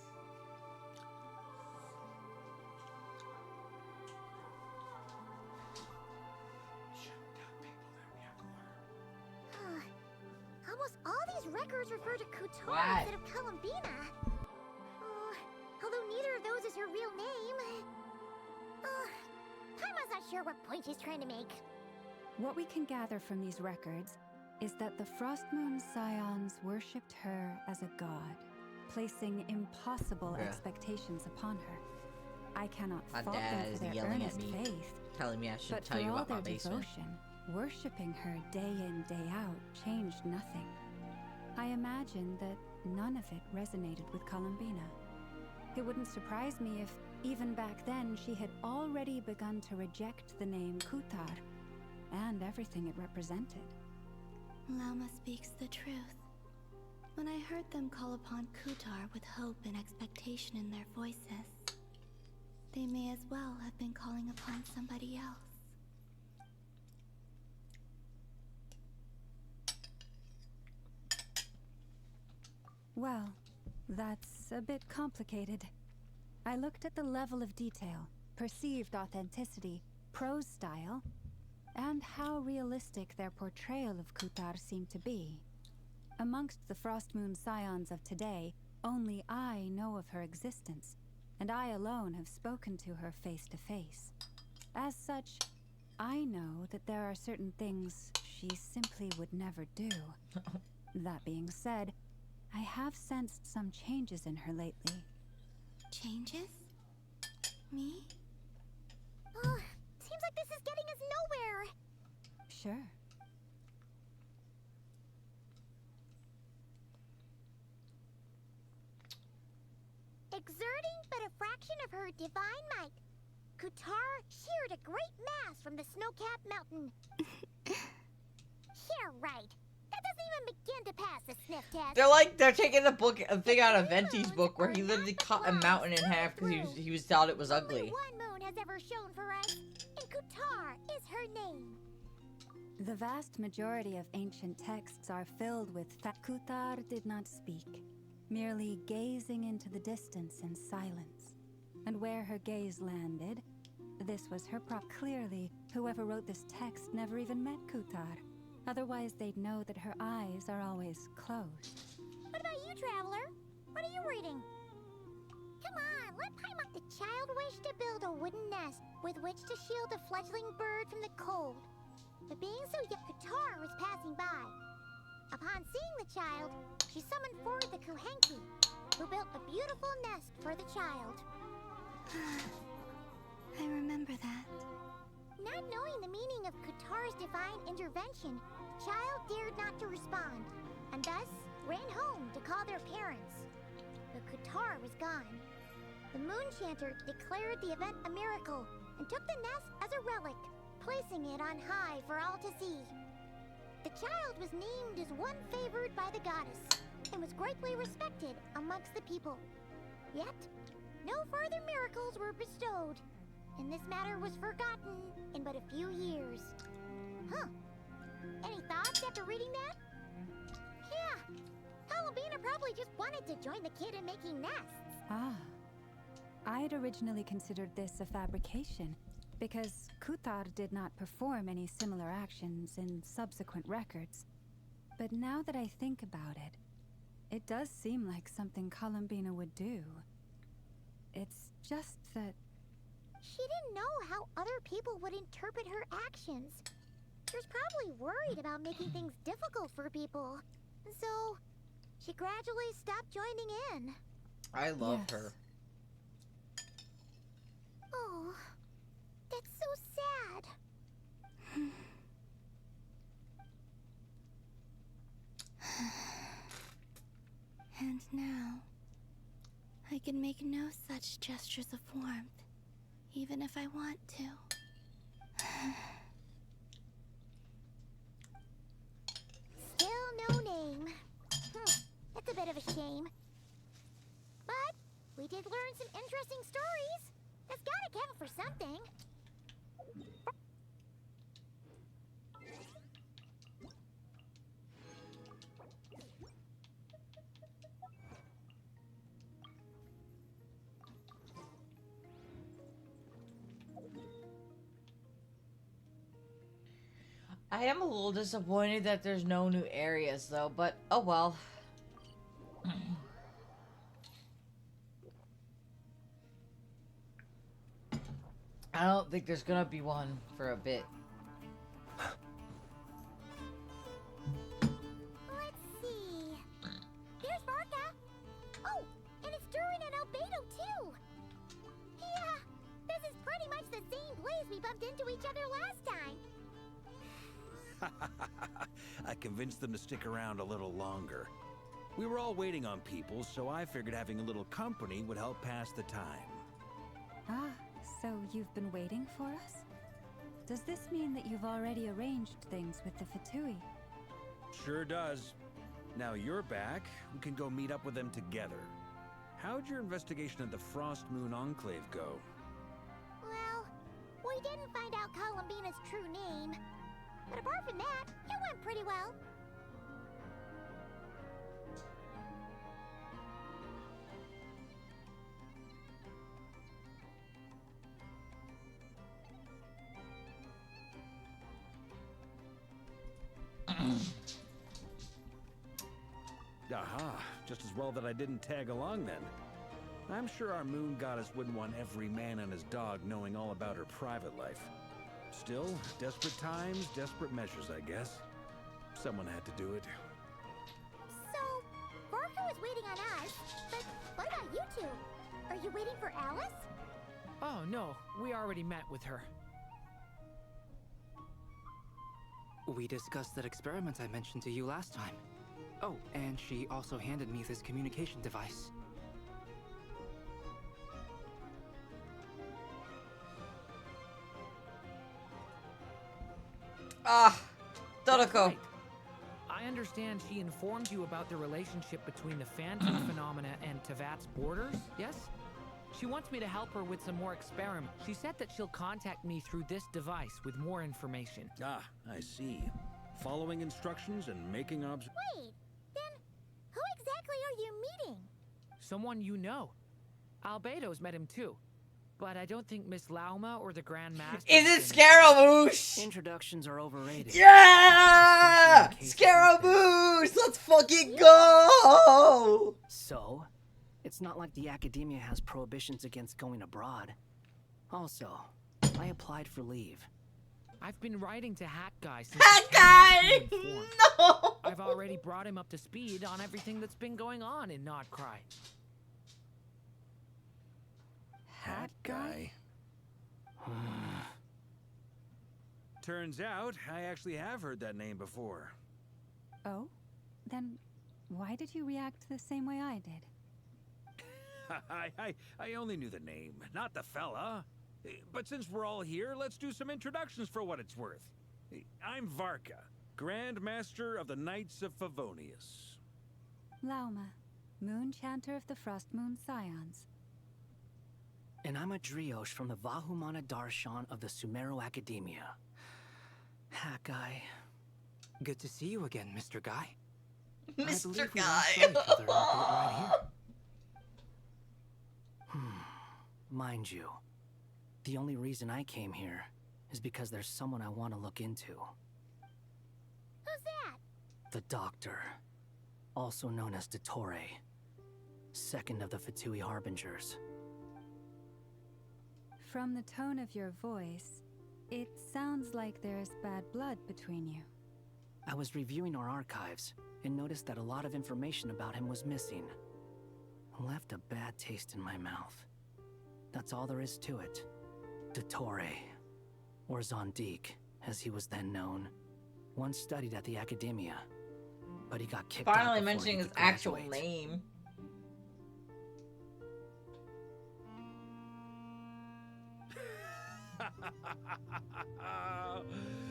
Almost all these records refer to Kutar instead of Columbina. Although neither of those is her real name. Paimon's not sure what point she's trying to make. What we can gather from these records is that the Frostmoon Scions worshipped her as a god, placing impossible expectations upon her. I cannot My fault dad them is for their yelling at earnest me, faith, telling me I should but tell for you all about my their basement. devotion, worshipping her day in, day out changed nothing. I imagine that none of it resonated with Columbina. It wouldn't surprise me if, even back then, she had already begun to reject the name Kuthar and everything it represented. Lama speaks the truth. When I heard them call upon Kutar with hope and expectation in their voices, they may as well have been calling upon somebody else. Well, that's a bit complicated. I looked at the level of detail, perceived authenticity, prose style, and how realistic their portrayal of Kuthar seemed to be. Amongst the Frostmoon Scions of today, only I know of her existence, and I alone have spoken to her face to face. As such, I know that there are certain things she simply would never do. That being said, I have sensed some changes in her lately. Changes? Me? Seems like this is getting us nowhere. Sure. Exerting but a fraction of her divine might, Kutar sheared a great mass from the snow-capped mountain. Yeah, right. That doesn't even begin to pass the sniff test. They're taking a thing out of Venti's book where he literally cut a mountain in half because he was thought it was ugly. Only one moon has ever shone for us, and Kutar is her name. The vast majority of ancient texts are filled with Kutar did not speak, merely gazing into the distance in silence. And where her gaze landed, this was her prop. Clearly, whoever wrote this text never even met Kutar. Otherwise, they'd know that her eyes are always closed. What about you, traveler? What are you reading? Come on, let Paimon. The child wished to build a wooden nest with which to shield a fledgling bird from the cold. But being so young, Kutar was passing by. Upon seeing the child, she summoned forward the Kuhenki, who built a beautiful nest for the child. I remember that. Not knowing the meaning of Kutar's divine intervention, the child dared not to respond, and thus ran home to call their parents. But Kutar was gone. The Moon Chanter declared the event a miracle and took the nest as a relic, placing it on high for all to see. The child was named as one favored by the goddess, and was greatly respected amongst the people. Yet, no further miracles were bestowed, and this matter was forgotten in but a few years. Huh. Any thoughts after reading that? Yeah, Columbina probably just wanted to join the kid in making nests. Ah. I'd originally considered this a fabrication, because Kutar did not perform any similar actions in subsequent records. But now that I think about it, it does seem like something Columbina would do. It's just that... She didn't know how other people would interpret her actions. She was probably worried about making things difficult for people. So, she gradually stopped joining in. I love her. Oh, that's so sad. And now, I can make no such gestures of warmth, even if I want to. Still no name. That's a bit of a shame. But we did learn some interesting stories. That's gotta count for something. I am a little disappointed that there's no new areas though, but oh well. I don't think there's gonna be one for a bit. Let's see. There's Varka. Oh, and it's Durin and Albedo too. Yeah, this is pretty much the same place we bumped into each other last time. I convinced them to stick around a little longer. We were all waiting on people, so I figured having a little company would help pass the time. Ah, so you've been waiting for us? Does this mean that you've already arranged things with the Fatui? Sure does. Now you're back, we can go meet up with them together. How'd your investigation of the Frost Moon Enclave go? Well, we didn't find out Columbina's true name. But apart from that, it went pretty well. Aha, just as well that I didn't tag along then. I'm sure our moon goddess wouldn't want every man and his dog knowing all about her private life. Still, desperate times, desperate measures, I guess. Someone had to do it. So, Varka was waiting on us, but what about you two? Are you waiting for Alice? Oh, no. We already met with her. We discussed that experiment I mentioned to you last time. Oh, and she also handed me this communication device. Ah, Doroko. I understand she informed you about the relationship between the phantom phenomena and Tevat's borders, yes? She wants me to help her with some more experiments. She said that she'll contact me through this device with more information. Ah, I see. Following instructions and making Wait, then who exactly are you meeting? Someone you know. Albedo's met him too. But I don't think Miss Lauma or the Grand Master... Is it Scaramouche? Introductions are overrated. Yeah! Scaramouche! Let's fucking go! So, it's not like the academia has prohibitions against going abroad. Also, I applied for leave. I've been writing to Hat Guy since... Hat Guy! No! I've already brought him up to speed on everything that's been going on in Notcry. Hat Guy? Turns out, I actually have heard that name before. Oh? Then why did you react the same way I did? I only knew the name, not the fella. But since we're all here, let's do some introductions for what it's worth. I'm Varka, Grand Master of the Knights of Favonius. Lauma, Moon Chanter of the Frost Moon Scions. And I'm a Drioche from the Vahumana Darshan of the Sumeru Academia. Hat Guy. Good to see you again, Mr. Guy. Mr. Guy. Right here. Mind you, the only reason I came here is because there's someone I want to look into. Who's that? The Doctor, also known as Dottore, second of the Fatui Harbingers. From the tone of your voice, it sounds like there's bad blood between you. I was reviewing our archives and noticed that a lot of information about him was missing. Left a bad taste in my mouth. That's all there is to it. Dottore, or Zondique, as he was then known, once studied at the Academia, but he got kicked out Finally before mentioning he his could actual graduate. name.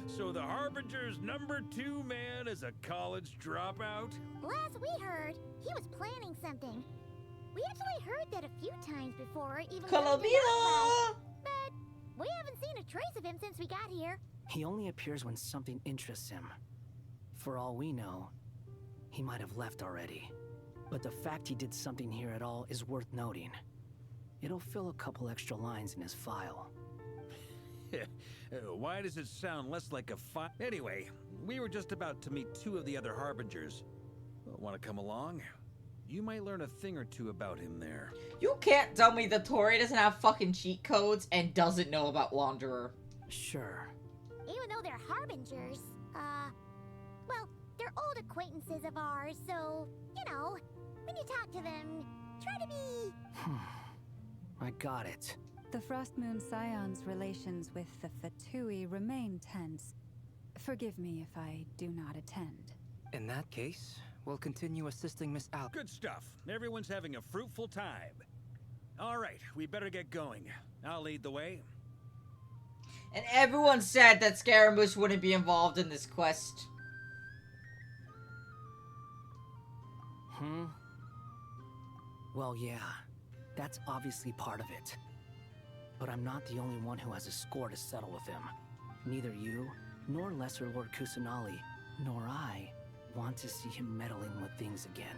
So the Harbinger's #2 man is a college dropout? Last we heard, he was planning something. We actually heard that a few times before, even Colombia! But we haven't seen a trace of him since we got here. He only appears when something interests him. For all we know, he might have left already. But the fact he did something here at all is worth noting. It'll fill a couple extra lines in his file. Why does it sound less like a fight? Anyway, we were just about to meet 2 of the other Harbingers. Want to come along? You might learn a thing or two about him there. You can't tell me that Tori doesn't have fucking cheat codes and doesn't know about Wanderer. Sure. Even though they're harbingers, well, they're old acquaintances of ours, so, you know, when you talk to them, try to be... I got it. The Frost Moon Scions' relations with the Fatui remain tense. Forgive me if I do not attend. In that case, we'll continue assisting Miss Al. Good stuff. Everyone's having a fruitful time. All right, we better get going. I'll lead the way. And everyone said that Scaramouche wouldn't be involved in this quest. Well, yeah. That's obviously part of it. But I'm not the only one who has a score to settle with him. Neither you, nor Lesser Lord Kusanali, nor I want to see him meddling with things again.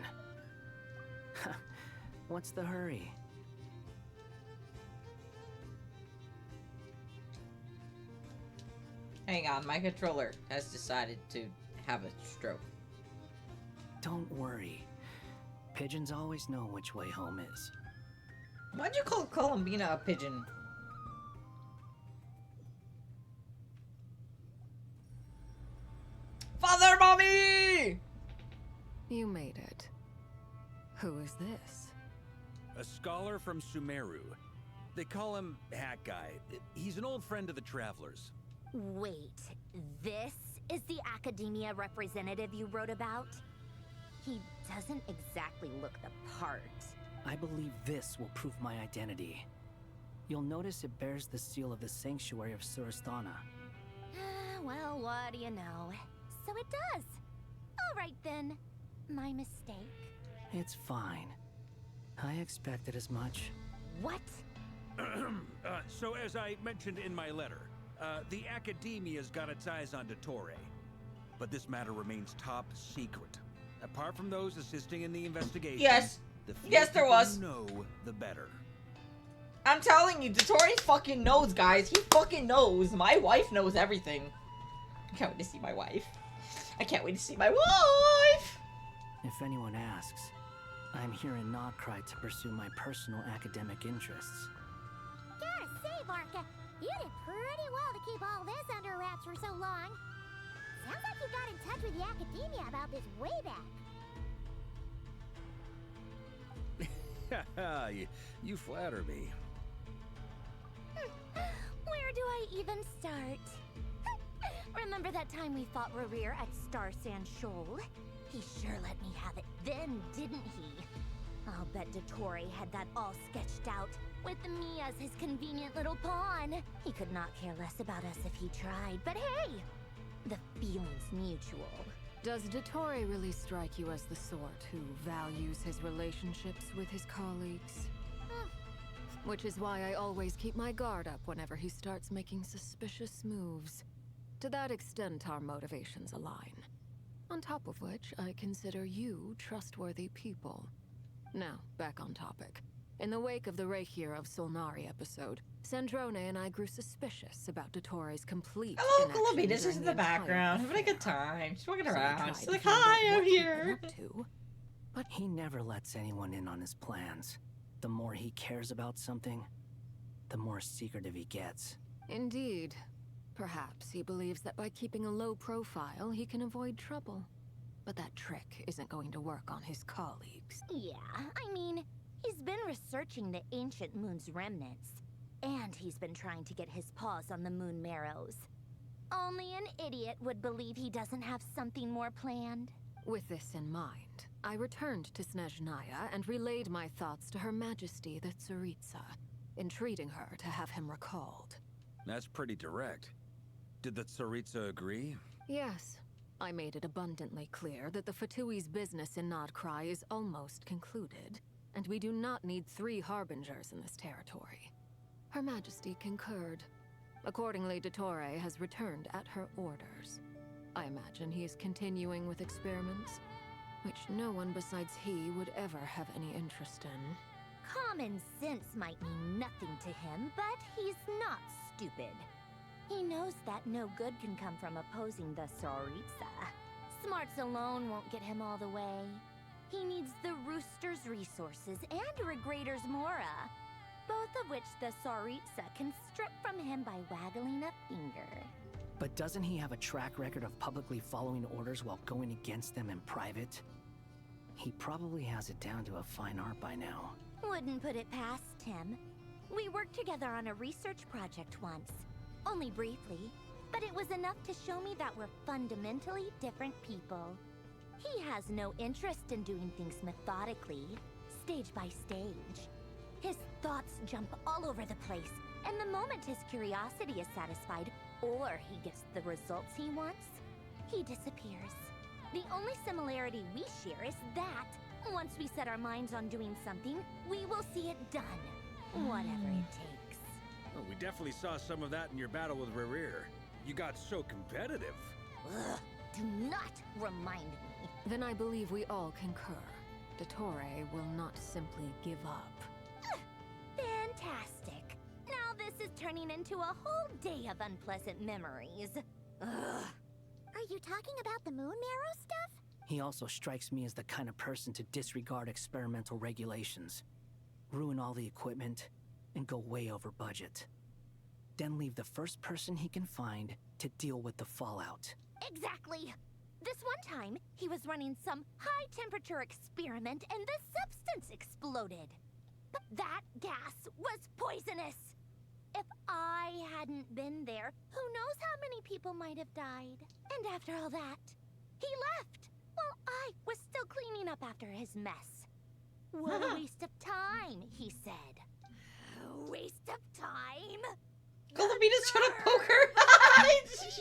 What's the hurry? Hang on, my controller has decided to have a stroke. Don't worry. Pigeons always know which way home is. Why'd you call Columbina a pigeon? Father, Mommy! You made it. Who is this? A scholar from Sumeru. They call him Hat Guy. He's an old friend of the Travelers. Wait, this is the Academia representative you wrote about? He doesn't exactly look the part. I believe this will prove my identity. You'll notice it bears the seal of the Sanctuary of Surastana. Well, what do you know? So it does. All right then. My mistake. It's fine. I expected as much. What? So as I mentioned in my letter, the Academia's got its eyes on Dottore. But this matter remains top secret. Apart from those assisting in the investigation, Yes. the fewer Yes, there people was. you know, the better. I'm telling you, Dottore fucking knows, guys. He fucking knows. My wife knows everything. I can't wait to see my wife. I can't wait to see my wife! If anyone asks, I'm here in Nodcry to pursue my personal academic interests. Gotta say, Barca, you did pretty well to keep all this under wraps for so long. Sounds like you got in touch with the Academia about this way back. you flatter me. Where do I even start? Remember that time we fought Rairer at Star Sand Shoal? He sure let me have it then, didn't he? I'll bet Dottore had that all sketched out, with me as his convenient little pawn. He could not care less about us if he tried, but hey! The feeling's mutual. Does Dottore really strike you as the sort who values his relationships with his colleagues? Which is why I always keep my guard up whenever he starts making suspicious moves. To that extent, our motivations align. On top of which, I consider you trustworthy people. Now, back on topic. In the wake of the Reikir of Solnari episode, Sandrone and I grew suspicious about Dottore's complete Hello, inaction Galabi. This is during in the entire background. Having a good affair. time. She's walking So we around. tried She's to like, find out hi, I'm what he'd here. been up to. But he never lets anyone in on his plans. The more he cares about something, the more secretive he gets. Indeed. Perhaps he believes that by keeping a low profile, he can avoid trouble. But that trick isn't going to work on his colleagues. Yeah, I mean, he's been researching the ancient moon's remnants. And he's been trying to get his paws on the moon marrows. Only an idiot would believe he doesn't have something more planned. With this in mind, I returned to Snezhnaya and relayed my thoughts to Her Majesty the Tsaritsa, entreating her to have him recalled. That's pretty direct. Did the Tsaritsa agree? Yes. I made it abundantly clear that the Fatui's business in Nodcry is almost concluded, and we do not need 3 harbingers in this territory. Her Majesty concurred. Accordingly, Dottore has returned at her orders. I imagine he is continuing with experiments, which no one besides he would ever have any interest in. Common sense might mean nothing to him, but he's not stupid. He knows that no good can come from opposing the Tsaritsa. Smarts alone won't get him all the way. He needs the Rooster's resources and Regrator's Mora, both of which the Tsaritsa can strip from him by waggling a finger. But doesn't he have a track record of publicly following orders while going against them in private? He probably has it down to a fine art by now. Wouldn't put it past him. We worked together on a research project once. Only briefly, but it was enough to show me that we're fundamentally different people. He has no interest in doing things methodically, stage by stage. His thoughts jump all over the place, and the moment his curiosity is satisfied, or he gets the results he wants, he disappears. The only similarity we share is that, once we set our minds on doing something, we will see it done, whatever it takes. Well, we definitely saw some of that in your battle with Rairer. You got so competitive. Ugh, do not remind me. Then I believe we all concur. Dottore will not simply give up. Fantastic. Now this is turning into a whole day of unpleasant memories. Ugh. Are you talking about the moon marrow stuff? He also strikes me as the kind of person to disregard experimental regulations, ruin all the equipment, and go way over budget. Then leave the first person he can find to deal with the fallout. Exactly. This one time, he was running some high-temperature experiment and the substance exploded. But that gas was poisonous. If I hadn't been there, who knows how many people might have died. And after all that, he left while I was still cleaning up after his mess. What a waste of time, he said. A waste of time? Galamina's trying to poke her. Waste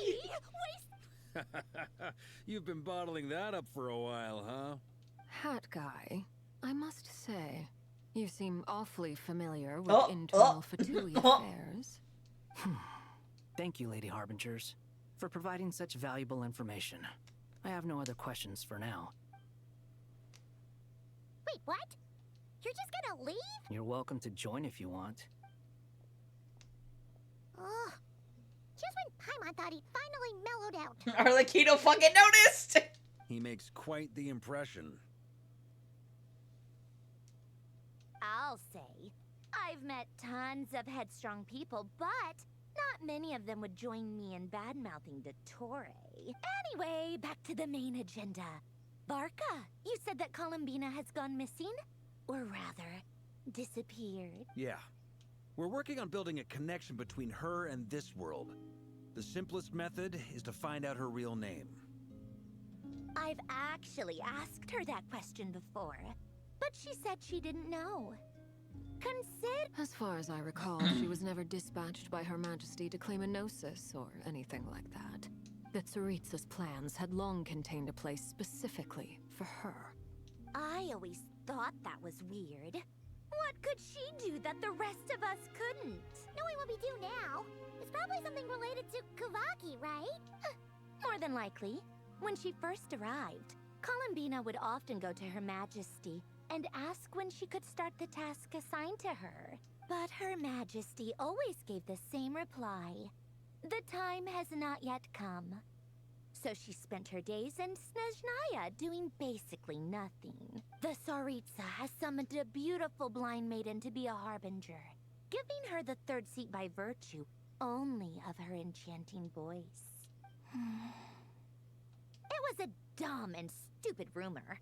You've been bottling that up for a while, huh? Hat guy, I must say, you seem awfully familiar with internal Fatui affairs. Thank you, Lady Harbingers, for providing such valuable information. I have no other questions for now. Wait, what? You're just gonna leave? You're welcome to join if you want. Ugh. Just when Paimon thought he'd finally mellowed out. Arlecchino fucking noticed! He makes quite the impression. I'll say, I've met tons of headstrong people, but not many of them would join me in bad-mouthing Dottore. Anyway, back to the main agenda. Barca, you said that Columbina has gone missing? Or rather, disappeared. Yeah. We're working on building a connection between her and this world. The simplest method is to find out her real name. I've actually asked her that question before, but she said she didn't know. As far as I recall, she was never dispatched by Her Majesty to claim a gnosis or anything like that. That Tsaritsa's plans had long contained a place specifically for her. I always thought that was weird. What could she do that the rest of us couldn't? Knowing what we do now, it's probably something related to Kavaki, right? More than likely. When she first arrived, Columbina would often go to Her Majesty and ask when she could start the task assigned to her. But Her Majesty always gave the same reply. The time has not yet come. So she spent her days in Snezhnaya doing basically nothing. The Tsaritsa has summoned a beautiful blind maiden to be a harbinger, giving her the third seat by virtue only of her enchanting voice. It was a dumb and stupid rumor,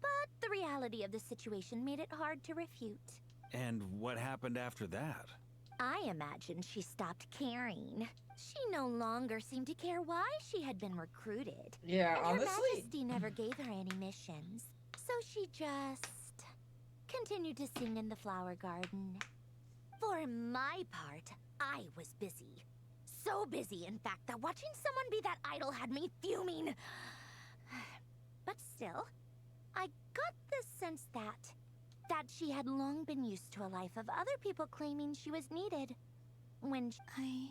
but the reality of the situation made it hard to refute. And what happened after that? I imagine she stopped caring. She no longer seemed to care why she had been recruited. Yeah, and honestly. Her Majesty never gave her any missions, so she just continued to sing in the flower garden. For my part, I was busy. So busy, in fact, that watching someone be that idol had me fuming. But still, I got the sense that she had long been used to a life of other people claiming she was needed. When I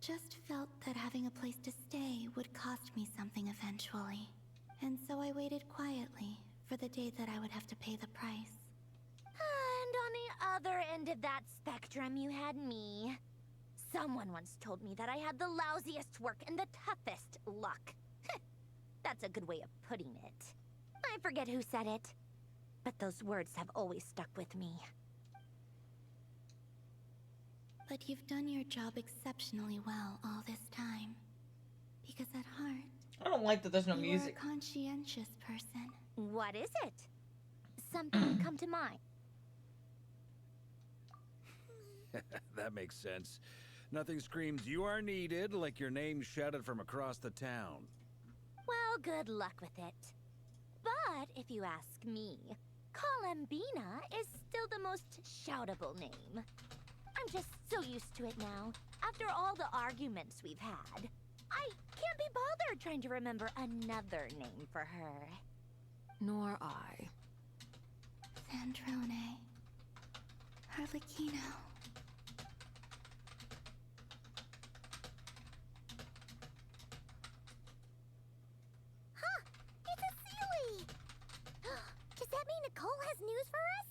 just felt that having a place to stay would cost me something eventually. And so I waited quietly for the day that I would have to pay the price. And on the other end of that spectrum, you had me. Someone once told me that I had the lousiest work and the toughest luck. That's a good way of putting it. I forget who said it, but those words have always stuck with me. But you've done your job exceptionally well all this time. Because at heart, I don't like that there's no you music. are a conscientious person. What is it? Something come to mind. That makes sense. Nothing screams you are needed like your name shouted from across the town. Well, good luck with it. But if you ask me, Columbina is still the most shoutable name. I'm just so used to it now, after all the arguments we've had. I can't be bothered trying to remember another name for her. Nor I. Sandrone. Arlecchino. Huh! It's a Sealy! Does that mean Nicole has news for us?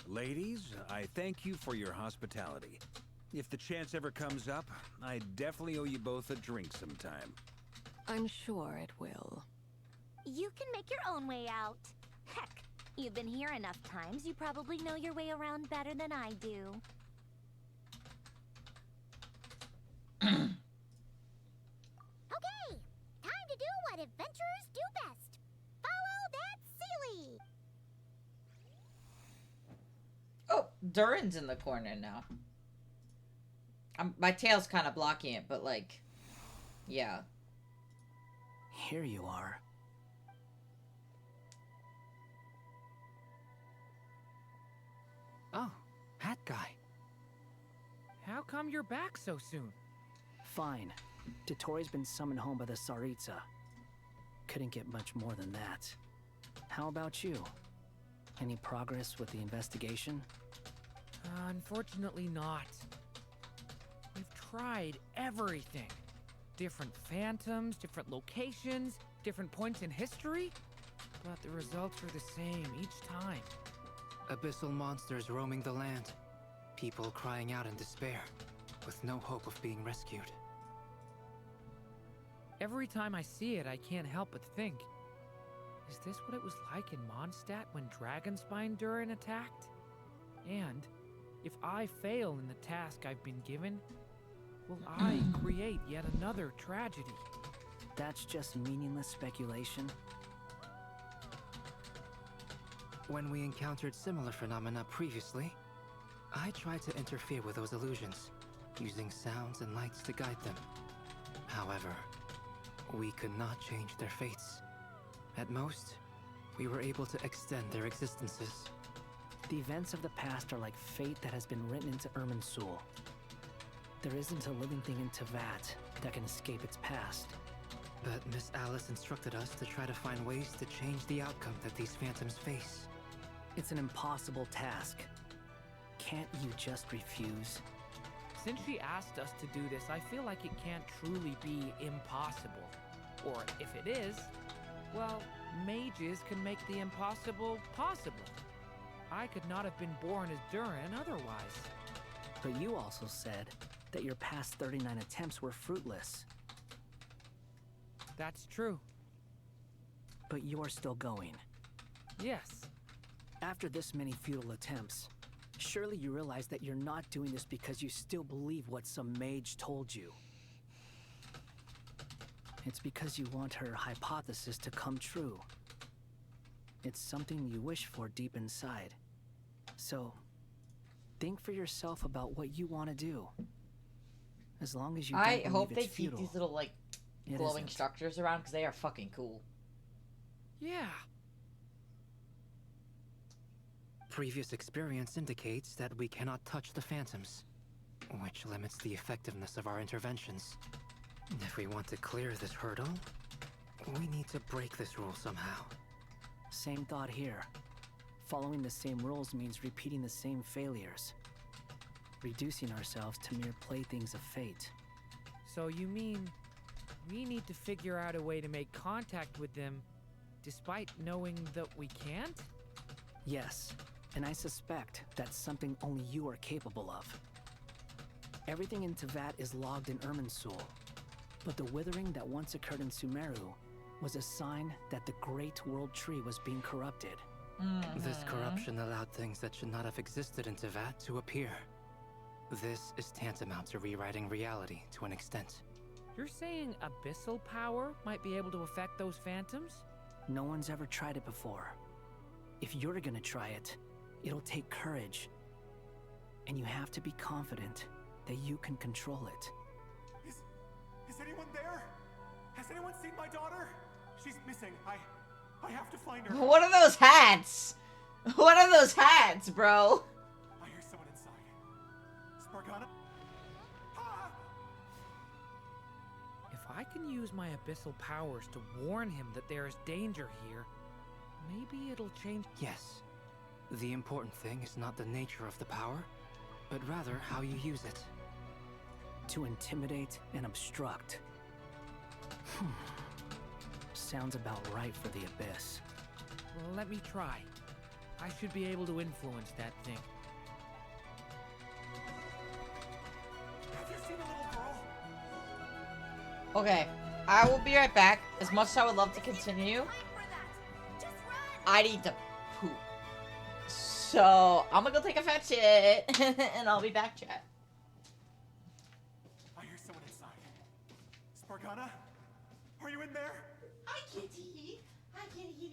Ladies, I thank you for your hospitality. If the chance ever comes up, I definitely owe you both a drink sometime. I'm sure it will. You can make your own way out. Heck, you've been here enough times, you probably know your way around better than I do. Okay! Time to do what adventurers do best. Follow that Sealy! Oh, Durin's in the corner now. My tail's kind of blocking it, but like, yeah. Here you are. Oh, hat guy. How come you're back so soon? Fine. Dotori's been summoned home by the Tsaritsa. Couldn't get much more than that. How about you? Any progress with the investigation? Unfortunately not. We've tried everything. Different phantoms, different locations, different points in history. But the results were the same each time. Abyssal monsters roaming the land. People crying out in despair, with no hope of being rescued. Every time I see it, I can't help but think, is this what it was like in Mondstadt when Dragonspine Durin attacked? And if I fail in the task I've been given, will I create yet another tragedy? That's just meaningless speculation. When we encountered similar phenomena previously, I tried to interfere with those illusions, using sounds and lights to guide them. However, we could not change their fates. At most, we were able to extend their existences. The events of the past are like fate that has been written into Irminsul. There isn't a living thing in Teyvat that can escape its past. But Miss Alice instructed us to try to find ways to change the outcome that these phantoms face. It's an impossible task. Can't you just refuse? Since she asked us to do this, I feel like it can't truly be impossible. Or if it is, well, mages can make the impossible possible. I could not have been born as Durin otherwise. But you also said that your past 39 attempts were fruitless. That's true. But you're still going. Yes. After this many futile attempts, surely you realize that you're not doing this because you still believe what some mage told you. It's because you want her hypothesis to come true. It's something you wish for deep inside. So, think for yourself about what you want to do. As long as you don't believe hope they it's keep futile, these little, like, glowing structures around, because they are fucking cool. Yeah. Previous experience indicates that we cannot touch the phantoms, which limits the effectiveness of our interventions. If we want to clear this hurdle, we need to break this rule somehow. Same thought here. Following the same rules means repeating the same failures. Reducing ourselves to mere playthings of fate. So you mean we need to figure out a way to make contact with them despite knowing that we can't? Yes, and I suspect that's something only you are capable of. Everything in Teyvat is logged in Irminsul, but the withering that once occurred in Sumeru was a sign that the Great World Tree was being corrupted. This corruption allowed things that should not have existed in Teyvat to appear. This is tantamount to rewriting reality to an extent. You're saying abyssal power might be able to affect those phantoms? No one's ever tried it before. If you're gonna try it, it'll take courage. And you have to be confident that you can control it. Is anyone there? Has anyone seen my daughter? She's missing. I have to find her. What are those hats? What are those hats, bro? I hear someone inside. Spargana? If I can use my abyssal powers to warn him that there is danger here, maybe it'll change. Yes. The important thing is not the nature of the power, but rather how you use it. To intimidate and obstruct. Sounds about right for the Abyss. Well, let me try. I should be able to influence that thing. Have you seen a little girl? Okay, I will be right back. As much as I would love to continue, I need to poop. So, I'm gonna go take a fat shit, and I'll be back, chat. I hear someone inside. Spargana? Are you in there? Hi, kitty. Hi, kitty.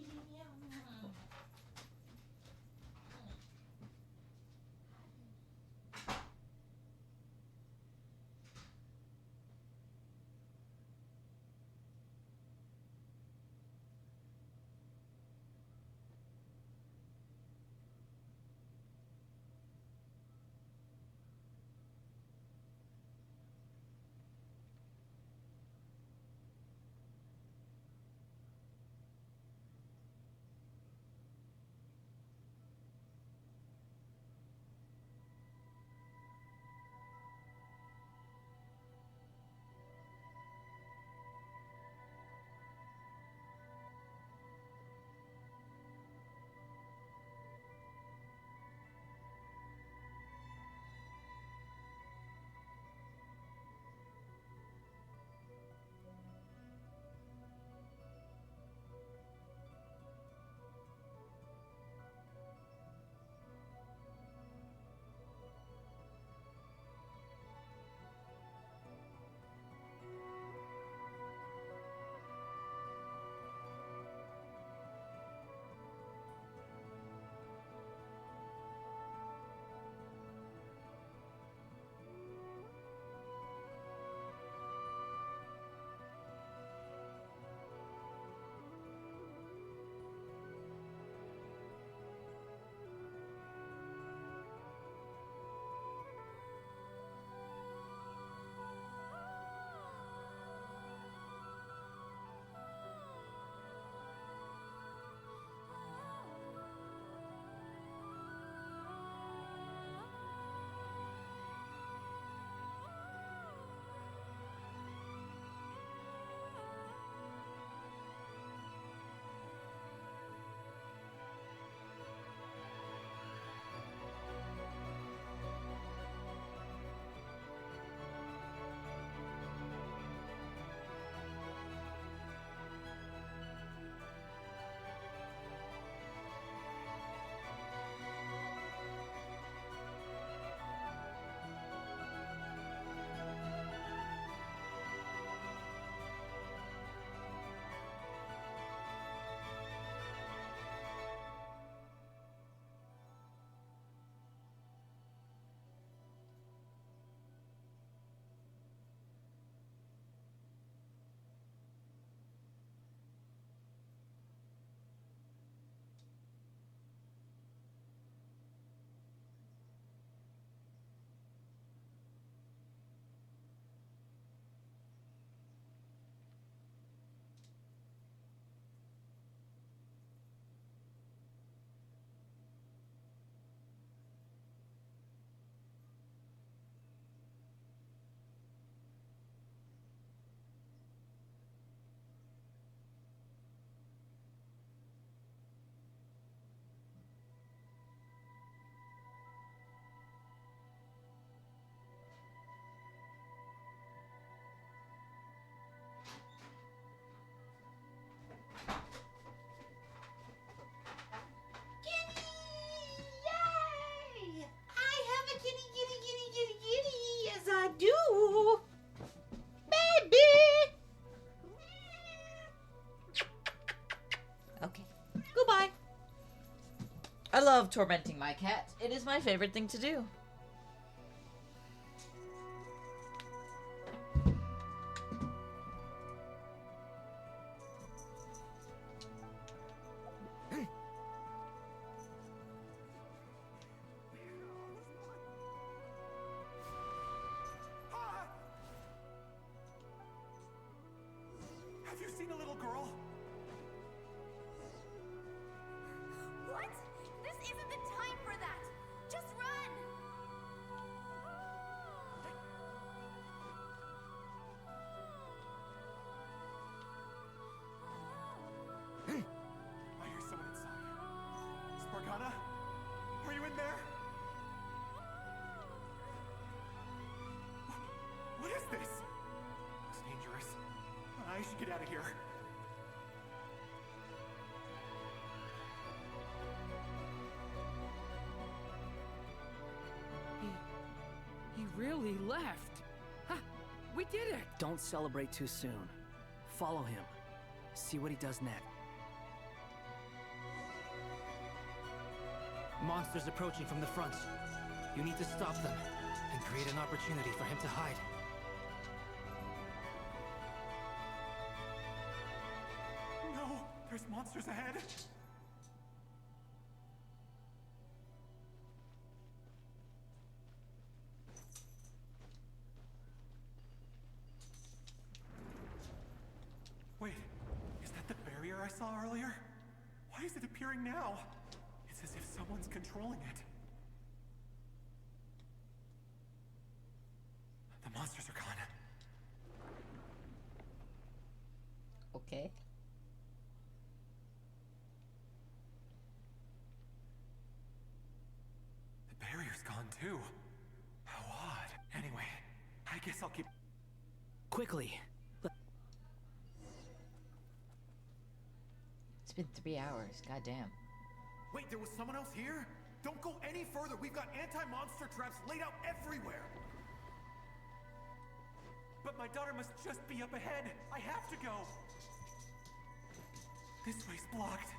love tormenting my cat. It is my favorite thing to do. Have you seen a little girl? What? This isn't the time for that! Just run! I hear someone inside. Spargana? Are you in there? What is this? It's dangerous. I should get out of here. He really left. Ha! We did it! Don't celebrate too soon. Follow him. See what he does next. Monsters approaching from the front. You need to stop them and create an opportunity for him to hide. No, there's monsters ahead. Wait, is that the barrier I saw earlier? Why is it appearing now? It's as if someone's controlling it. The monsters are gone. Okay. The barrier's gone too. How odd. Anyway, I guess I'll keep... Quickly. It's been 3 hours. Goddamn. Wait, there was someone else here? Don't go any further. We've got anti-monster traps laid out everywhere. But my daughter must just be up ahead. I have to go. This way's blocked.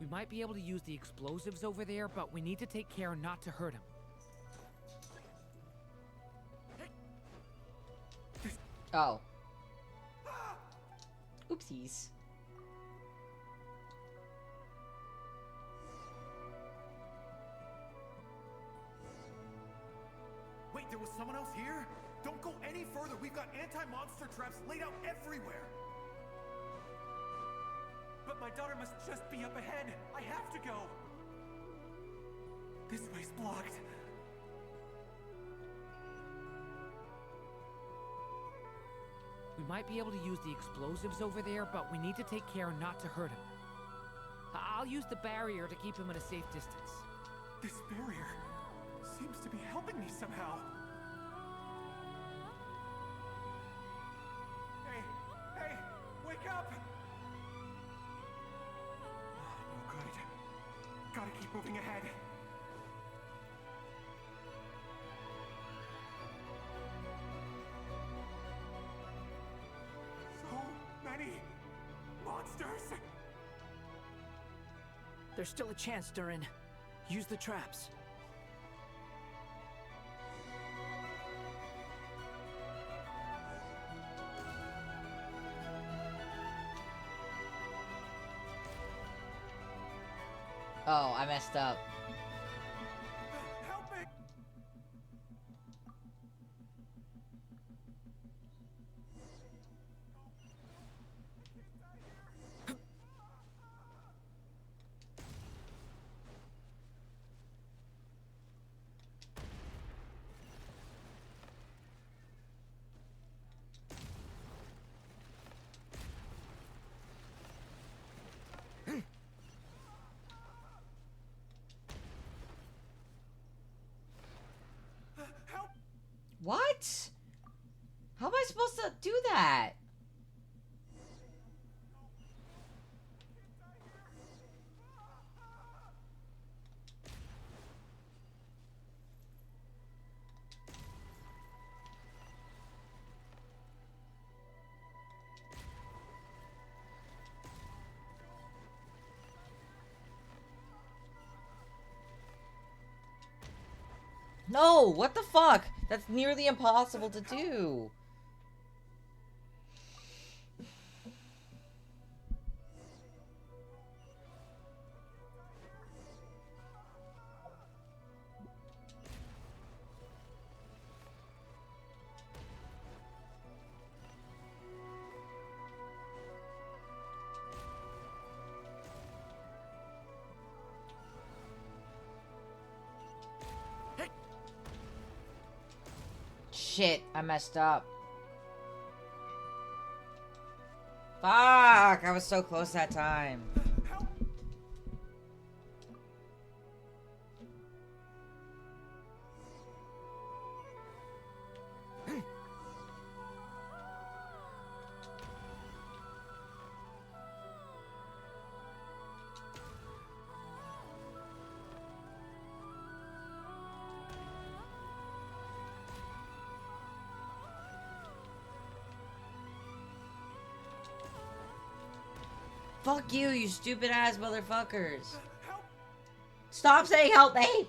We might be able to use the explosives over there, but we need to take care not to hurt him. Oh. Oopsies. Wait, there was someone else here? Don't go any further. We've got anti-monster traps laid out everywhere. But my daughter must just be up ahead. I have to go. This way's blocked. We might be able to use the explosives over there, but we need to take care not to hurt him. I'll use the barrier to keep him at a safe distance. This barrier seems to be helping me somehow. Hey, wake up! Oh, no good. Gotta keep moving ahead. So many monsters! There's still a chance, Durin. Use the traps. Oh, I messed up. Help me! What? How am I supposed to do that? No, what the fuck? That's nearly impossible to do. Shit, I messed up. Fuck, I was so close that time. Fuck you, you stupid ass motherfuckers. Stop saying help me!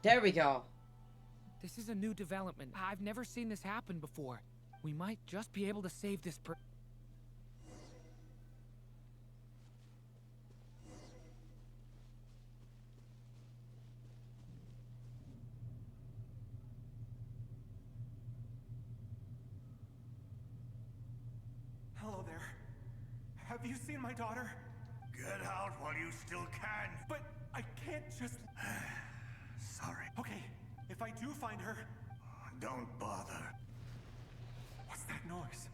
There we go. This is a new development. I've never seen this happen before. We might just be able to save this Hello there. Have you seen my daughter? Get out while you still can. But I can't just... Sorry. Okay, if I do find her... Don't bother. What's that noise?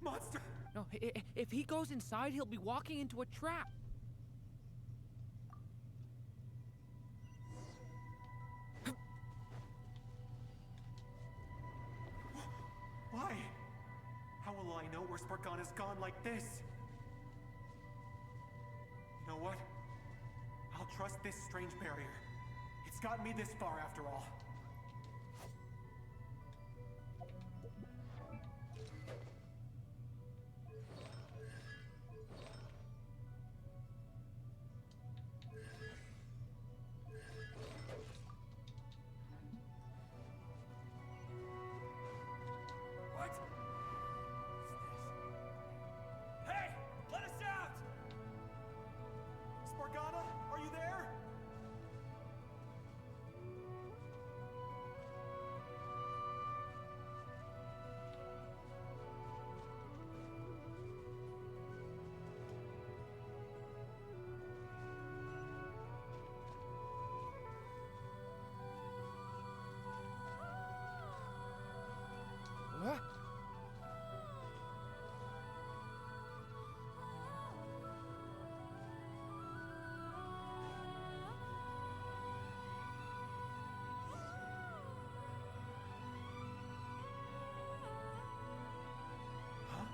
Monster! No, if he goes inside, he'll be walking into a trap. Why? How will I know where Spargana's gone like this? You know what? I'll trust this strange barrier. It's gotten me this far after all. What? Hey! Let us out! Spargana, are you there? What? Huh?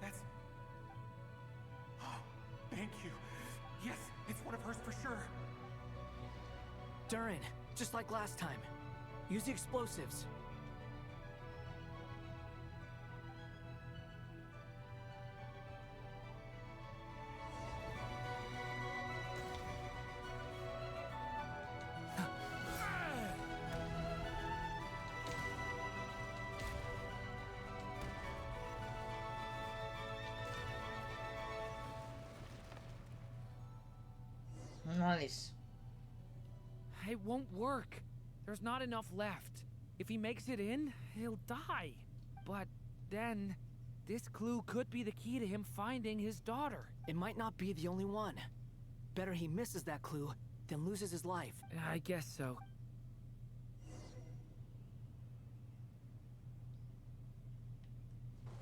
That's... Oh, thank you. Yes, it's one of hers for sure. Durin, just like last time. Use the explosives. Nice. It won't work. There's not enough left. If he makes it in, he'll die. But then, this clue could be the key to him finding his daughter. It might not be the only one. Better he misses that clue than loses his life. I guess so.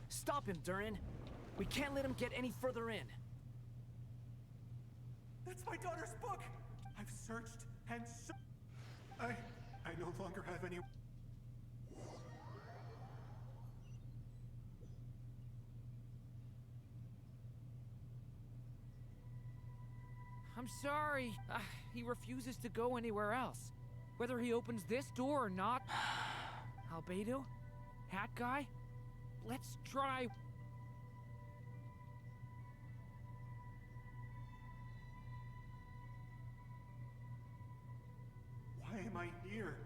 Stop him, Durin. We can't let him get any further in. That's my daughter's book! I've searched and I no longer have any... I'm sorry. He refuses to go anywhere else. Whether he opens this door or not... Albedo? Hat guy? Let's try... Why am I here?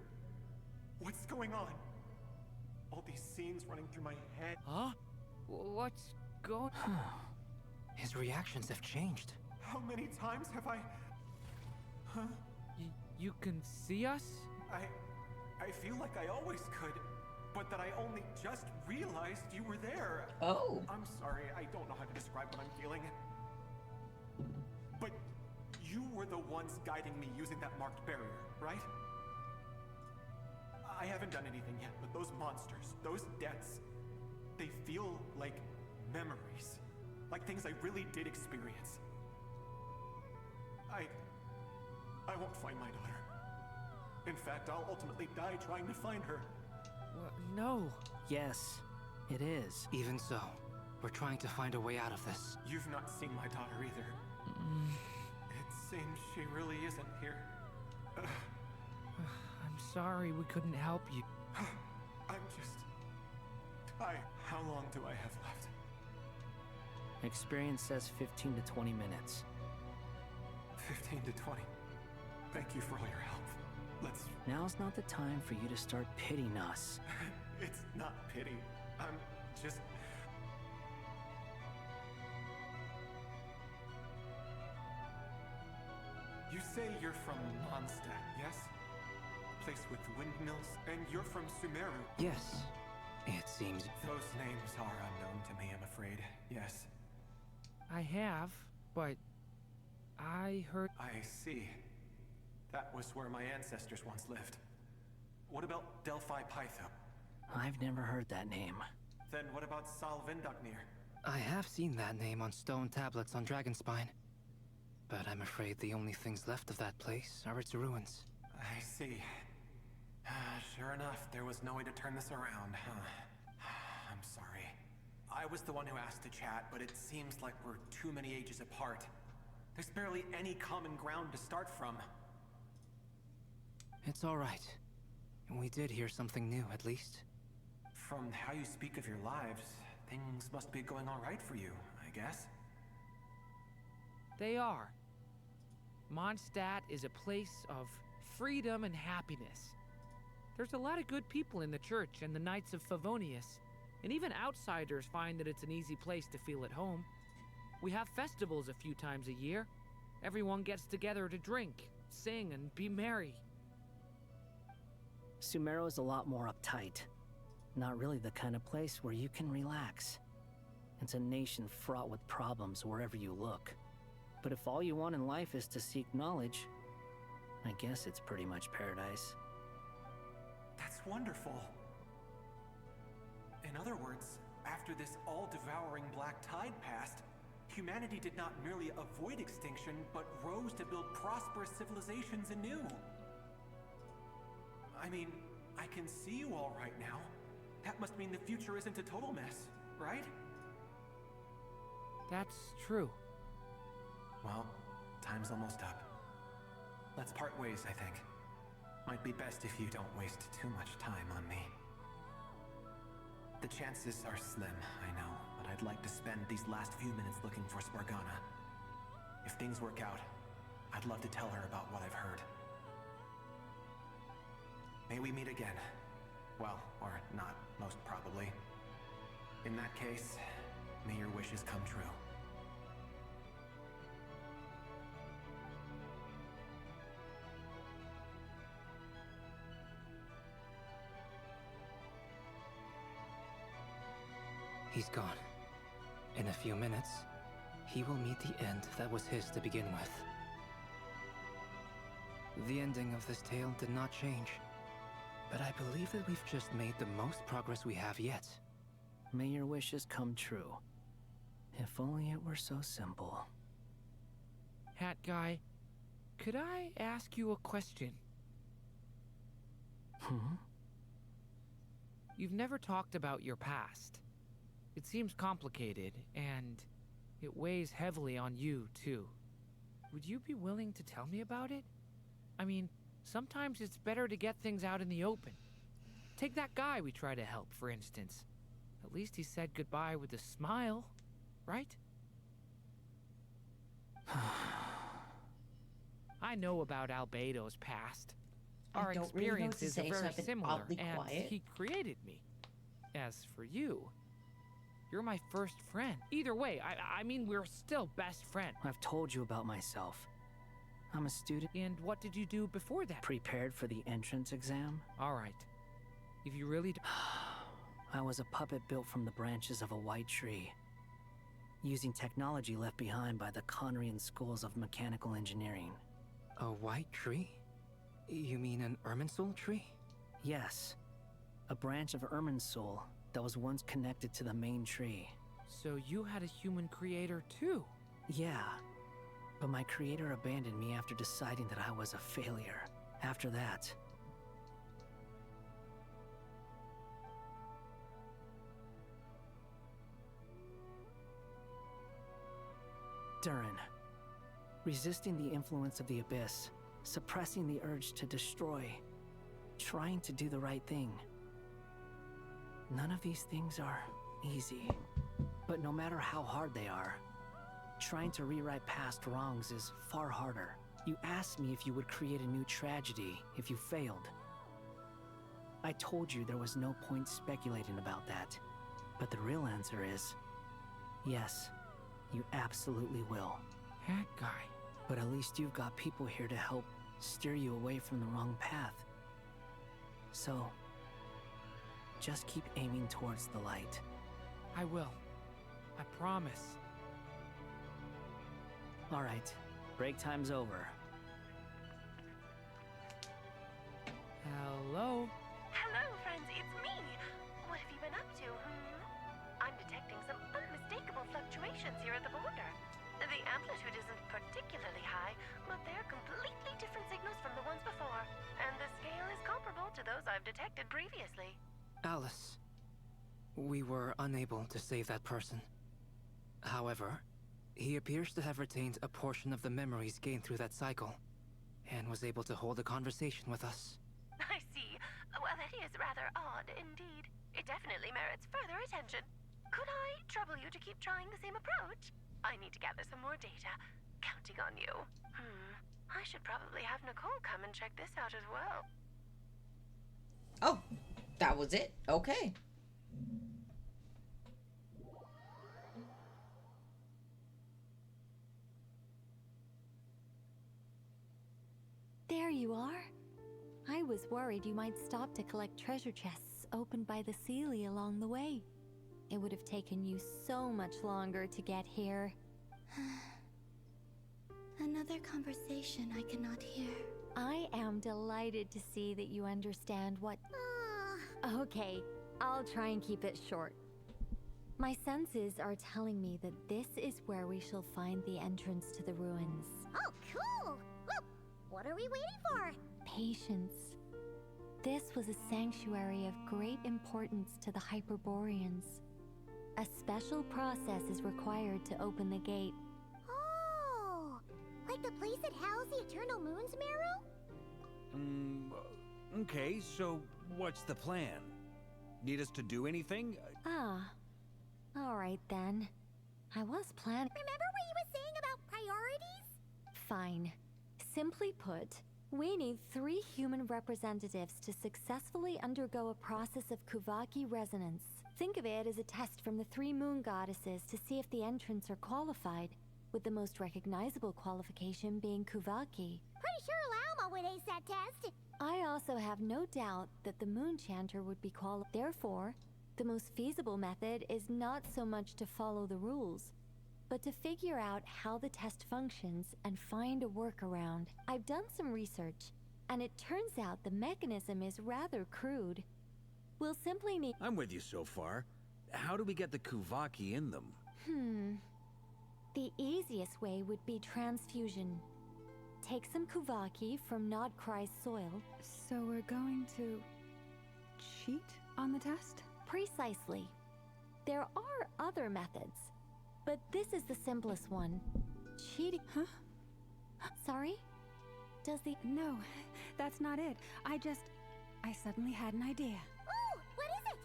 What's going on? All these scenes running through my head. Huh? What's going... His reactions have changed. How many times have I... Huh? You can see us? I feel like I always could, but that I only just realized you were there. Oh. I'm sorry, I don't know how to describe what I'm feeling. But you were the ones guiding me using that marked barrier, right? I haven't done anything yet, but those monsters, those deaths, they feel like memories. Like things I really did experience. I won't find my daughter. In fact, I'll ultimately die trying to find her. No. Yes, it is. Even so, we're trying to find a way out of this. You've not seen my daughter either. It seems she really isn't here. I'm sorry we couldn't help you. I'm just... How long do I have left? Experience says 15 to 20 minutes. 15 to 20. Thank you for all your help. Let's... Now's not the time for you to start pitying us. It's not pity. I'm just... You say you're from Mondstadt, yes? Place with windmills, and you're from Sumeru. Yes, it seems. Those names are unknown to me, I'm afraid. Yes. I have, but I heard... I see. That was where my ancestors once lived. What about Delphi Pytho? I've never heard that name. Then what about Sal Vindaknir? I have seen that name on stone tablets on Dragonspine. But I'm afraid the only things left of that place are its ruins. I see. Sure enough, there was no way to turn this around, huh? I'm sorry. I was the one who asked to chat, but it seems like we're too many ages apart. There's barely any common ground to start from. It's all right. We did hear something new, at least. From how you speak of your lives, things must be going all right for you, I guess. They are. Mondstadt is a place of freedom and happiness. There's a lot of good people in the church and the Knights of Favonius, and even outsiders find that it's an easy place to feel at home. We have festivals a few times a year. Everyone gets together to drink, sing, and be merry. Sumeru is a lot more uptight. Not really the kind of place where you can relax. It's a nation fraught with problems wherever you look. But if all you want in life is to seek knowledge, I guess it's pretty much paradise. That's wonderful. In other words, after this all-devouring black tide passed, humanity did not merely avoid extinction, but rose to build prosperous civilizations anew. I mean, I can see you all right now. That must mean the future isn't a total mess, right? That's true. Well, time's almost up. Let's part ways, I think. Might be best if you don't waste too much time on me. The chances are slim, I know, but I'd like to spend these last few minutes looking for Spargana. If things work out, I'd love to tell her about what I've heard. May we meet again. Well, or not, most probably. In that case, may your wishes come true. He's gone. In a few minutes, he will meet the end that was his to begin with. The ending of this tale did not change, but I believe that we've just made the most progress we have yet. May your wishes come true. If only it were so simple. Hat guy, could I ask you a question? You've never talked about your past. It seems complicated, and it weighs heavily on you, too. Would you be willing to tell me about it? I mean, sometimes it's better to get things out in the open. Take that guy we try to help, for instance. At least he said goodbye with a smile, right? I know about Albedo's past. Our don't really know what to experiences say, are so very I've been similar, oddly and quiet. he created me. As for you, you're my first friend. Either way, I mean, we're still best friends. I've told you about myself. I'm a student. And what did you do before that? Prepared for the entrance exam. All right. If you really I was a puppet built from the branches of a white tree, using technology left behind by the Conrian schools of mechanical engineering. A white tree? You mean an Irminsul tree? Yes. A branch of Irminsul that was once connected to the main tree. So you had a human creator too? Yeah. But my creator abandoned me after deciding that I was a failure. After that, Durin. Resisting the influence of the Abyss, suppressing the urge to destroy, trying to do the right thing. None of these things are easy. But no matter how hard they are, trying to rewrite past wrongs is far harder. You asked me if you would create a new tragedy if you failed. I told you there was no point speculating about that. But the real answer is, yes, you absolutely will. That guy. But at least you've got people here to help steer you away from the wrong path. So, just keep aiming towards the light. I will. I promise. All right, break time's over. Hello? Hello, friends, it's me. What have you been up to, I'm detecting some unmistakable fluctuations here at the border. The amplitude isn't particularly high, but they're completely different signals from the ones before. And the scale is comparable to those I've detected previously. Alice, we were unable to save that person. However, he appears to have retained a portion of the memories gained through that cycle, and was able to hold a conversation with us. I see. Well, that is rather odd indeed. It definitely merits further attention. Could I trouble you to keep trying the same approach? I need to gather some more data. Counting on you. I should probably have Nicole come and check this out as well. Oh, that was it? Okay. There you are. I was worried you might stop to collect treasure chests opened by the Seelie along the way. It would have taken you so much longer to get here. Another conversation I cannot hear. I am delighted to see that you understand what... Okay, I'll try and keep it short. My senses are telling me that this is where we shall find the entrance to the ruins. Oh, cool! Well, what are we waiting for? Patience. This was a sanctuary of great importance to the Hyperboreans. A special process is required to open the gate. Oh, like the place that housed the Eternal Moon's marrow? Okay, so what's the plan? Need us to do anything? All right then. I was planning... Remember what you were saying about priorities? Fine. Simply put, we need 3 human representatives to successfully undergo a process of Kuvaki resonance. Think of it as a test from the 3 moon goddesses to see if the entrants are qualified, with the most recognizable qualification being Kuvaki. Pretty sure Lauma would ace that test. I also have no doubt that the moon chanter would be qualified. Therefore, the most feasible method is not so much to follow the rules, but to figure out how the test functions and find a workaround. I've done some research, and it turns out the mechanism is rather crude. We'll simply need... I'm with you so far. How do we get the Kuvaki in them? The easiest way would be transfusion. Take some Kuvaki from Nodcry's soil. So we're going to cheat on the test? Precisely. There are other methods, but this is the simplest one. Cheating. Huh? Sorry? Does the... No, that's not it. I suddenly had an idea. Ooh, what is it?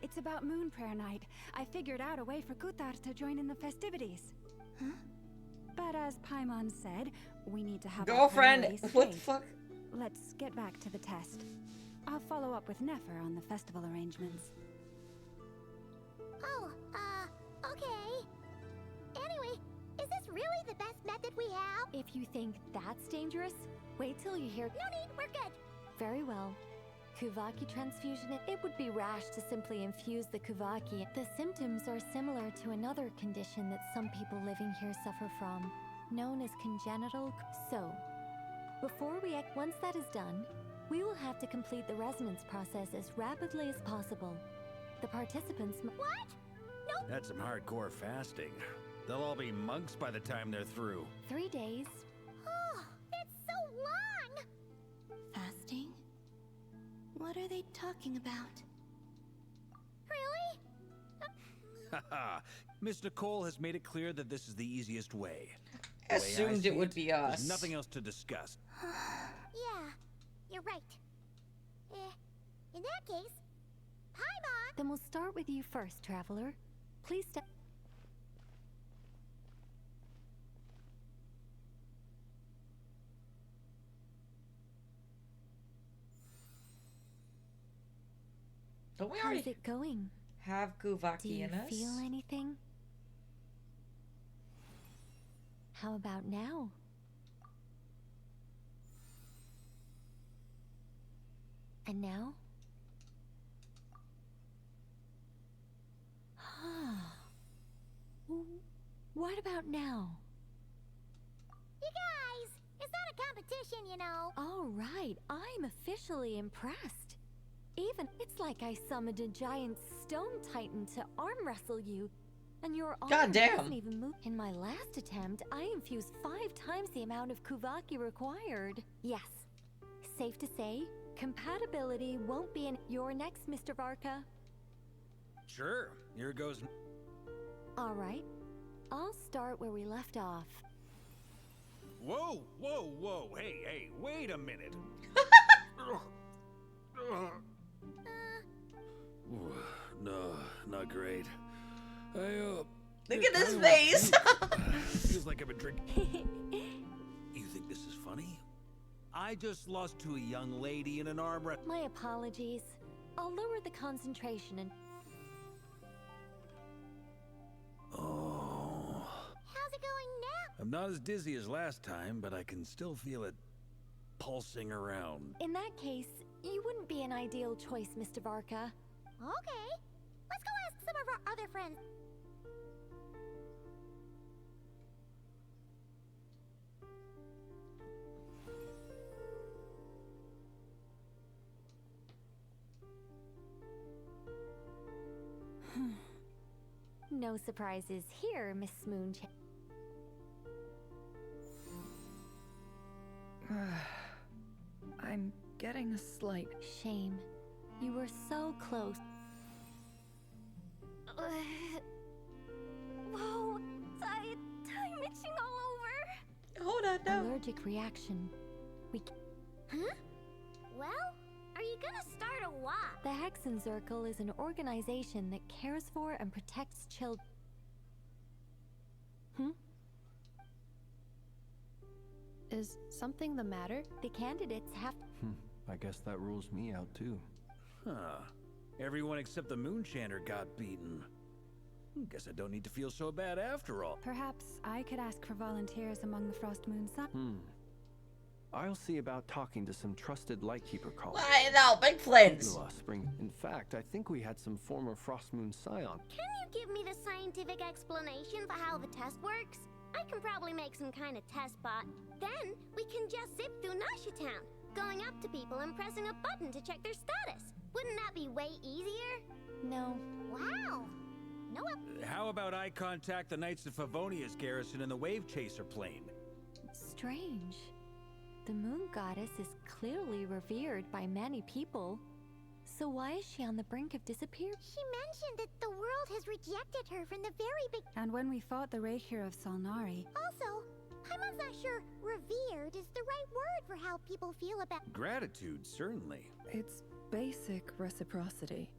It's about Moon Prayer Night. I figured out a way for Kuthar to join in the festivities. Huh? But as Paimon said, we need to have Girlfriend, our priorities what the straight. fuck? Let's get back to the test. I'll follow up with Nefer on the festival arrangements. Oh, okay. Anyway, is this really the best method we have? If you think that's dangerous, wait till you hear... No need, we're good. Very well. Kuvaki transfusion, it would be rash to simply infuse the Kuvaki. The symptoms are similar to another condition that some people living here suffer from, known as congenital... So, before we act, once that is done, we will have to complete the resonance process as rapidly as possible. The participants... What? No. That's some hardcore fasting. They'll all be monks by the time they're through. 3 days. Oh, that's so long! Fasting? What are they talking about? Really? Haha. Miss Nicole has made it clear that this is the easiest way. I assumed it would be us. There's nothing else to discuss. Yeah, you're right. In that case, Paimon! Then we'll start with you first, Traveler. Please step... Don't we How's already it going? have Kuvaki Do you in us? feel anything? How about now? And now? What about now? You guys, it's not a competition, you know. All right, I'm officially impressed. Even, it's like I summoned a giant stone titan to arm wrestle you, and your arm Goddamn. doesn't even move. In my last attempt, I infused 5 times the amount of Kuvaki required. Yes, safe to say, compatibility won't be in your next, Mr. Varka. Sure. Here goes... All right, I'll start where we left off. Whoa, whoa, whoa. Hey, wait a minute. No, not great. Look at this face. Feels like I've been drinking. You think this is funny? I just lost to a young lady in an arm wrestle. My apologies. I'll lower the concentration and... Oh. How's it going now? I'm not as dizzy as last time, but I can still feel it pulsing around. In that case, you wouldn't be an ideal choice, Mr. Varka. Okay. Let's go ask some of our other friends. No surprises here, Miss Moon. I'm getting a slight... Shame. You were so close. Whoa, I'm itching all over. Hold on, no. Allergic reaction. Huh? Well, are you gonna start a what? The Hexenzirkel is an organization that cares for and protects children. Is something the matter? The candidates have... I guess that rules me out too. Huh. Everyone except the Moonchanter got beaten. Guess I don't need to feel so bad after all. Perhaps I could ask for volunteers among the Frost Moon Sun. I'll see about talking to some trusted Lightkeeper colleagues. No, big plans. Spring. In fact, I think we had some former Frost Moon Scion. Can you give me the scientific explanation for how the test works? I can probably make some kind of test bot. Then we can just zip through Nasha Town, going up to people and pressing a button to check their status. Wouldn't that be way easier? No. Wow. No. How about I contact the Knights of Favonia's garrison in the Wave Chaser plane? strange. The moon goddess is clearly revered by many people. So why is she on the brink of disappearing? She mentioned that the world has rejected her from the very beginning. And when we fought the Raikir of Salnari, Also, Paimon's not sure revered is the right word for how people feel about. Gratitude, certainly. It's basic reciprocity.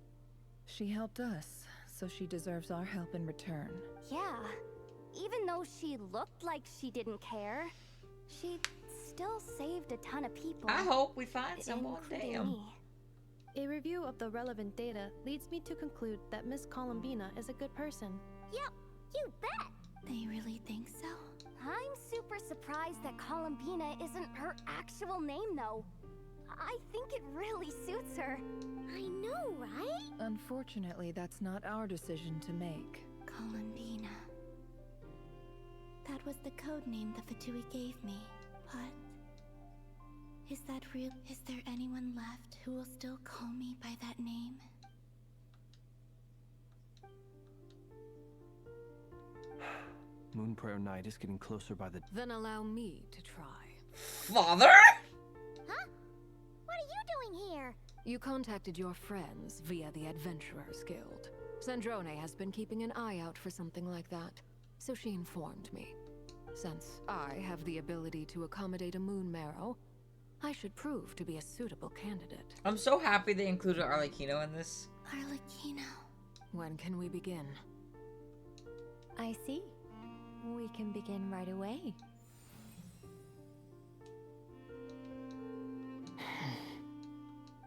She helped us, so she deserves our help in return. Yeah. Even though she looked like she didn't care, she still saved a ton of people. I hope we find someone. including Damn. me. A review of the relevant data leads me to conclude that Miss Columbina is a good person. Yep, you bet. They really think so? I'm super surprised that Columbina isn't her actual name, though. I think it really suits her. I know, right? Unfortunately, that's not our decision to make. Columbina. That was the code name the Fatui gave me. But is that real? Is there anyone left who will still call me by that name? Moon Prayer Night is getting closer by the... Then allow me to try. Father? Huh? What are you doing here? You contacted your friends via the Adventurers Guild. Sandrone has been keeping an eye out for something like that, so she informed me. Since I have the ability to accommodate a moon marrow, I should prove to be a suitable candidate. I'm so happy they included Arlecchino in this. Arlecchino. When can we begin? I see. We can begin right away.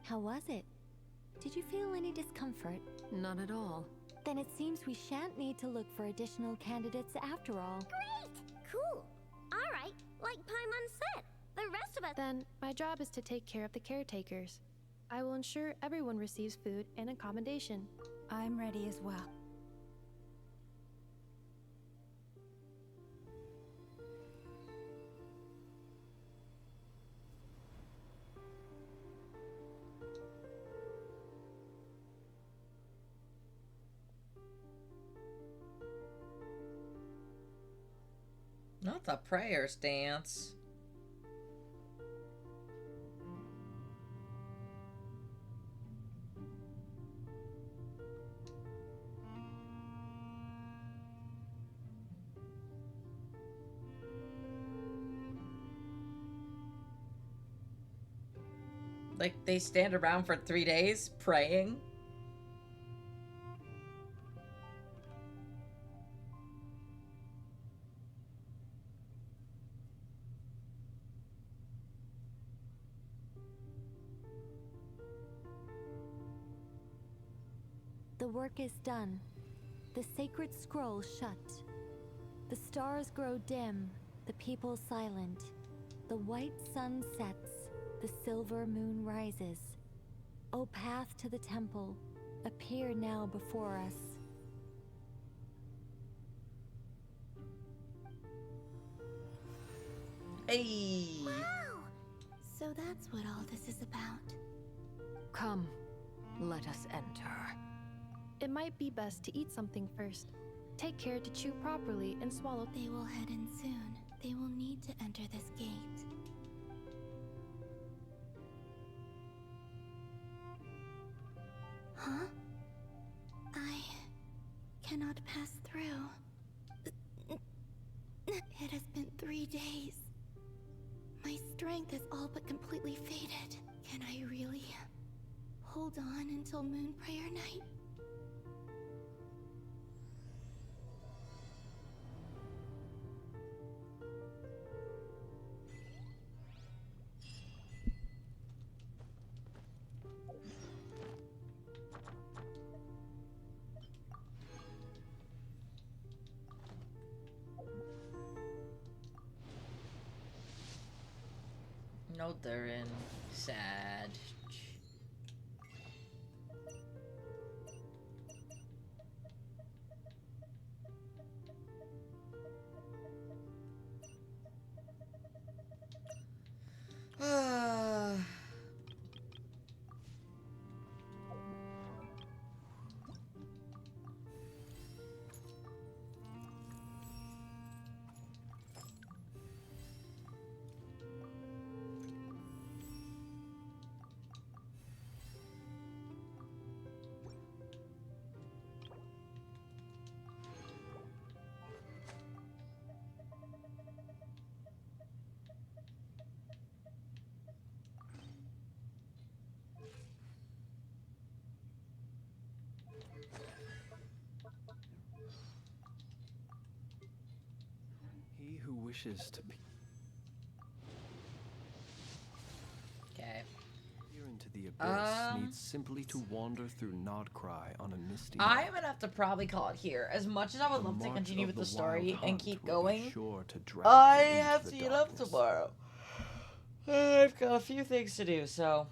How was it? Did you feel any discomfort? Not at all. Then it seems we shan't need to look for additional candidates after all. Great! Cool. All right, like Paimon said, the rest of us. Then, my job is to take care of the caretakers. I will ensure everyone receives food and accommodation. I'm ready as well. Not the prayers dance. Like, they stand around for 3 days praying? The work is done. The sacred scroll shut. The stars grow dim, the people silent. The white sun sets, the silver moon rises. O path to the temple, appear now before us. Hey! Wow! So that's what all this is about. Come, let us enter. It might be best to eat something first. Take care to chew properly and swallow. They will head in soon. They will need to enter this gate. Huh? I cannot pass through. It has been 3 days. My strength is all but completely faded. Can I really hold on until Moon Prayer Night? No, Durin. Sad. who wishes to Okay. peer into the abyss needs simply to wander through Nodcry on a misty night. I'm gonna have to probably call it here. As much as I would love to continue with the story and keep going, Sure to drag I you have into to the get up darkness. tomorrow. I've got a few things to do, so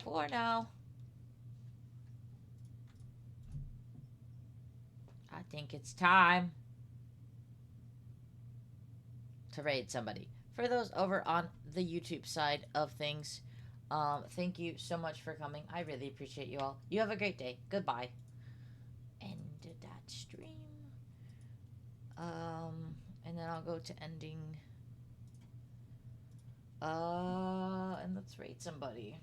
for now, I think it's time to raid somebody. For those over on the YouTube side of things, thank you so much for coming. I really appreciate you all. You have a great day. Goodbye. End that stream. And then I'll go to ending. And let's raid somebody.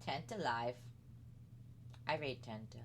Tent alive. I rate Tenta.